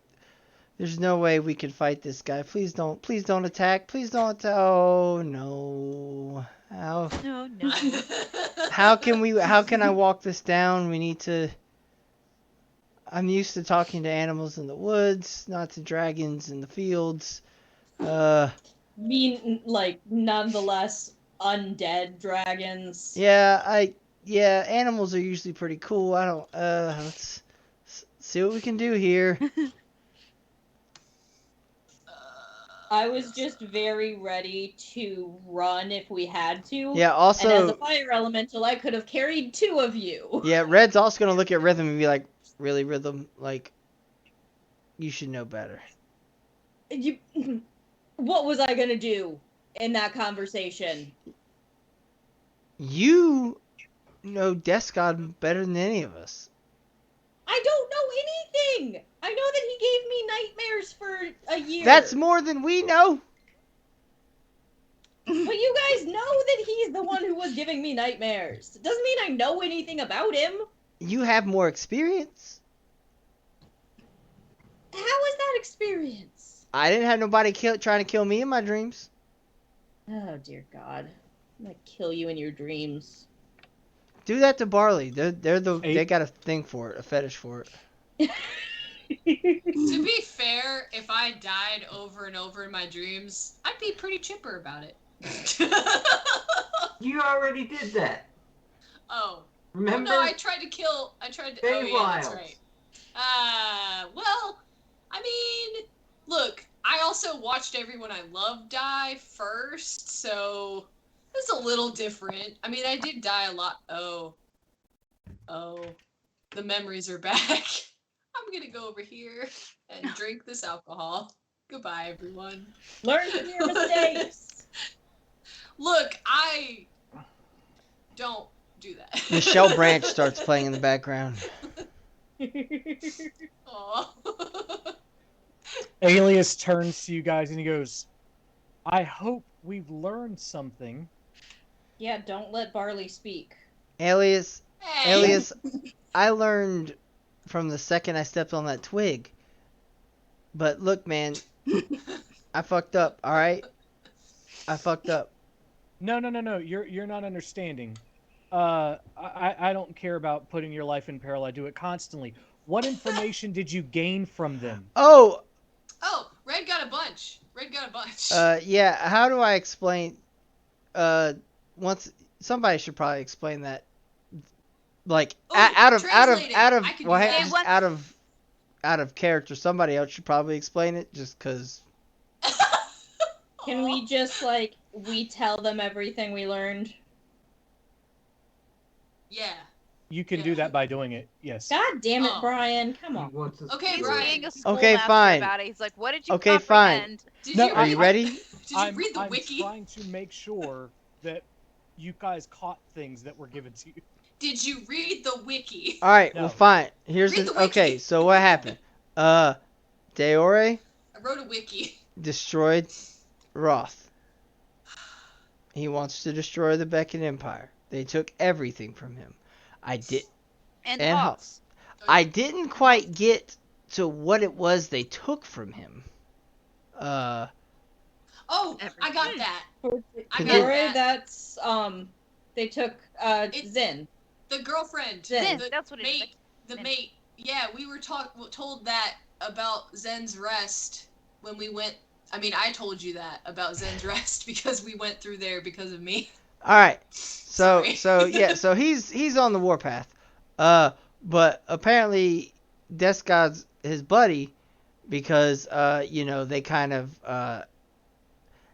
no way we could fight this guy. Please don't attack. Please don't attack. Oh no. How No. how can I walk this down? We need to. I'm used to talking to animals in the woods, not to dragons in the fields. Like, nonetheless, undead dragons. Yeah, animals are usually pretty cool. I don't, let's see what we can do here. I was just very ready to run if we had to. Yeah, also... And as a fire elemental, I could have carried 2 of you. Yeah, Red's also gonna look at Rhythm and be like, really, Rhythm? Like, you should know better. What was I gonna do? in that conversation. You know Death God better than any of us. I don't know anything. I know that he gave me nightmares for a year. That's more than we know. But you guys know that he's the one who was giving me nightmares. It doesn't mean I know anything about him. You have more experience. How is that experience? I didn't have nobody trying to kill me in my dreams. Oh, dear God. I'm gonna kill you in your dreams. Do that to Barley. They got a thing for it, a fetish for it. To be fair, if I died over and over in my dreams, I'd be pretty chipper about it. You already did that. Oh. Remember? No, I tried to. Oh yeah, that's right. Well, I mean, look, I also watched everyone I love die first, so it's a little different. I mean, I did die a lot. Oh, the memories are back. I'm gonna go over here and drink this alcohol. Goodbye, everyone. Learn from your mistakes. Look, I don't do that. Michelle Branch starts playing in the background. Aw. Alias turns to you guys and he goes, I hope we've learned something. Yeah, don't let Barley speak. Alias, Hey. I learned from the second I stepped on that twig. But look, man, I fucked up, alright? I fucked up. No. You're not understanding. I don't care about putting your life in peril. I do it constantly. What information did you gain from them? Oh, Red got a bunch. yeah, how do I explain, once, somebody should probably explain that, like, Ooh, out of, I can do well, that. just out of character, somebody else should probably explain it, just because. Can we just, like, we tell them everything we learned? Yeah. You can do that by doing it, yes. God damn it, Brian. Come He on. wants us Okay, to Brian. Being a learn. schoolmaster fine. about it. He's like, what did you Okay, fine. comprehend? Are you ready? Did you read the I'm wiki? trying to make sure that you guys caught things that were given to you. Did you read the wiki? Alright, No. well, fine. Here's Read the the wiki. okay, so what happened? Deore I wrote a wiki. destroyed Roth. He wants to destroy the Beckett Empire. They took everything from him. And and Hawks. I didn't quite get to what it was they took from him. Oh, I got that. I got Nora, that. that's, they took, Zin. The girlfriend. Zen. The That's what it is. mate. The mate. Yeah, we were told that about Zen's Rest when we went. I mean, I told you that about Zen's Rest because we went through there because of me. Alright. So Sorry. yeah, so he's on the warpath. But apparently Death God's his buddy because they kind of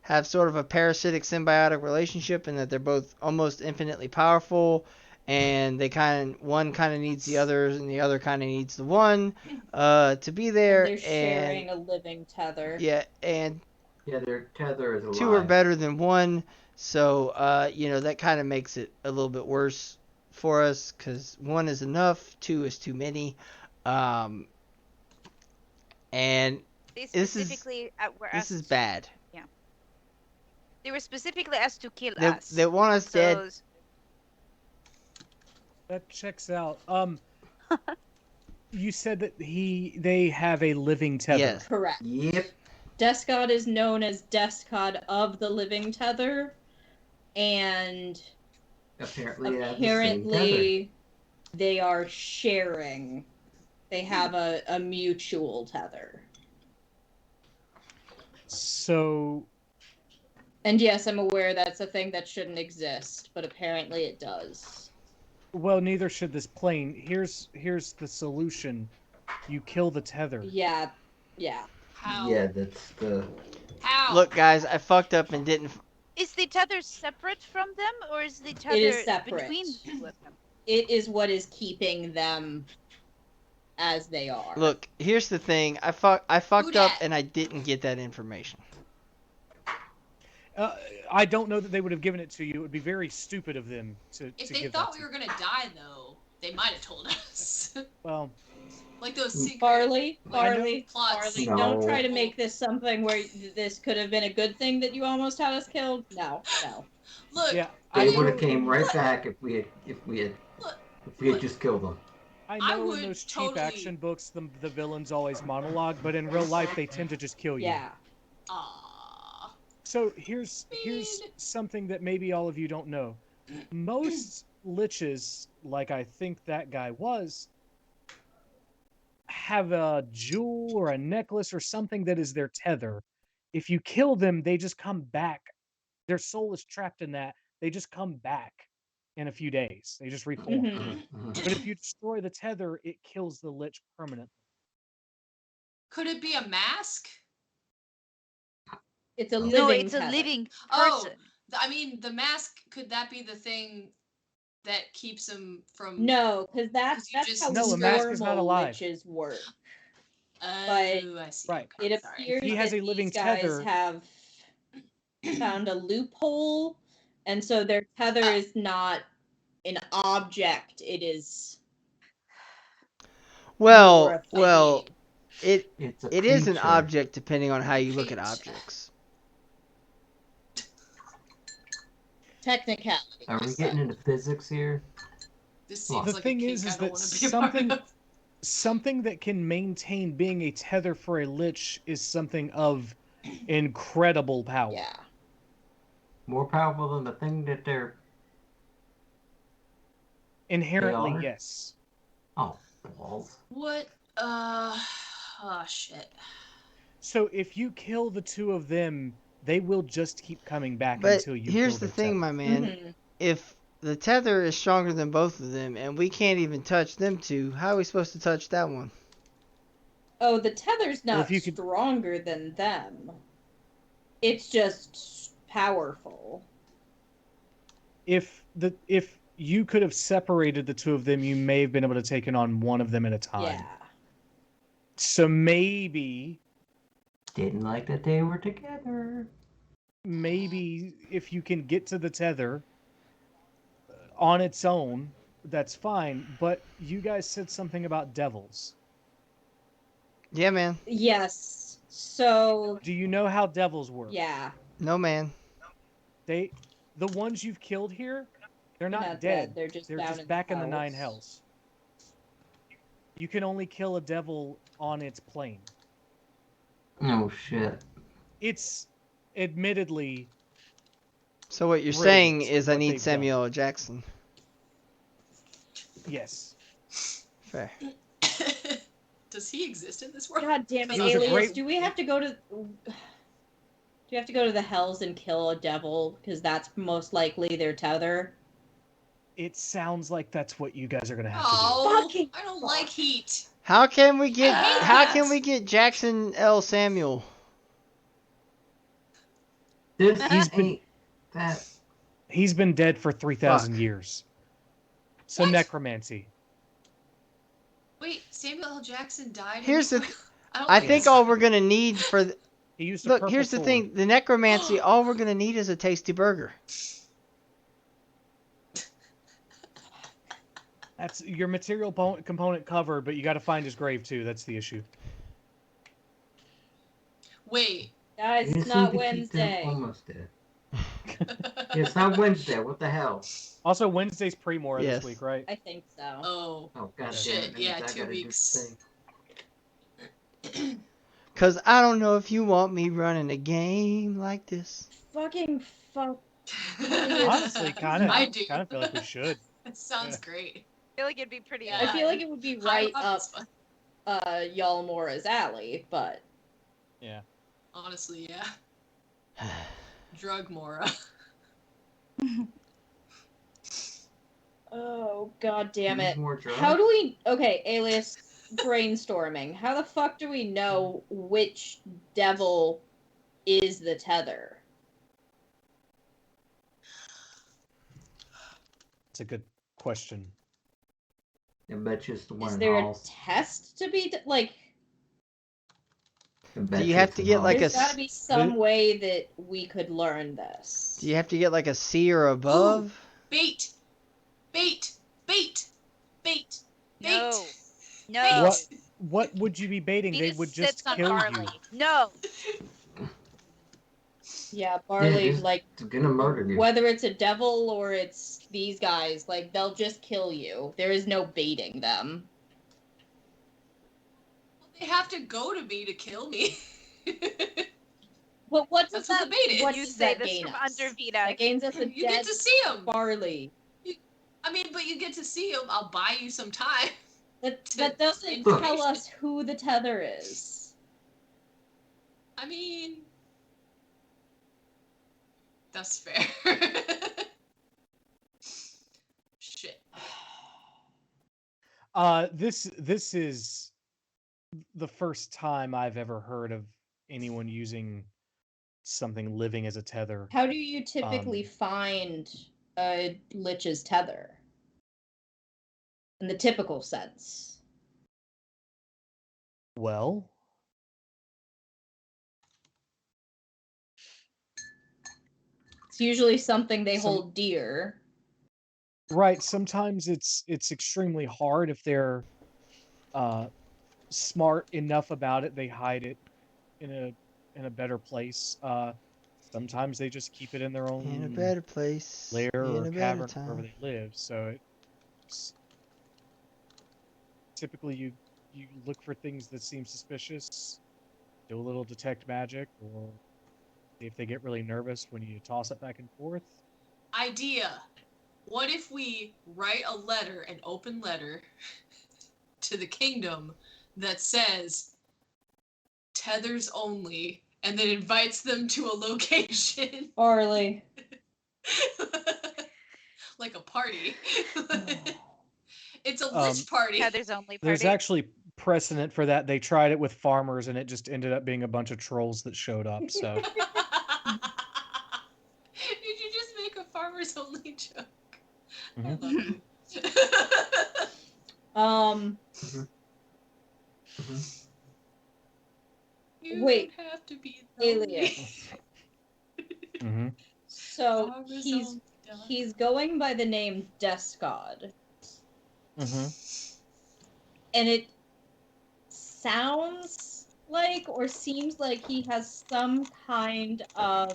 have sort of a parasitic symbiotic relationship in that they're both almost infinitely powerful, and one kind of needs the other and the other kind of needs the one to be there. They're sharing a living tether. Yeah, and Yeah, their tether is alive. two are better than one, so that kind of makes it a little bit worse for us because one is enough, two is too many, and They this is specifically were this asked, is bad. Yeah. They were specifically asked to kill They, us. they want us dead. That checks out. You said that they have a living tether. Yes. Correct. Yep. Deskod is known as Deskod of the Living Tether, and Apparently they have the same tether. they are sharing. They have a mutual tether. So, And yes, I'm aware that's a thing that shouldn't exist, but apparently it does. well, neither should this plane. Here's the solution. You kill the tether. Yeah. How? Yeah, that's the... How? Look, guys, I fucked up and didn't. Is the tether separate from them, or is the tether It is separate. between the two of them? It is what is keeping them as they are. Look, here's the thing. I fucked up dat? and I didn't get that information. I don't know that they would have given it to you. It would be very stupid of them to If to they give thought that we to were gonna die, though, they might have told us. you. Well, Like those secret Farley, like, plots. Farley, No. don't try to make this something where this could have been a good thing that you almost had us killed. No. Look, yeah, They I would have know. came right Look. back if we had look, just killed them. I I know in would those cheap totally- action books, the villains always monologue, but in real life, they tend to just kill you. Yeah. Aww. So here's Man. something that maybe all of you don't know. Most liches, like I think that guy was, have a jewel or a necklace or something that is their tether. If you kill them, they just come back. Their soul is trapped in that. They just come back in a few days. They just reform. Mhm. But if you destroy the tether, it kills the lich permanently. Could it be a mask? It's a living No, it's a tether. living Oh, person. I mean, the mask, could that be the thing that keeps him from... No, because 'Cause you that's just how No, a mask is not normal alive. liches work. Oh, I see. Right. Okay, It sorry. appears He has that a living these guys tether. have found a loophole, and so their tether is not an object. It is more Well, of a it It's a it is an creature. object depending on how you look at Creature. objects. technicality. Are we getting into physics here? This Well, seems The like thing a kink is I don't that want to be a part of. something that can maintain being a tether for a lich is something of incredible power. Yeah. More powerful than the thing that they're... Inherently, They are? yes. Oh, balls. What? Oh, shit. So if you kill the two of them, they will just keep coming back But until you here's kill the their thing, tether. my man. Mhm. If the tether is stronger than both of them, and we can't even touch them two, how are we supposed to touch that one? Oh, the tether's Well, not if you could- stronger than them. It's just powerful. If you could have separated the two of them, you may have been able to take it on one of them at a time. Yeah. So maybe Didn't like that they were together. if you can get to the tether on its own, that's fine. But you guys said something about devils. Yeah, man. Yes. So, Do you know how devils work? yeah. No, man. The ones you've killed here, they're not, Not dead. dead, they're just They're down just in back in the hells. 9 hells. You can only kill a devil on its plane. Oh, shit. It's admittedly So what you're Brilliant, saying is I what need they've Samuel L. Jackson. yes. Fair. Does he exist in this world? God damn it, It was a Alias, great- do we have to go to... Do you have to go to the hells and kill a devil? Because that's most likely their tether. It sounds like that's what you guys are gonna have Oh, Fucking I don't fuck. like heat. How can we get I hate how that. can we get Jackson L. Samuel? This He's been- ain't that. to do. He's been dead for 3,000 Fuck. years. So What? necromancy. Wait, Samuel L. Jackson died. Here's in the this one? I like think this. all we're gonna need for He used a look. purple Here's the sword. thing: the necromancy. All we're gonna need is a tasty burger. That's your material component covered, but you got to find his grave too. That's the issue. Wait. Guys, You it's just not need to keep them Wednesday. almost dead. It's not Wednesday. What the hell? Also, Wednesday's pre-Mora Yes. this week, right? I think so. Oh. Oh, god Shit, damn it. that means yeah, I 2 gotta do weeks. the thing. Cause I don't know if you want me running a game like this. Fucking fuck. Honestly, I do. kind of feel like we should. That sounds Yeah. great. I feel like it'd be pretty. Yeah. I feel like it would be right I up love this one. Almora's alley, but Yeah. Honestly, yeah. Drug Mora. oh god damn Need it. more drugs? How do we okay, Alias brainstorming. How the fuck do we know which devil is the tether? It's a good question. I bet you it's the one Is in there a Halls. test to be like Bet Do you you have it's to a get no. like a There's got to s- be some way that we could learn this. Do you have to get like a C or above? Ooh, bait, bait, bait, bait, No. bait. No. What would you be baiting? They Vita would just sits on kill you. barley. No. Yeah, Barley, just like, gonna murder you. whether it's a devil or it's these guys, like, they'll just kill you. There is no baiting them. Well, they have to go to me to kill me. But what That's does what that? the bait is. What You does say that this gain from us? under Vita. That gains us a You dead get to see him. Barley. I mean, but you get to see him. I'll buy you some time. That doesn't information. tell us who the tether is. I mean, that's fair. Shit. This is the first time I've ever heard of anyone using something living as a tether. How do you typically find a lich's tether? In the typical sense. Well, It's usually something they hold dear. right. Sometimes it's extremely hard if they're smart enough about it. They hide it in a better place. Sometimes they just keep it in their own In a better place. lair in or a better cavern time. wherever they live. So it's typically you look for things that seem suspicious, do a little detect magic, or see if they get really nervous when you toss it back and forth. Idea. What if we write a letter, an open letter, to the kingdom that says tethers only, and then invites them to a location? Barley. Like a party. It's a lich party. Tethers only There's party. actually precedent for that. They tried it with farmers, and it just ended up being a bunch of trolls that showed up. So Did you just make a farmers only joke? I love you. You Wait, don't have to be Alias. So Farmers he's going by the name Descod. And it sounds like or seems like he has some kind of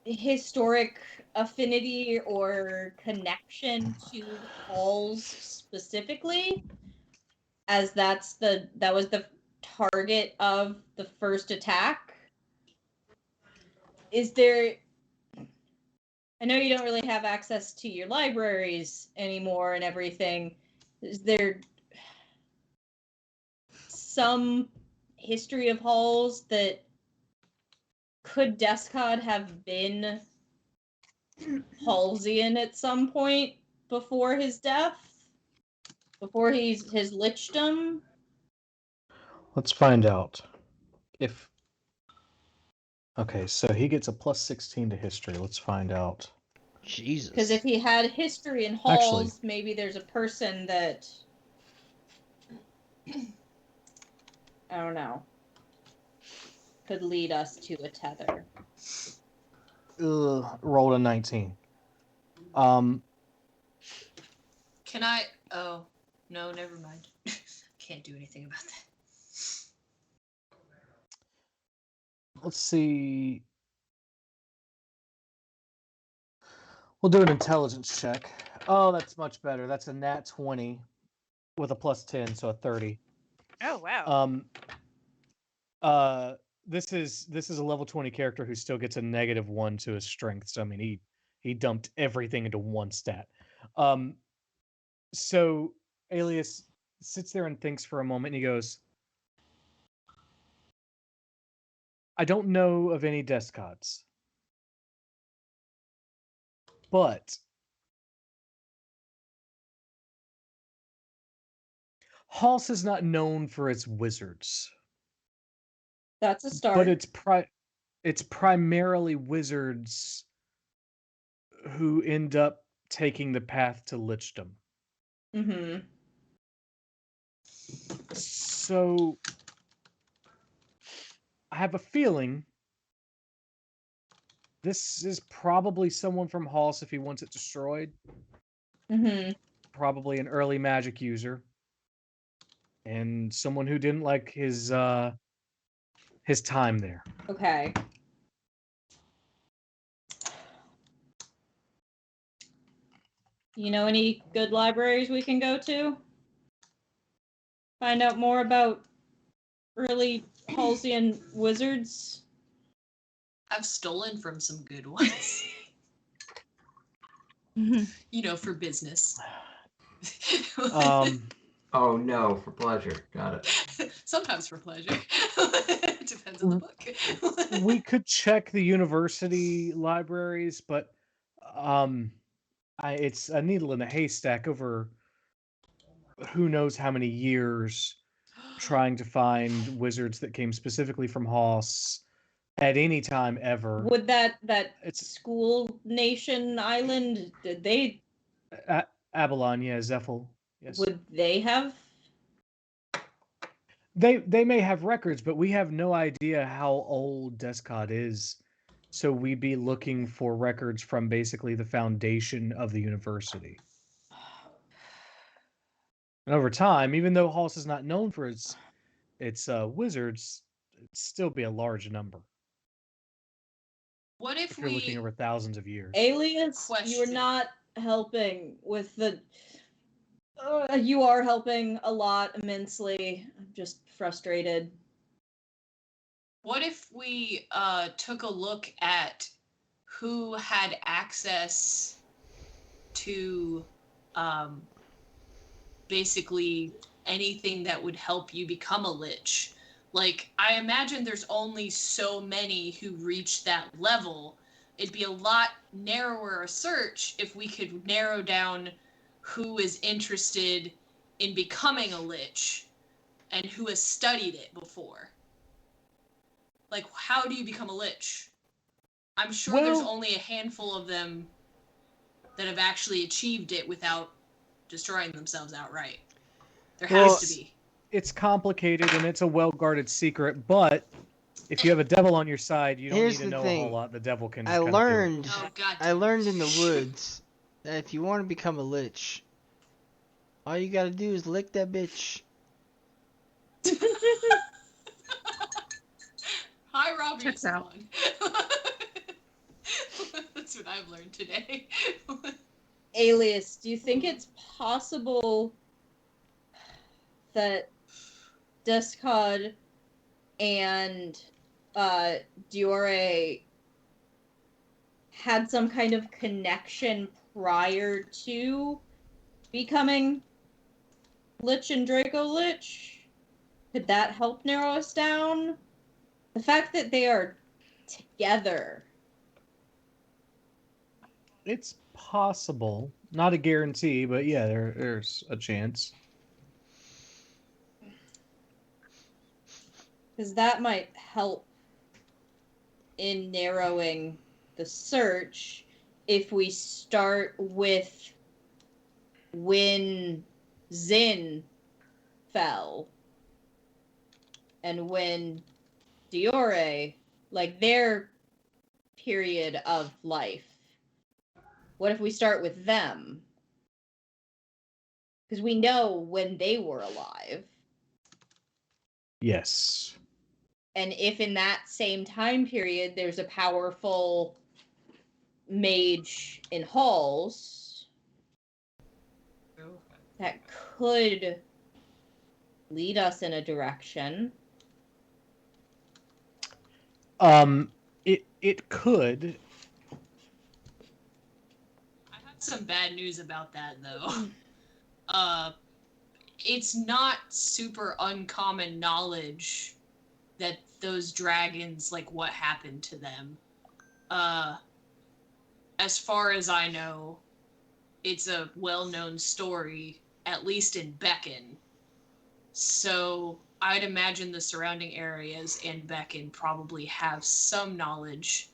historic affinity or connection to halls specifically, as that was the target of the first attack. Is there, I know you don't really have access to your libraries anymore and everything, is there some history of halls that could Descod have been Halsian at some point before his death? Before his lichdom? let's find out if. Okay, so he gets a plus 16 to history. Let's find out. Jesus. Because if he had history in halls, maybe there's a person that, I don't know, could lead us to a tether. Rolled a 19. Can I? Oh, no, never mind. Can't do anything about that. Let's see. We'll do an intelligence check. Oh, that's much better. That's a nat 20 with a plus 10, so a 30. Oh wow. This is a level 20 character who still gets a -1 to his strength. So I mean, he dumped everything into one stat. So Alias sits there and thinks for a moment, and he goes, I don't know of any Descods, but Halls is not known for its wizards. That's a start. But it's primarily wizards who end up taking the path to lichdom. Mm-hmm. So I have a feeling this is probably someone from Halls if he wants it destroyed. Mm-hmm. Probably an early magic user. And someone who didn't like his time there. Okay. You know any good libraries we can go to? Find out more about early Halcyon wizards? I've stolen from some good ones. For business. Oh no, for pleasure. Got it. Sometimes for pleasure. Depends on the book. We could check the university libraries, but it's a needle in a haystack over who knows how many years trying to find wizards that came specifically from Hoss at any time ever. Would that school nation island, did they Abalon, yeah, Zephyl. Yes. Would they have? They may have records, but we have no idea how old Descod is. So we'd be looking for records from basically the foundation of the university. And over time, even though Halls is not known for its wizards, it'd still be a large number. What if you're looking over thousands of years? Alias, you're not helping with the. You are helping a lot immensely. I'm just frustrated. What if we took a look at who had access to basically anything that would help you become a lich? Like, I imagine there's only so many who reach that level. It'd be a lot narrower a search if we could narrow down who is interested in becoming a lich and who has studied it before. Like, how do you become a lich? I'm sure there's only a handful of them that have actually achieved it without destroying themselves outright. There has to be. It's complicated and it's a well-guarded secret, but if you have a devil on your side, you don't need to know a whole lot. The devil can just I learned in the woods that if you want to become a lich, all you gotta do is lick that bitch. Hi, Robbie. Checks out. That's what I've learned today. Alias, do you think it's possible that Descod and Diore had some kind of connection prior to becoming Lich and Draco Lich? Could that help narrow us down? The fact that they are together. It's possible. Not a guarantee, but yeah, there's a chance. Because that might help in narrowing the search if we start with when Zin fell and when Diore, like their period of life. What if we start with them? Because we know when they were alive. Yes. And if in that same time period there's a powerful mage in Halls, that could lead us in a direction. It could. I have some bad news about that, though. It's not super uncommon knowledge that those dragons, like, what happened to them. As far as I know, it's a well-known story, at least in Beacon. So I'd imagine the surrounding areas and Beacon probably have some knowledge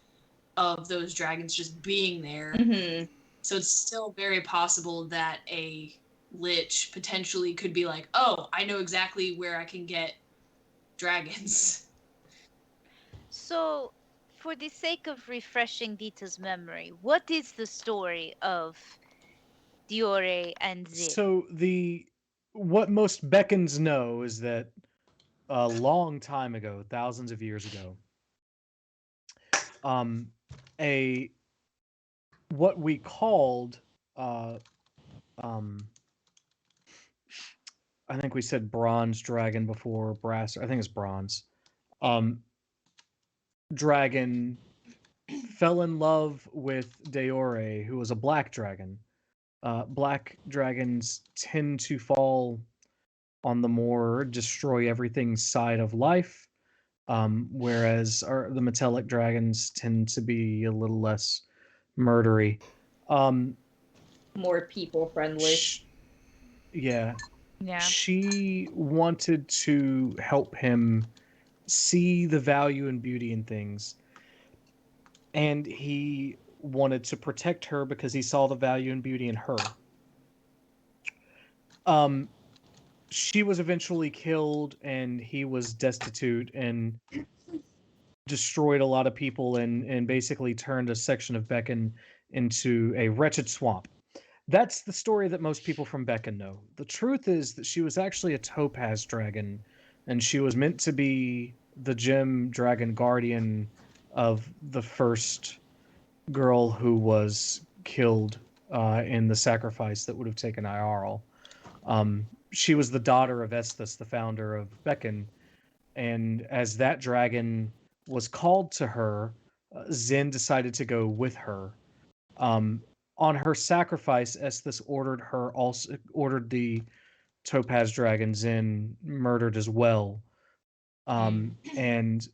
of those dragons just being there. Mm-hmm. So it's still very possible that a lich potentially could be like, oh, I know exactly where I can get dragons. So, for the sake of refreshing Vita's memory, what is the story of Diore and Zin? So what most Beckons know is that a long time ago, thousands of years ago, a what we called I think we said bronze dragon before, brass. I think it's bronze. Dragon fell in love with Deore, who was a black dragon. Black dragons tend to fall on the more destroy everything side of life, whereas the metallic dragons tend to be a little less murdery. More people friendly. Yeah. Yeah. She wanted to help him see the value and beauty in things. And he wanted to protect her because he saw the value and beauty in her. She was eventually killed and he was destitute and destroyed a lot of people and basically turned a section of Beacon into a wretched swamp. That's the story that most people from Beacon know. The truth is that she was actually a topaz dragon, and she was meant to be the gem dragon guardian of the first girl who was killed in the sacrifice that would have taken Iarl. She was the daughter of Esthus, the founder of Beacon, and as that dragon was called to her, Zin decided to go with her. On her sacrifice, Esthus ordered the topaz dragon Zin murdered as well. And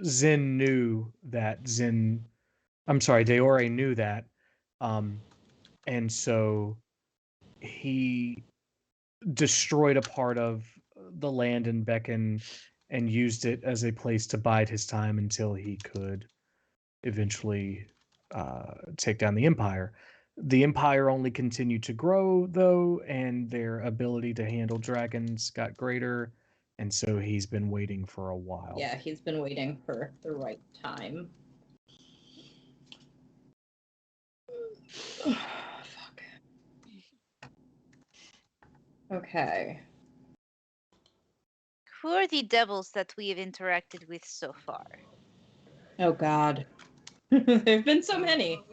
Zin knew that Deore knew that. And so he destroyed a part of the land in Beacon and used it as a place to bide his time until he could eventually take down the Empire. The Empire only continued to grow, though, and their ability to handle dragons got greater, and so he's been waiting for a while. Yeah, he's been waiting for the right time. Fuck. Okay. Who are the devils that we have interacted with so far? Oh God. There've been so many.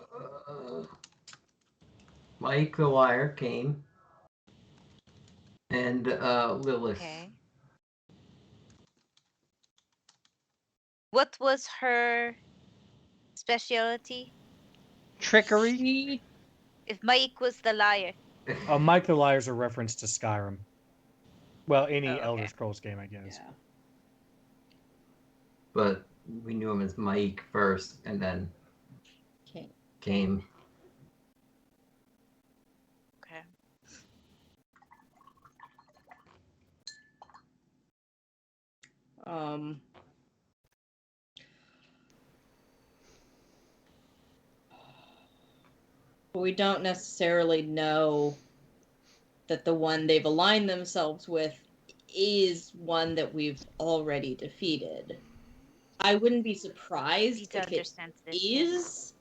Mike the Liar came. And Lilith. Okay. What was her specialty? Trickery? If Mike was the liar. Mike the Liar is a reference to Skyrim. Well, any okay. Elder Scrolls game, I guess. Yeah. But we knew him as Mike first, and then came. Okay. We don't necessarily know that the one they've aligned themselves with is one that we've already defeated. I wouldn't be surprised if it is,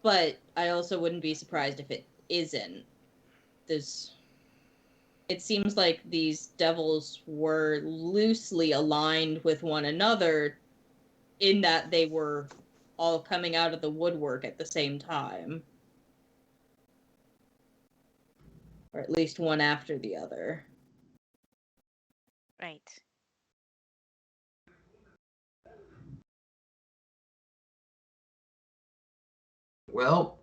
but I also wouldn't be surprised if it isn't. It seems like these devils were loosely aligned with one another in that they were all coming out of the woodwork at the same time. Or at least one after the other. Right. Well,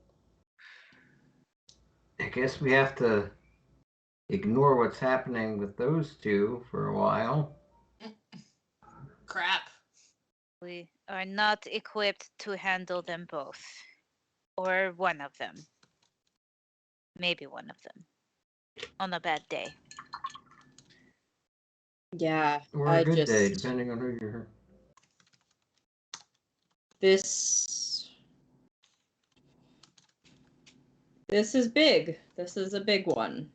I guess we have to ignore what's happening with those two for a while. Crap. We are not equipped to handle them both. Or one of them. Maybe one of them. On a bad day. Yeah, or a good day, depending on who you're. This is big. This is a big one.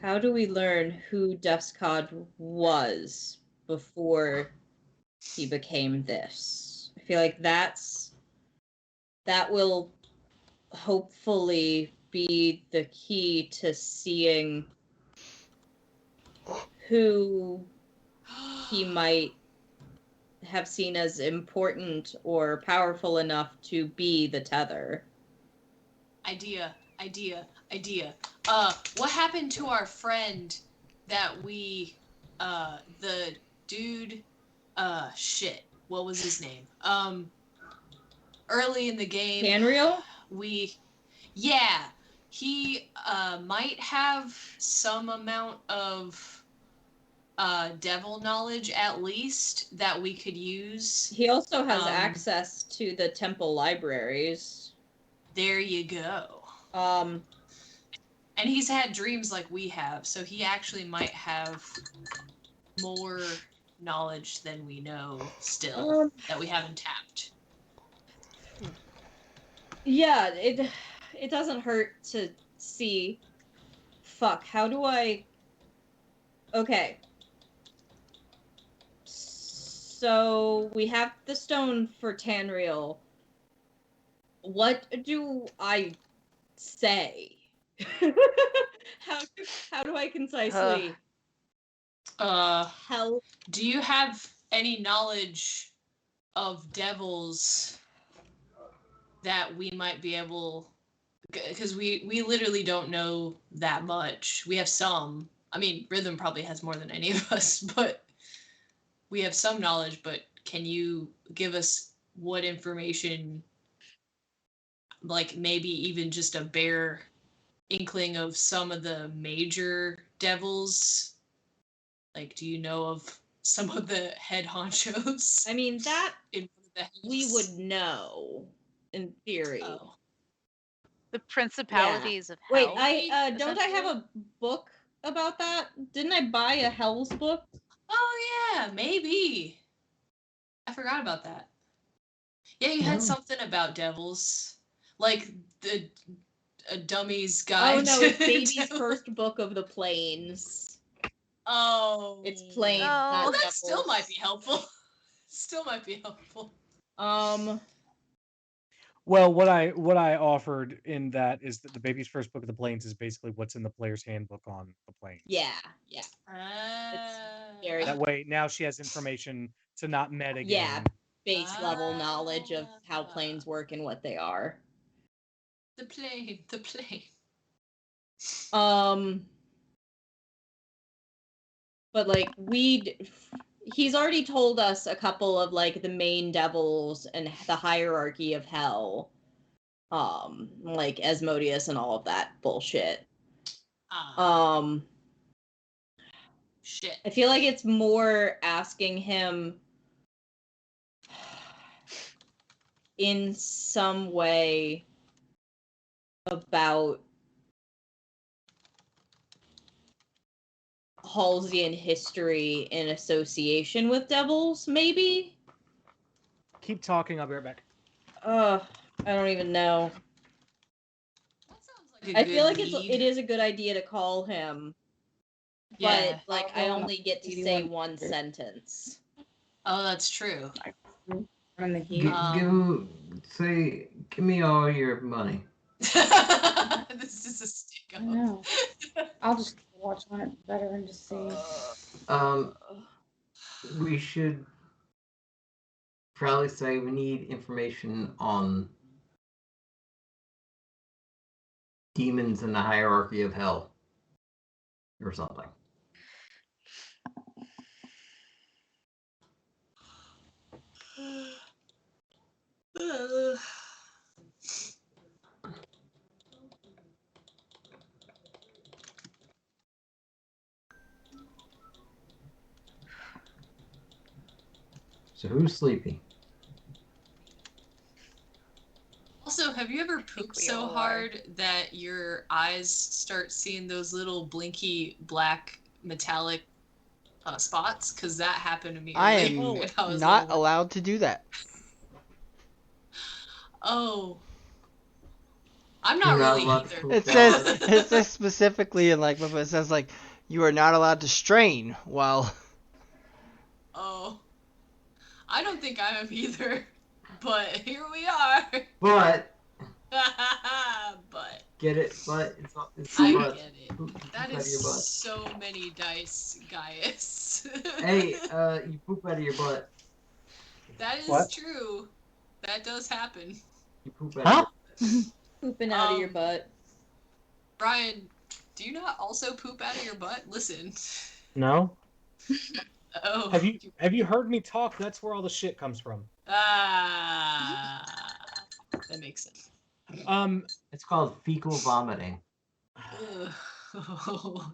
How do we learn who Duscod was before he became this? I feel like that will hopefully be the key to seeing who he might have seen as important or powerful enough to be the tether. Idea. What happened to our friend that we, the dude, shit, what was his name? Early in the game, Canreal? he, might have some amount of, devil knowledge at least that we could use. He also has access to the temple libraries. There you go. And he's had dreams like we have, so he actually might have more knowledge than we know still that we haven't tapped. Yeah, it doesn't hurt to see. Fuck, how do I... Okay. So, we have the stone for Tanreal. What do I say? How do I concisely... help? Do you have any knowledge of devils that we might be able... Because we literally don't know that much. We have some. I mean, Rhythm probably has more than any of us, but we have some knowledge, but can you give us what information, like maybe even just a bare inkling of some of the major devils? Like, do you know of some of the head honchos? I mean, that in the we would know, in theory. Oh. The principalities of Wait, hell. don't I have a book about that? Didn't I buy a Hell's book? Oh yeah, maybe. I forgot about that. Yeah, you had something about devils, like a dummy's guide. Oh no, it's Baby's first book of the planes. Oh, it's planes. Well, that devils. still might be helpful. Still might be helpful. Well, what I offered in that is that the Baby's First Book of the Planes is basically what's in the player's handbook on the planes. Yeah. Very... That way, now she has information to not meta game. Yeah, base level knowledge of how planes work and what they are. The plane. But like he's already told us a couple of like the main devils and the hierarchy of hell, like Asmodeus and all of that bullshit. Shit. I feel like it's more asking him in some way about Halsey history in association with devils, maybe? Keep talking, I'll be right back. I don't even know. That sounds like a I feel like lead. it is a good idea to call him. Yeah. But like I only get to say one sentence. Oh, that's true. Give me all your money. This is a stick up. I know. I'll just watch on it better and just see. We should probably say we need information on demons in the hierarchy of hell or something. So who's sleepy? Also, have you ever pooped so hard that your eyes start seeing those little blinky black metallic spots? Because that happened to me. I early am when I was not little. allowed to do that. Oh. I'm not You're not really allowed to either. poop It that says much. it says specifically in like it says like you are not allowed to strain while. Oh, I don't think I am either. But here we are. But But get it? But it's I butt. get it. Poop That out is of your butt. so many dice, Gaius. Hey, you poop out of your butt. That is What? true. That does happen. You poop out of Huh? your butt. Pooping out of your butt. Brian, do you not also poop out of your butt? Listen. No. Oh. Have you heard me talk? That's where all the shit comes from. Ah. That makes sense. It's called fecal vomiting.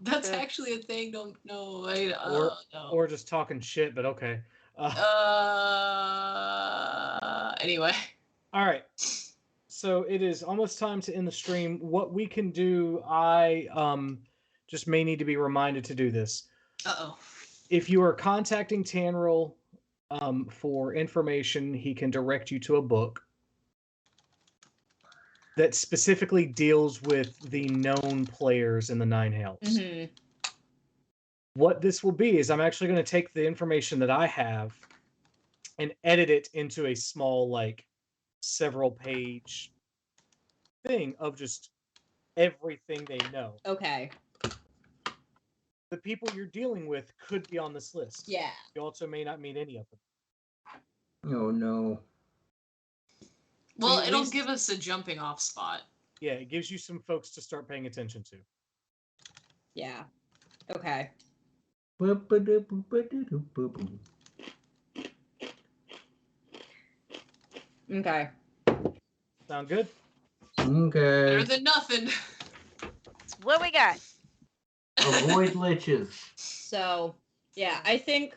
That's actually a thing. Don't no wait. Or No. or just talking shit, but okay. Anyway. All right. So it is almost time to end the stream. What we can do, I just may need to be reminded to do this. Uh-oh. If you are contacting Tanril for information, he can direct you to a book that specifically deals with the known players in the Nine Hells. Mm-hmm. What this will be is I'm actually going to take the information that I have and edit it into a small, like, several page thing of just everything they know. Okay. The people you're dealing with could be on this list. Yeah. You also may not meet any of them. Oh no. Well, at it'll least- give us a jumping off spot. Yeah, it gives you some folks to start paying attention to. Yeah. Okay. Okay. Sound good? Okay. Better than nothing. That's what we got. Avoid liches. So, yeah, I think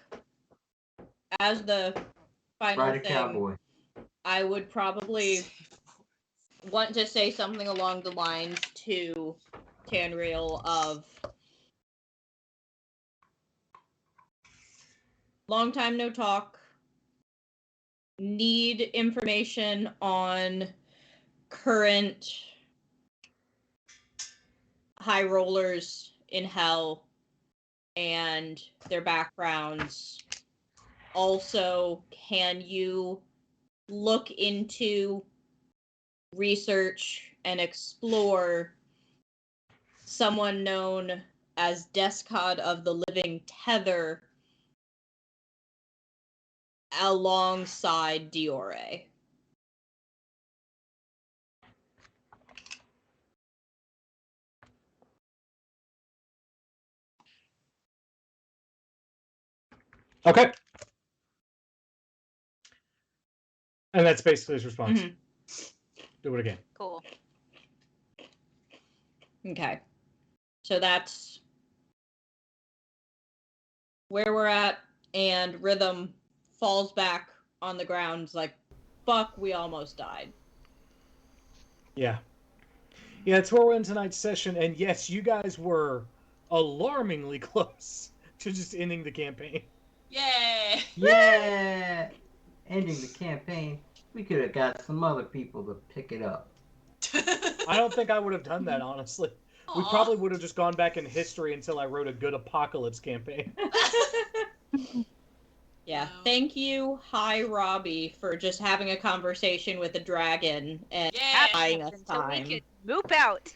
as the final Ride a thing, cowboy. I would probably want to say something along the lines to Tanriel of long time no talk, need information on current high rollers in hell and their backgrounds. Also, can you look into, research, and explore someone known as Descod of the Living Tether alongside Diore? Okay. And that's basically his response. Mhm. Do it again. Cool. Okay. So that's where we're at, and Rhythm falls back on the ground. It's like, fuck, we almost died. Yeah. Yeah, it's where we're in tonight's session, and yes, you guys were alarmingly close to just ending the campaign. Yay! Yeah! Ending the campaign. We could have got some other people to pick it up. I don't think I would have done that, honestly. We Aw. probably would have just gone back in history until I wrote a good apocalypse campaign. Yeah. Wow. Thank you, hi Robbie, for just having a conversation with a dragon and Yeah. buying us Until we time. could moop out.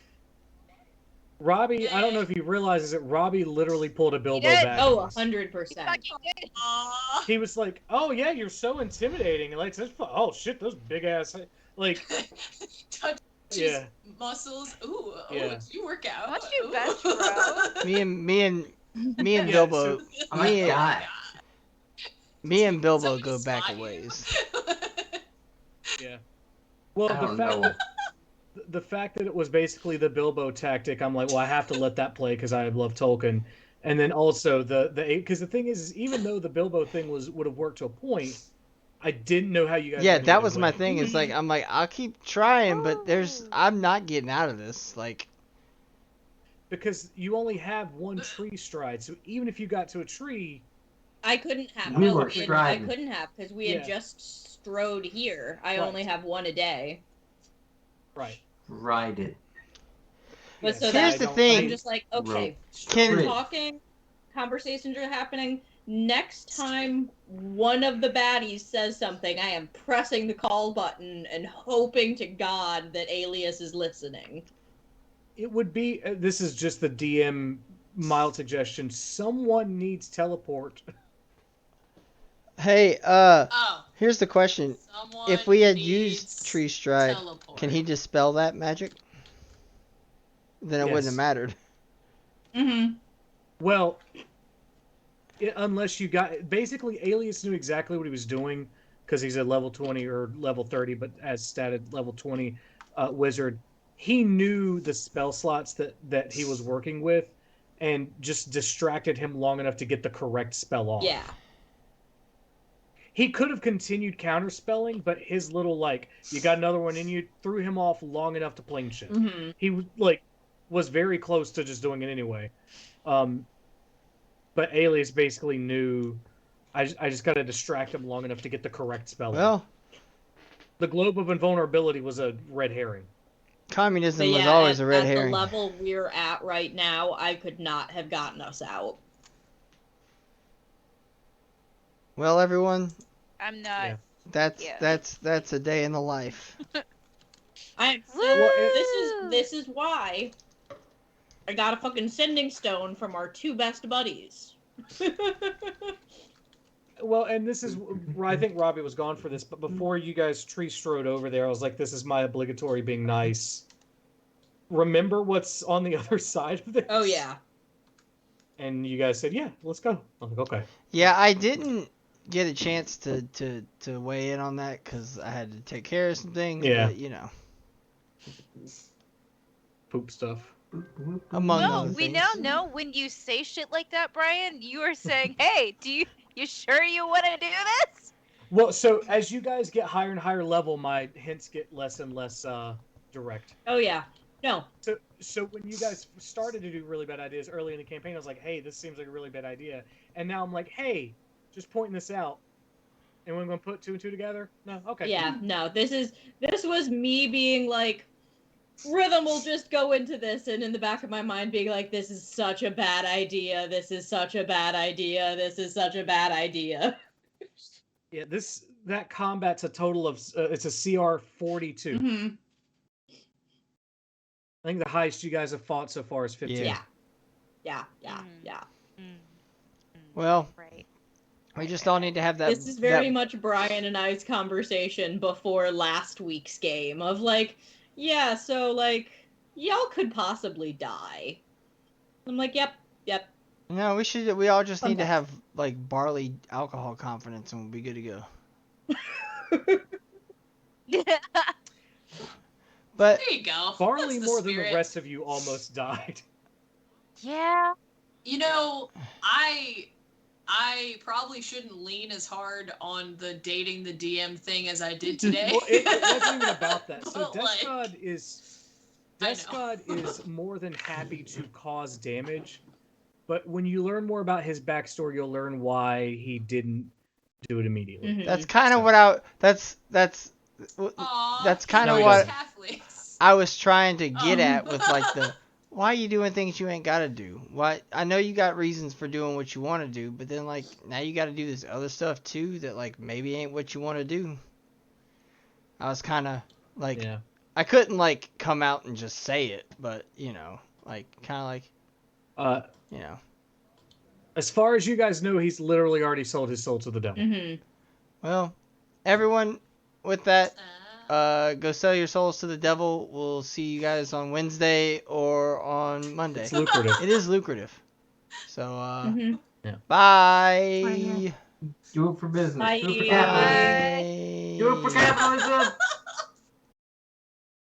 Robbie, I don't know if he realizes that Robbie literally pulled a Bilbo did? back. Oh, on us. 100%. Fucking did. Aw. He was like, "Oh yeah, you're so intimidating." Like, oh shit, those big ass, like, Touch his yeah, muscles. Ooh, Yeah. you work out. Don't you Ooh. bet, bro. Me and Yeah, Bilbo, so- I might me, die. me and Bilbo Somebody go back slot a you. ways. yeah. Well, I don't know. the fact that it was basically the Bilbo tactic, I'm like, well, I have to let that play because I love Tolkien. And then also because the thing is even though the Bilbo thing would have worked to a point, I didn't know how you guys. Yeah, were gonna that get was my away. thing. It's like I'm like I'll keep trying, but I'm not getting out of this. Like, Because you only have one tree stride, so even if you got to a tree, I couldn't have. We no, were I striding. couldn't have because we had Yeah. just strode here. I Right. only have one a day. right? Ride it. But so Yes, that's Here's the thing. I'm just like, okay, Rope. we're Bridge. talking, conversations are happening. Next time one of the baddies says something, I am pressing the call button and hoping to God that Alias is listening. It would be. This is just the DM mild suggestion. Someone needs teleport. Hey, Oh, here's the question. someone If we had needs used Tree Stride, teleport. can he dispel that magic? Then it wouldn't have Yes. mattered. Mm-hmm. Well, unless you got basically, Alias knew exactly what he was doing because he's a level 20 or level 30, but as stated, level 20 wizard. He knew the spell slots that he was working with, and just distracted him long enough to get the correct spell off. Yeah. He could have continued counterspelling, but his little you got another one in you threw him off long enough to plane shift. Mm-hmm. He was very close to just doing it anyway. But Alias basically knew I just got to distract him long enough to get the correct spell. Well, the globe of invulnerability was a red herring. Communism was always a red at herring. the level we're at right now, I could not have gotten us out. Well, everyone, I'm not. that's a day in the life. This is why I got a fucking sending stone from our two best buddies. Well, and this is I think Robbie was gone for this, but before you guys tree strode over there, I was like, this is my obligatory being nice. Remember what's on the other side of this? Oh yeah. And you guys said, yeah, let's go. I was like, okay. Yeah, I didn't get a chance to weigh in on that because I had to take care of some things. Yeah. But, Poop stuff. Among No, other we things. now know when you say shit like that, Brian, you are saying, "Hey, you sure you want to do this?" Well, so as you guys get higher and higher level, my hints get less and less direct. Oh yeah. No. So when you guys started to do really bad ideas early in the campaign, I was like, hey, this seems like a really bad idea. And now I'm like, hey, just pointing this out. And we're going to put two and two together? No? Okay. Yeah, no. This was me being like, Rhythm will just go into this, and in the back of my mind being like, this is such a bad idea, this is such a bad idea, this is such a bad idea. Yeah, that combat's a total of, it's a CR 42. Mm-hmm. I think the highest you guys have fought so far is 15. Yeah. Well, right. We just all need to have that. This is very much Brian and I's conversation before last week's game of like, yeah, so like, y'all could possibly die. I'm like, yep. No, we all just need to have like barley alcohol confidence and we'll be good to go. But there you go. Barley That's more the than the spirit. rest of you almost died. Yeah. You know, I probably shouldn't lean as hard on the dating the DM thing as I did today. Well, it wasn't even about that. So But, like, Death God is more than happy to cause damage, but when you learn more about his backstory, you'll learn why he didn't do it immediately. Mm-hmm. that's kind of what that's kind of what I was trying to get at with like the why are you doing things you ain't gotta do? Why I know you got reasons for doing what you want to do, but then like now you got to do this other stuff too that like maybe ain't what you want to do. I was kind of like I couldn't like come out and just say it, but like kind of like As far as you guys know, he's literally already sold his soul to the devil. Mm-hmm. Well, everyone, with that, go sell your souls to the devil. We'll see you guys on Wednesday or on Monday. It's lucrative. It is lucrative. So, Yeah. Bye. Do it for business. Bye. Do it for capitalism. Do it for capitalism.